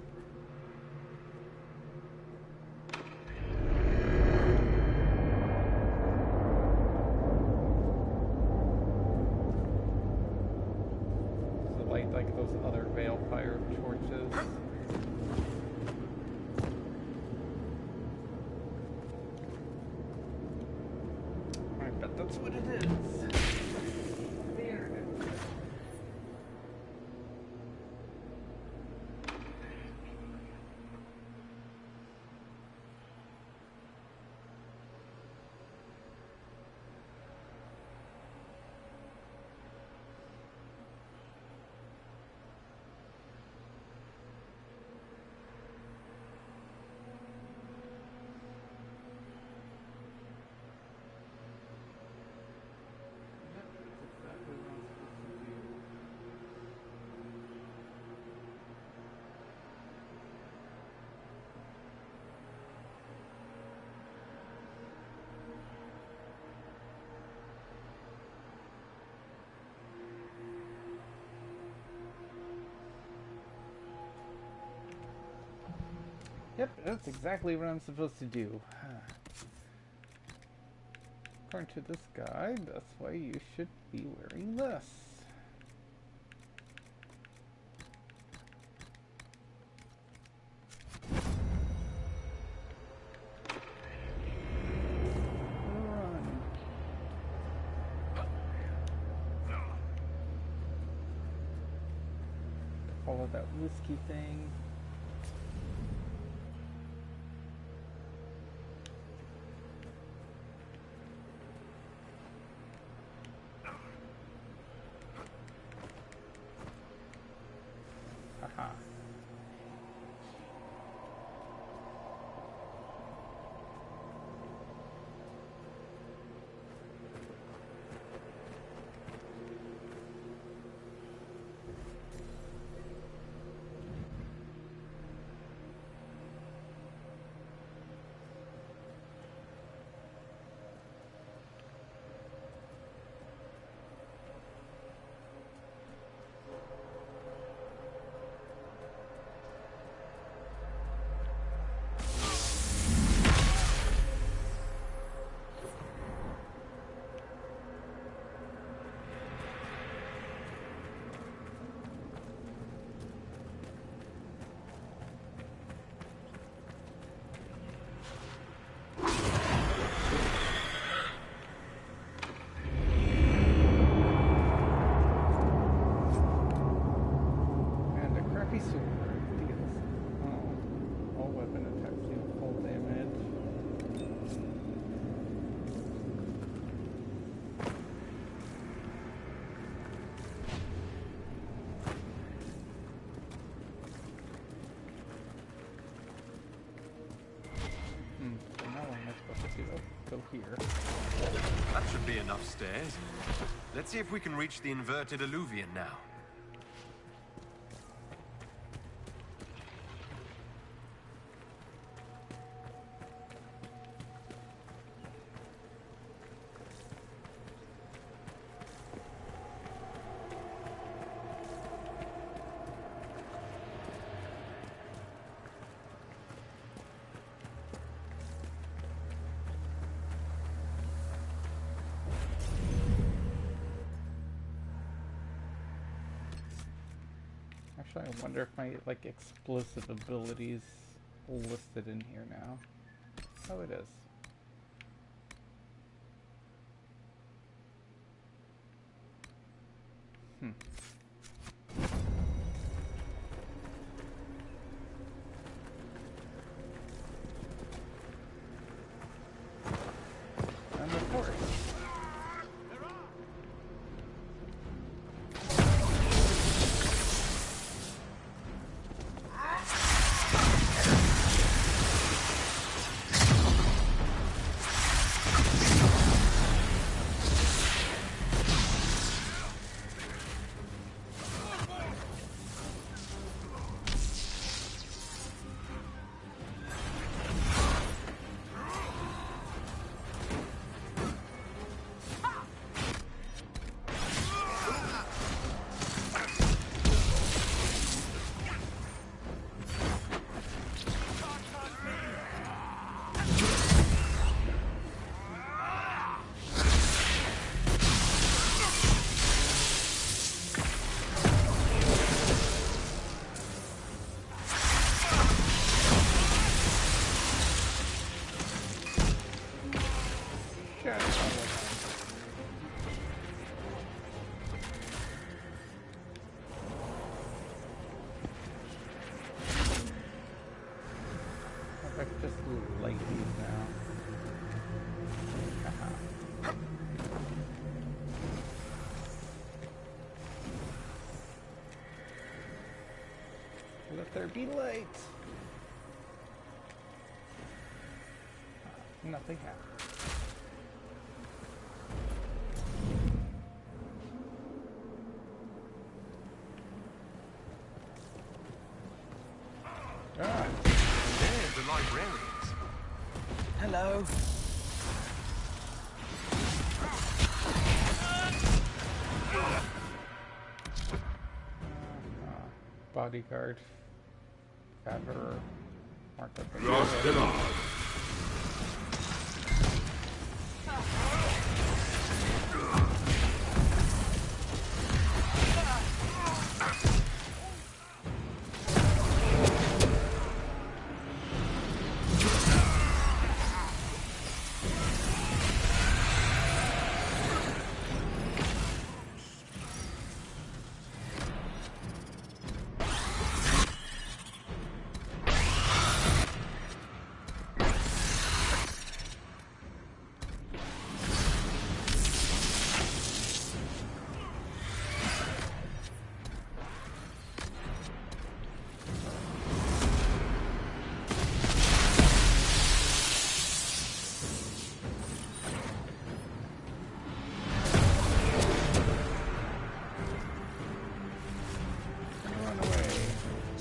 Like those other veil fire torches. I bet that's what it is. There it is. Yep, that's exactly what I'm supposed to do. According to this guide, that's why you should be wearing this. Run. Follow that whiskey thing. Haha. Go here. That should be enough stairs. Let's see if we can reach the inverted alluvion now. Actually, I wonder if my, like, explosive abilities listed in here now. Oh, it is. And of course. Let there be light. Nothing happened. Ah, there's the librarians. Hello. Bodyguard. Fatter. Mark up the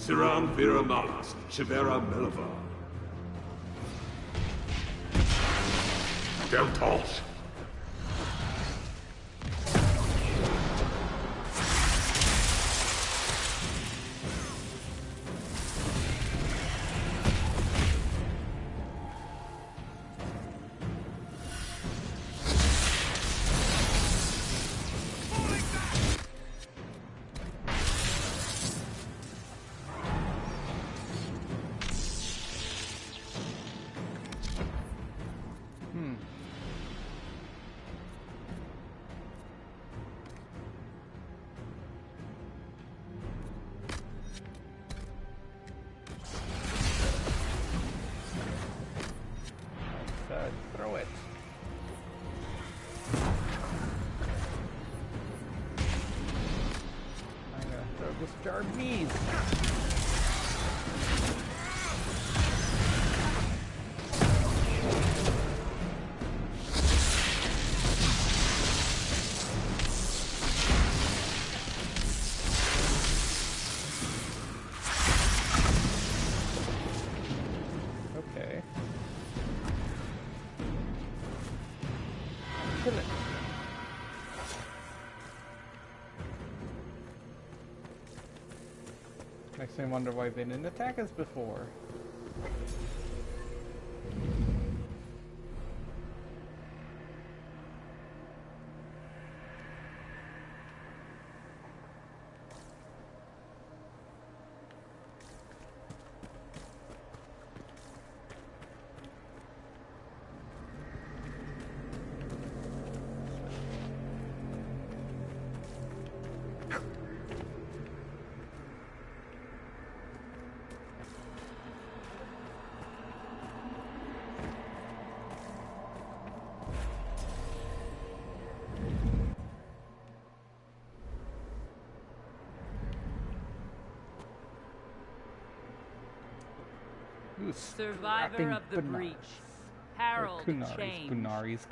Siram Vira Malas, Shivera Melava. Deltos. Throw it. I'm gonna throw this jar of bees. Okay. Kill it. Makes me wonder why they didn't attack us before. Survivor of the breach. Harold Chain. Qunari's.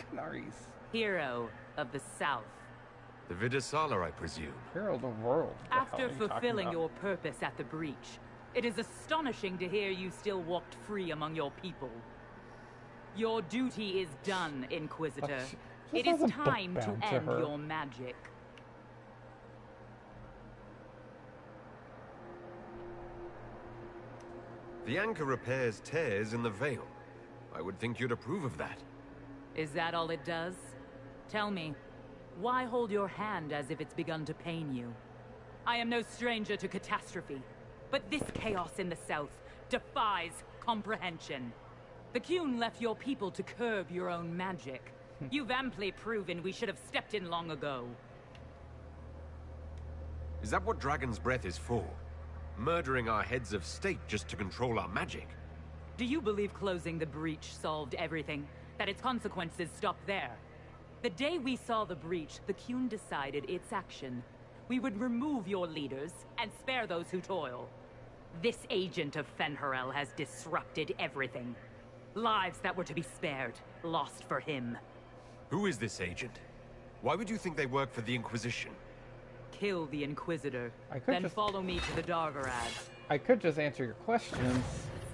Hero of the South. The Vidasala, I presume. Hero of the world. After fulfilling your purpose at the breach, it is astonishing to hear you still walked free among your people. Your duty is done, Inquisitor. It is time to end your magic. The anchor repairs tears in the veil. I would think you'd approve of that. Is that all it does? Tell me, why hold your hand as if it's begun to pain you? I am no stranger to catastrophe, but this chaos in the south defies comprehension. The Qun left your people to curb your own magic. You've amply proven we should have stepped in long ago. Is that what Dragon's Breath is for? Murdering our heads of state just to control our magic? Do you believe closing the breach solved everything? That its consequences stopped there? The day we saw the breach, the Qun decided its action. We would remove your leaders and spare those who toil. This agent of Fen'Harel has disrupted everything. Lives that were to be spared, lost for him. Who is this agent? Why would you think they work for the Inquisition? Kill the Inquisitor, then follow me to the Dargarad. I could just answer your questions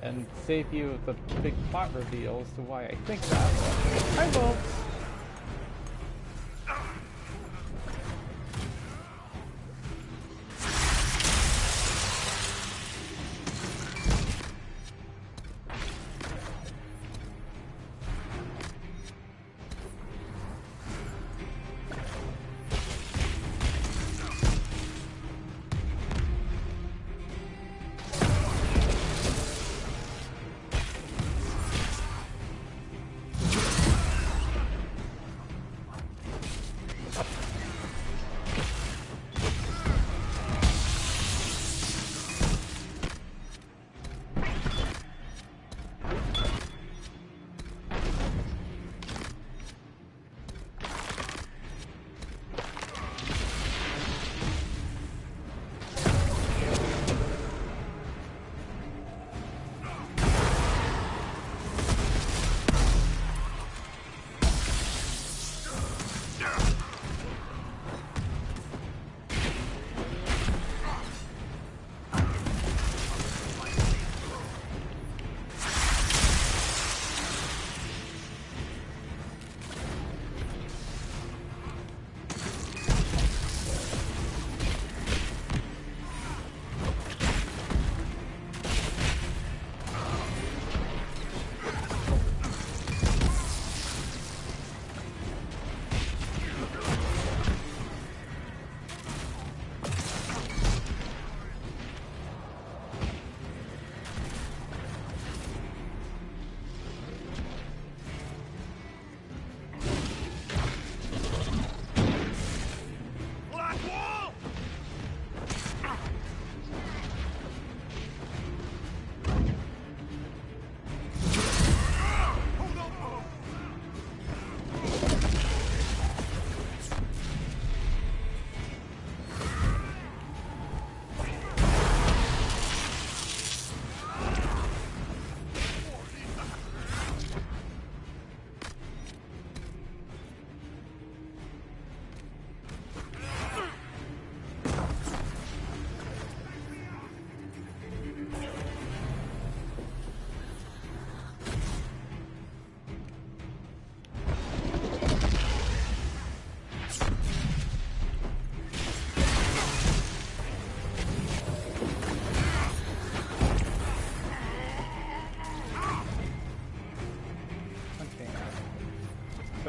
and save you the big plot reveal as to why I think that, but I won't.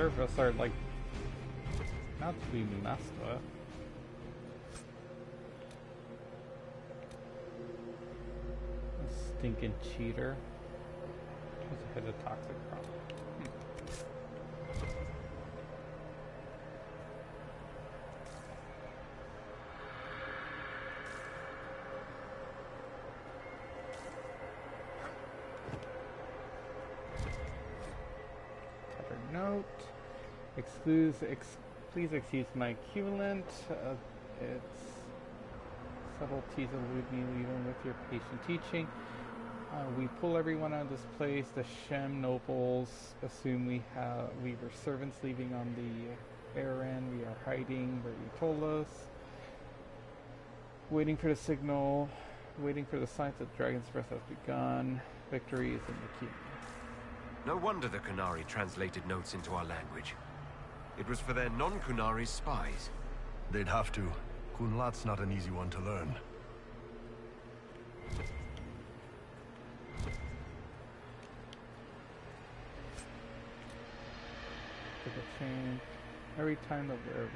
Service are like not to be messed with. A stinking cheater. Just hit a toxic problem. Note. Please excuse my coolant. Its subtleties elude me even with your patient teaching. We pull everyone out of this place. The Shem nobles assume we were servants leaving on the errand. We are hiding where you told us. Waiting for the signal. Waiting for the signs that Dragon's Breath has begun. Victory is in the queue. No wonder the Qunari translated notes into our language. It was for their non-Qunari spies. They'd have to. Kunlat's not an easy one to learn. Chain. Every time the wearer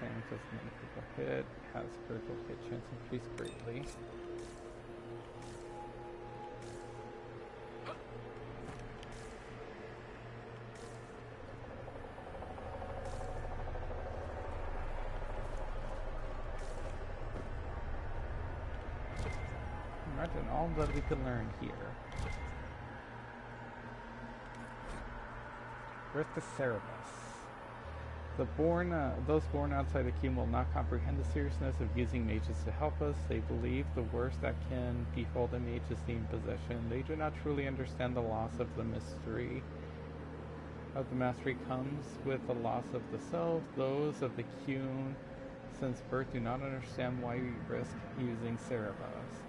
examines as many people hit, has critical hit chance increased greatly. Imagine all that we could learn here. Where's the Cerebus? Those born outside the Qun will not comprehend the seriousness of using mages to help us. They believe the worst that can befall the mage is the imposition. They do not truly understand the loss of the mystery. Of the mastery comes with the loss of the self. Those of the Qun since birth do not understand why we risk using Cerebus.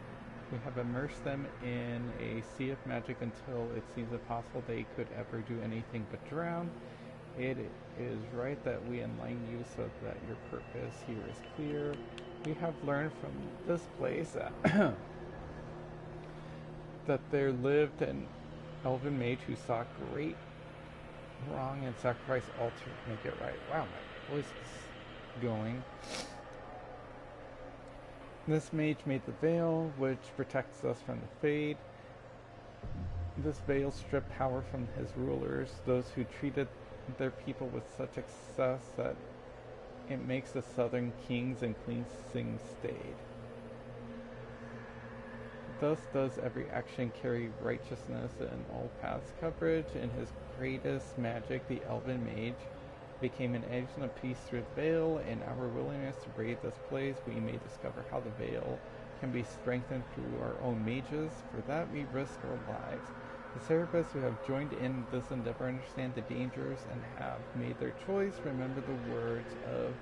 We have immersed them in a sea of magic until it seems impossible they could ever do anything but drown. It is right that we enlighten you so that your purpose here is clear. We have learned from this place that there lived an elven mage who saw great wrong and sacrificed all to make it right. Wow, my voice is going. This mage made the veil, which protects us from the Fade. This veil stripped power from his rulers, those who treated their people with such excess that it makes the southern kings and queens sing stayed. Thus does every action carry righteousness in all paths coverage. In his greatest magic, the elven mage became an agent of peace through the veil. In our willingness to brave this place, we may discover how the veil can be strengthened through our own mages. For that, we risk our lives. The Cerebus who have joined in this endeavor understand the dangers and have made their choice. Remember the words of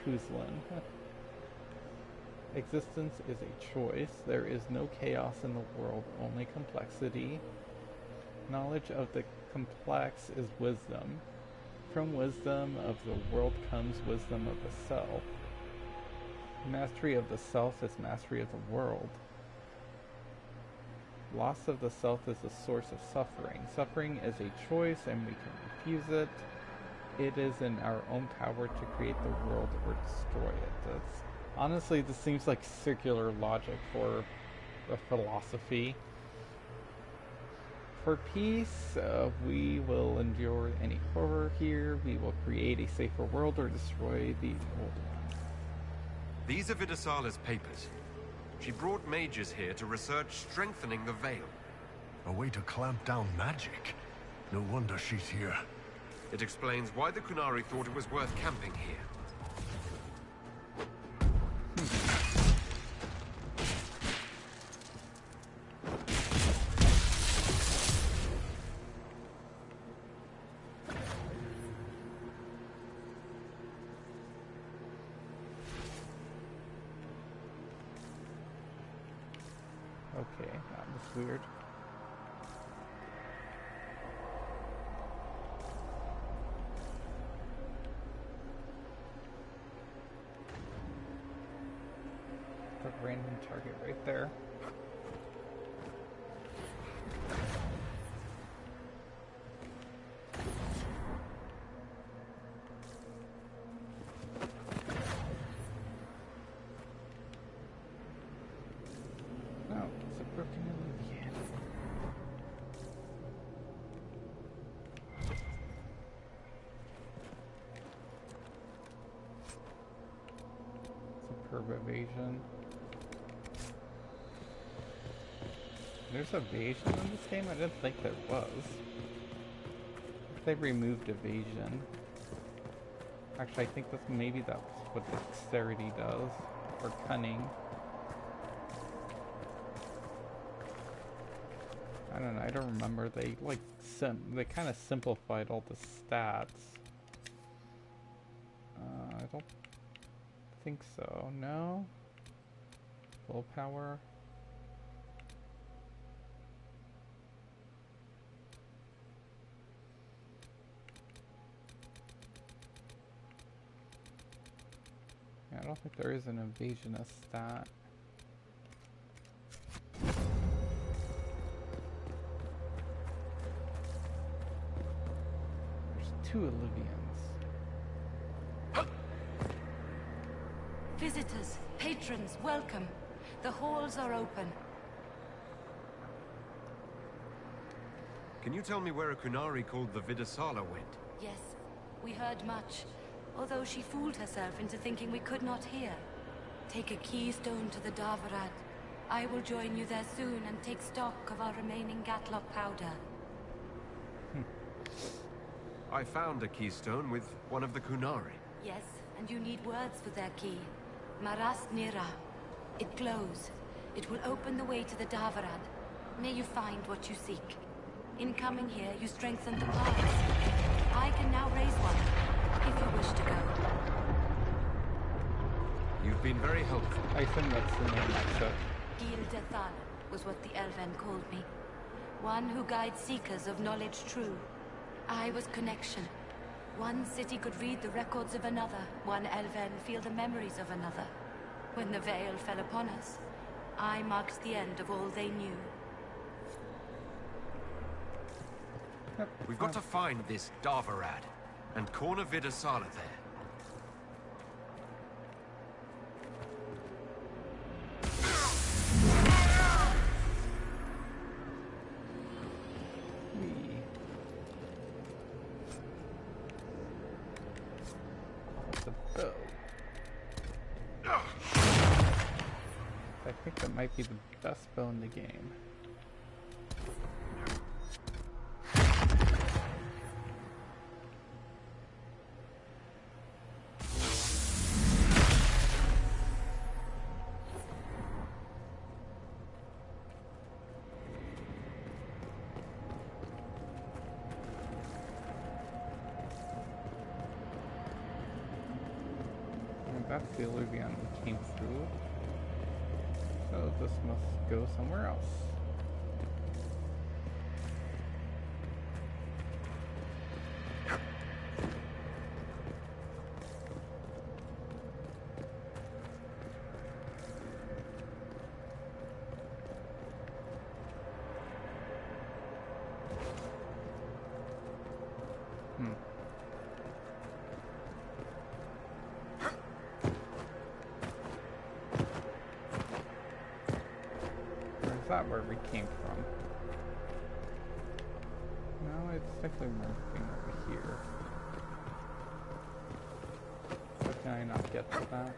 Kuzlan. Existence is a choice. There is no chaos in the world, only complexity. Knowledge of the complex is wisdom. From wisdom of the world comes wisdom of the self. Mastery of the self is mastery of the world. Loss of the self is the source of suffering. Suffering is a choice and we can refuse it. It is in our own power to create the world or destroy it. Honestly, this seems like circular logic for a philosophy. For peace, we will endure any horror here. We will create a safer world or destroy the old one. These are Vidasala's papers. She brought mages here to research strengthening the veil. A way to clamp down magic. No wonder she's here. It explains why the Qunari thought it was worth camping here. Okay, that was weird. A random target right there. Curve evasion. There's evasion in this game? I didn't think there was. They removed evasion. Actually, I think maybe that's what dexterity does, or cunning. I don't know. I don't remember. They like they kind of simplified all the stats. I don't think so. No. Willpower. I don't think there is an evasionist stat. There's 2 Olivians. Visitors, patrons, welcome. The halls are open. Can you tell me where a Qunari called the Vidasala went? Yes, we heard much. Although she fooled herself into thinking we could not hear. Take a keystone to the Davarad. I will join you there soon and take stock of our remaining Gatlock powder. I found a keystone with one of the Qunari. Yes, and you need words for their key. Maras Nira. It glows. It will open the way to the Davarad. May you find what you seek. In coming here, you strengthen the bonds. I can now raise one. If you wish to go. You've been very helpful. I think that's the name I took. Gildethal was what the Elven called me. One who guides seekers of knowledge true. I was connection. One city could read the records of another. One Elven feel the memories of another. When the veil fell upon us, I marked the end of all they knew. We've got to find this Davarad and corner Vidasala there. That's a bow. I think that might be the best bow in the game. That's the Olivian we came through. So this must go somewhere else. That where we came from. No, it's definitely moving over here. How can I not get to that?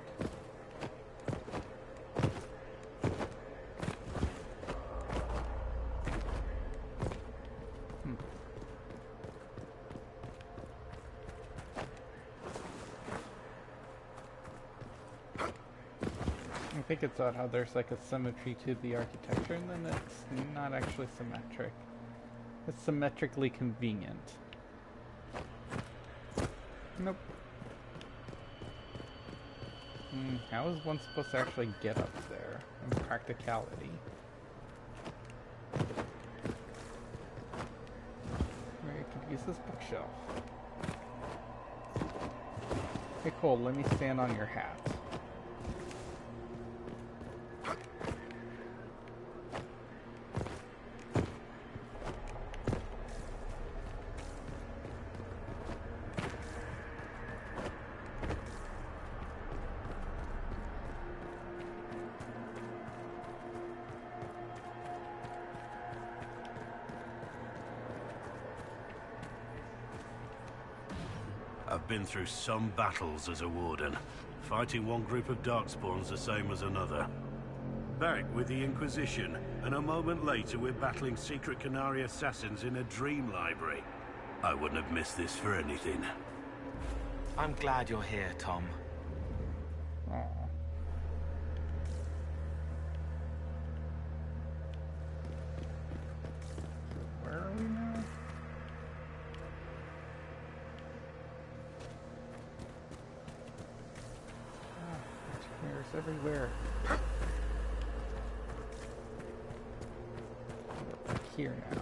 I think it's odd how there's like a symmetry to the architecture and then it's not actually symmetric. It's symmetrically convenient. Nope. How is one supposed to actually get up there in practicality? Maybe I could use this bookshelf. Hey Cole, let me stand on your hat. I've been through some battles as a warden. fighting one group of darkspawns the same as another. Back with the Inquisition, and a moment later we're battling secret Qunari assassins in a dream library. I wouldn't have missed this for anything. I'm glad you're here, Tom. Aw. Where are we now? Mirrors everywhere. Here now.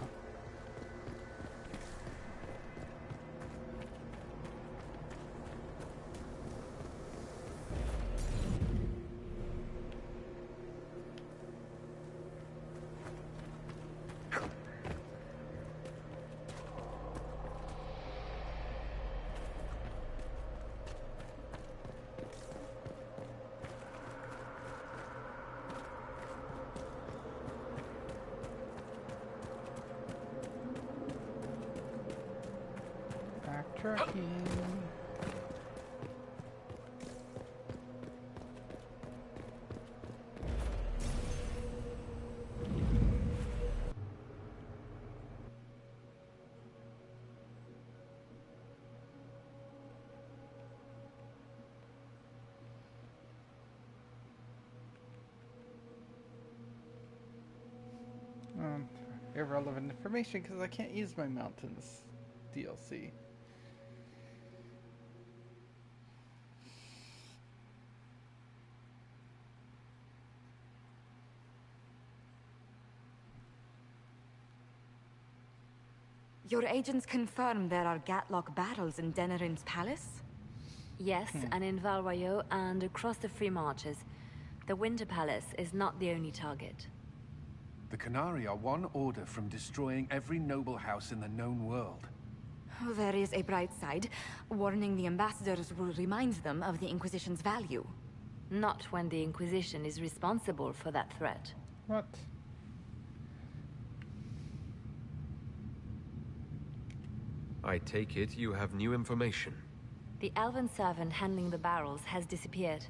Backtracking. Irrelevant information because I can't use my mountains DLC. Your agents confirm there are Gatlock battles in Denerim's palace? Yes, and in Val Royeaux and across the Free Marches. The Winter Palace is not the only target. The Qunari are one order from destroying every noble house in the known world. Oh, there is a bright side. Warning the ambassadors will remind them of the Inquisition's value. Not when the Inquisition is responsible for that threat. What? I take it you have new information. The elven servant handling the barrels has disappeared.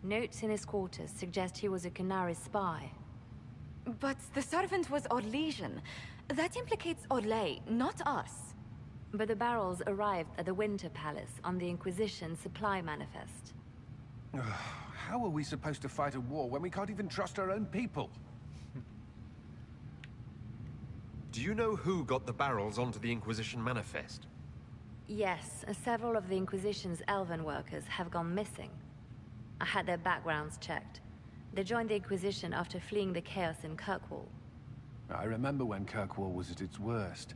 Notes in his quarters suggest he was a Qunari spy. But the servant was Orlesian. That implicates Orlais, not us. But the barrels arrived at the Winter Palace on the Inquisition supply manifest. How are we supposed to fight a war when we can't even trust our own people? Do you know who got the barrels onto the Inquisition manifest? Yes, several of the Inquisition's elven workers have gone missing. I had their backgrounds checked. They joined the Inquisition after fleeing the chaos in Kirkwall. I remember when Kirkwall was at its worst.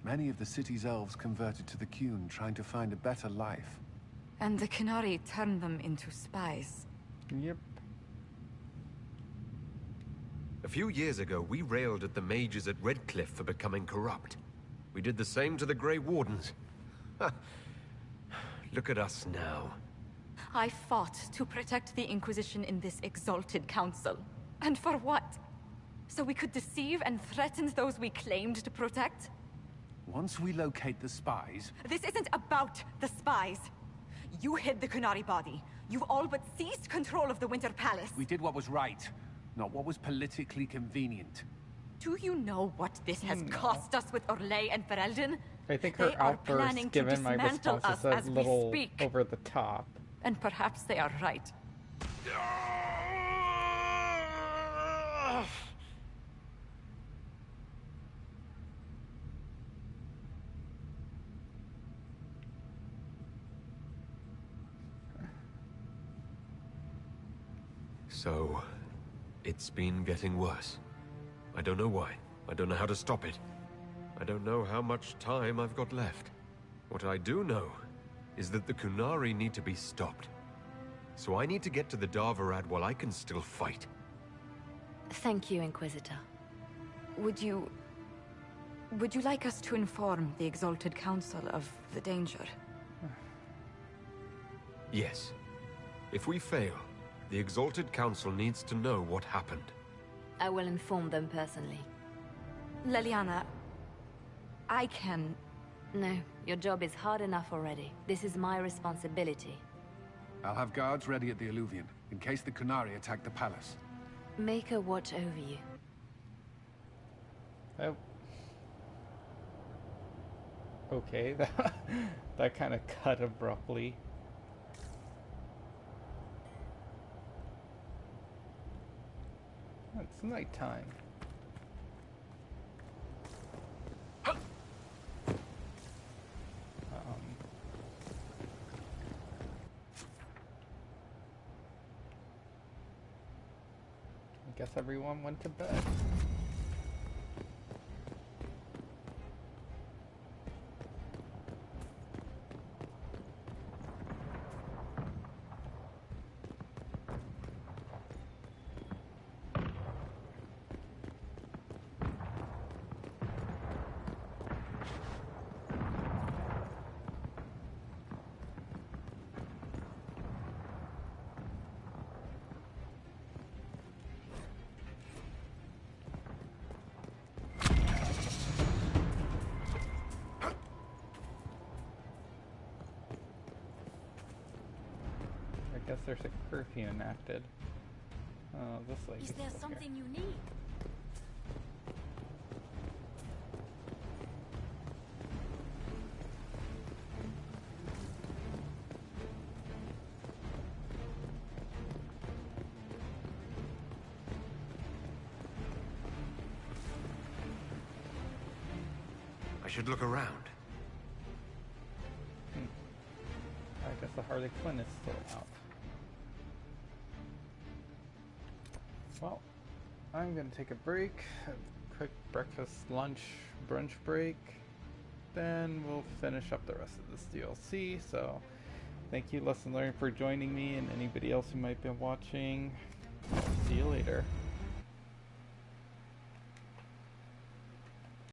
Many of the city's elves converted to the Qun, trying to find a better life. And the Qunari turned them into spies. Yep. A few years ago, we railed at the mages at Redcliffe for becoming corrupt. We did the same to the Grey Wardens. Look at us now. I fought to protect the Inquisition in this exalted council. And for what? So we could deceive and threaten those we claimed to protect? Once we locate the spies... This isn't about the spies. You hid the Qunari body. You all but seized control of the Winter Palace. We did what was right, not what was politically convenient. Do you know what this has cost us with Orlais and Ferelden? I think her outburst, given my responses, is a little over the top. And perhaps they are right. So, it's been getting worse. I don't know why. I don't know how to stop it. I don't know how much time I've got left. What I do know is that the Qunari need to be stopped. So I need to get to the Darvarad while I can still fight. Thank you, Inquisitor. Would you like us to inform the Exalted Council of the danger? Yes. If we fail, the Exalted Council needs to know what happened. I will inform them personally. Leliana, I can... No, your job is hard enough already. This is my responsibility. I'll have guards ready at the Alluvion, in case the Qunari attack the palace. Make her watch over you. Oh. Okay, that kind of cut abruptly. It's nighttime. I guess everyone went to bed. I guess there's a curfew enacted. Oh, this lady. Is there something you need? I should look around. I guess the Harley Quinn is still out. Well, I'm gonna take a break, a quick breakfast, lunch, brunch break. Then we'll finish up the rest of this DLC. So, thank you, Lesson Learned, for joining me, and anybody else who might be watching. See you later.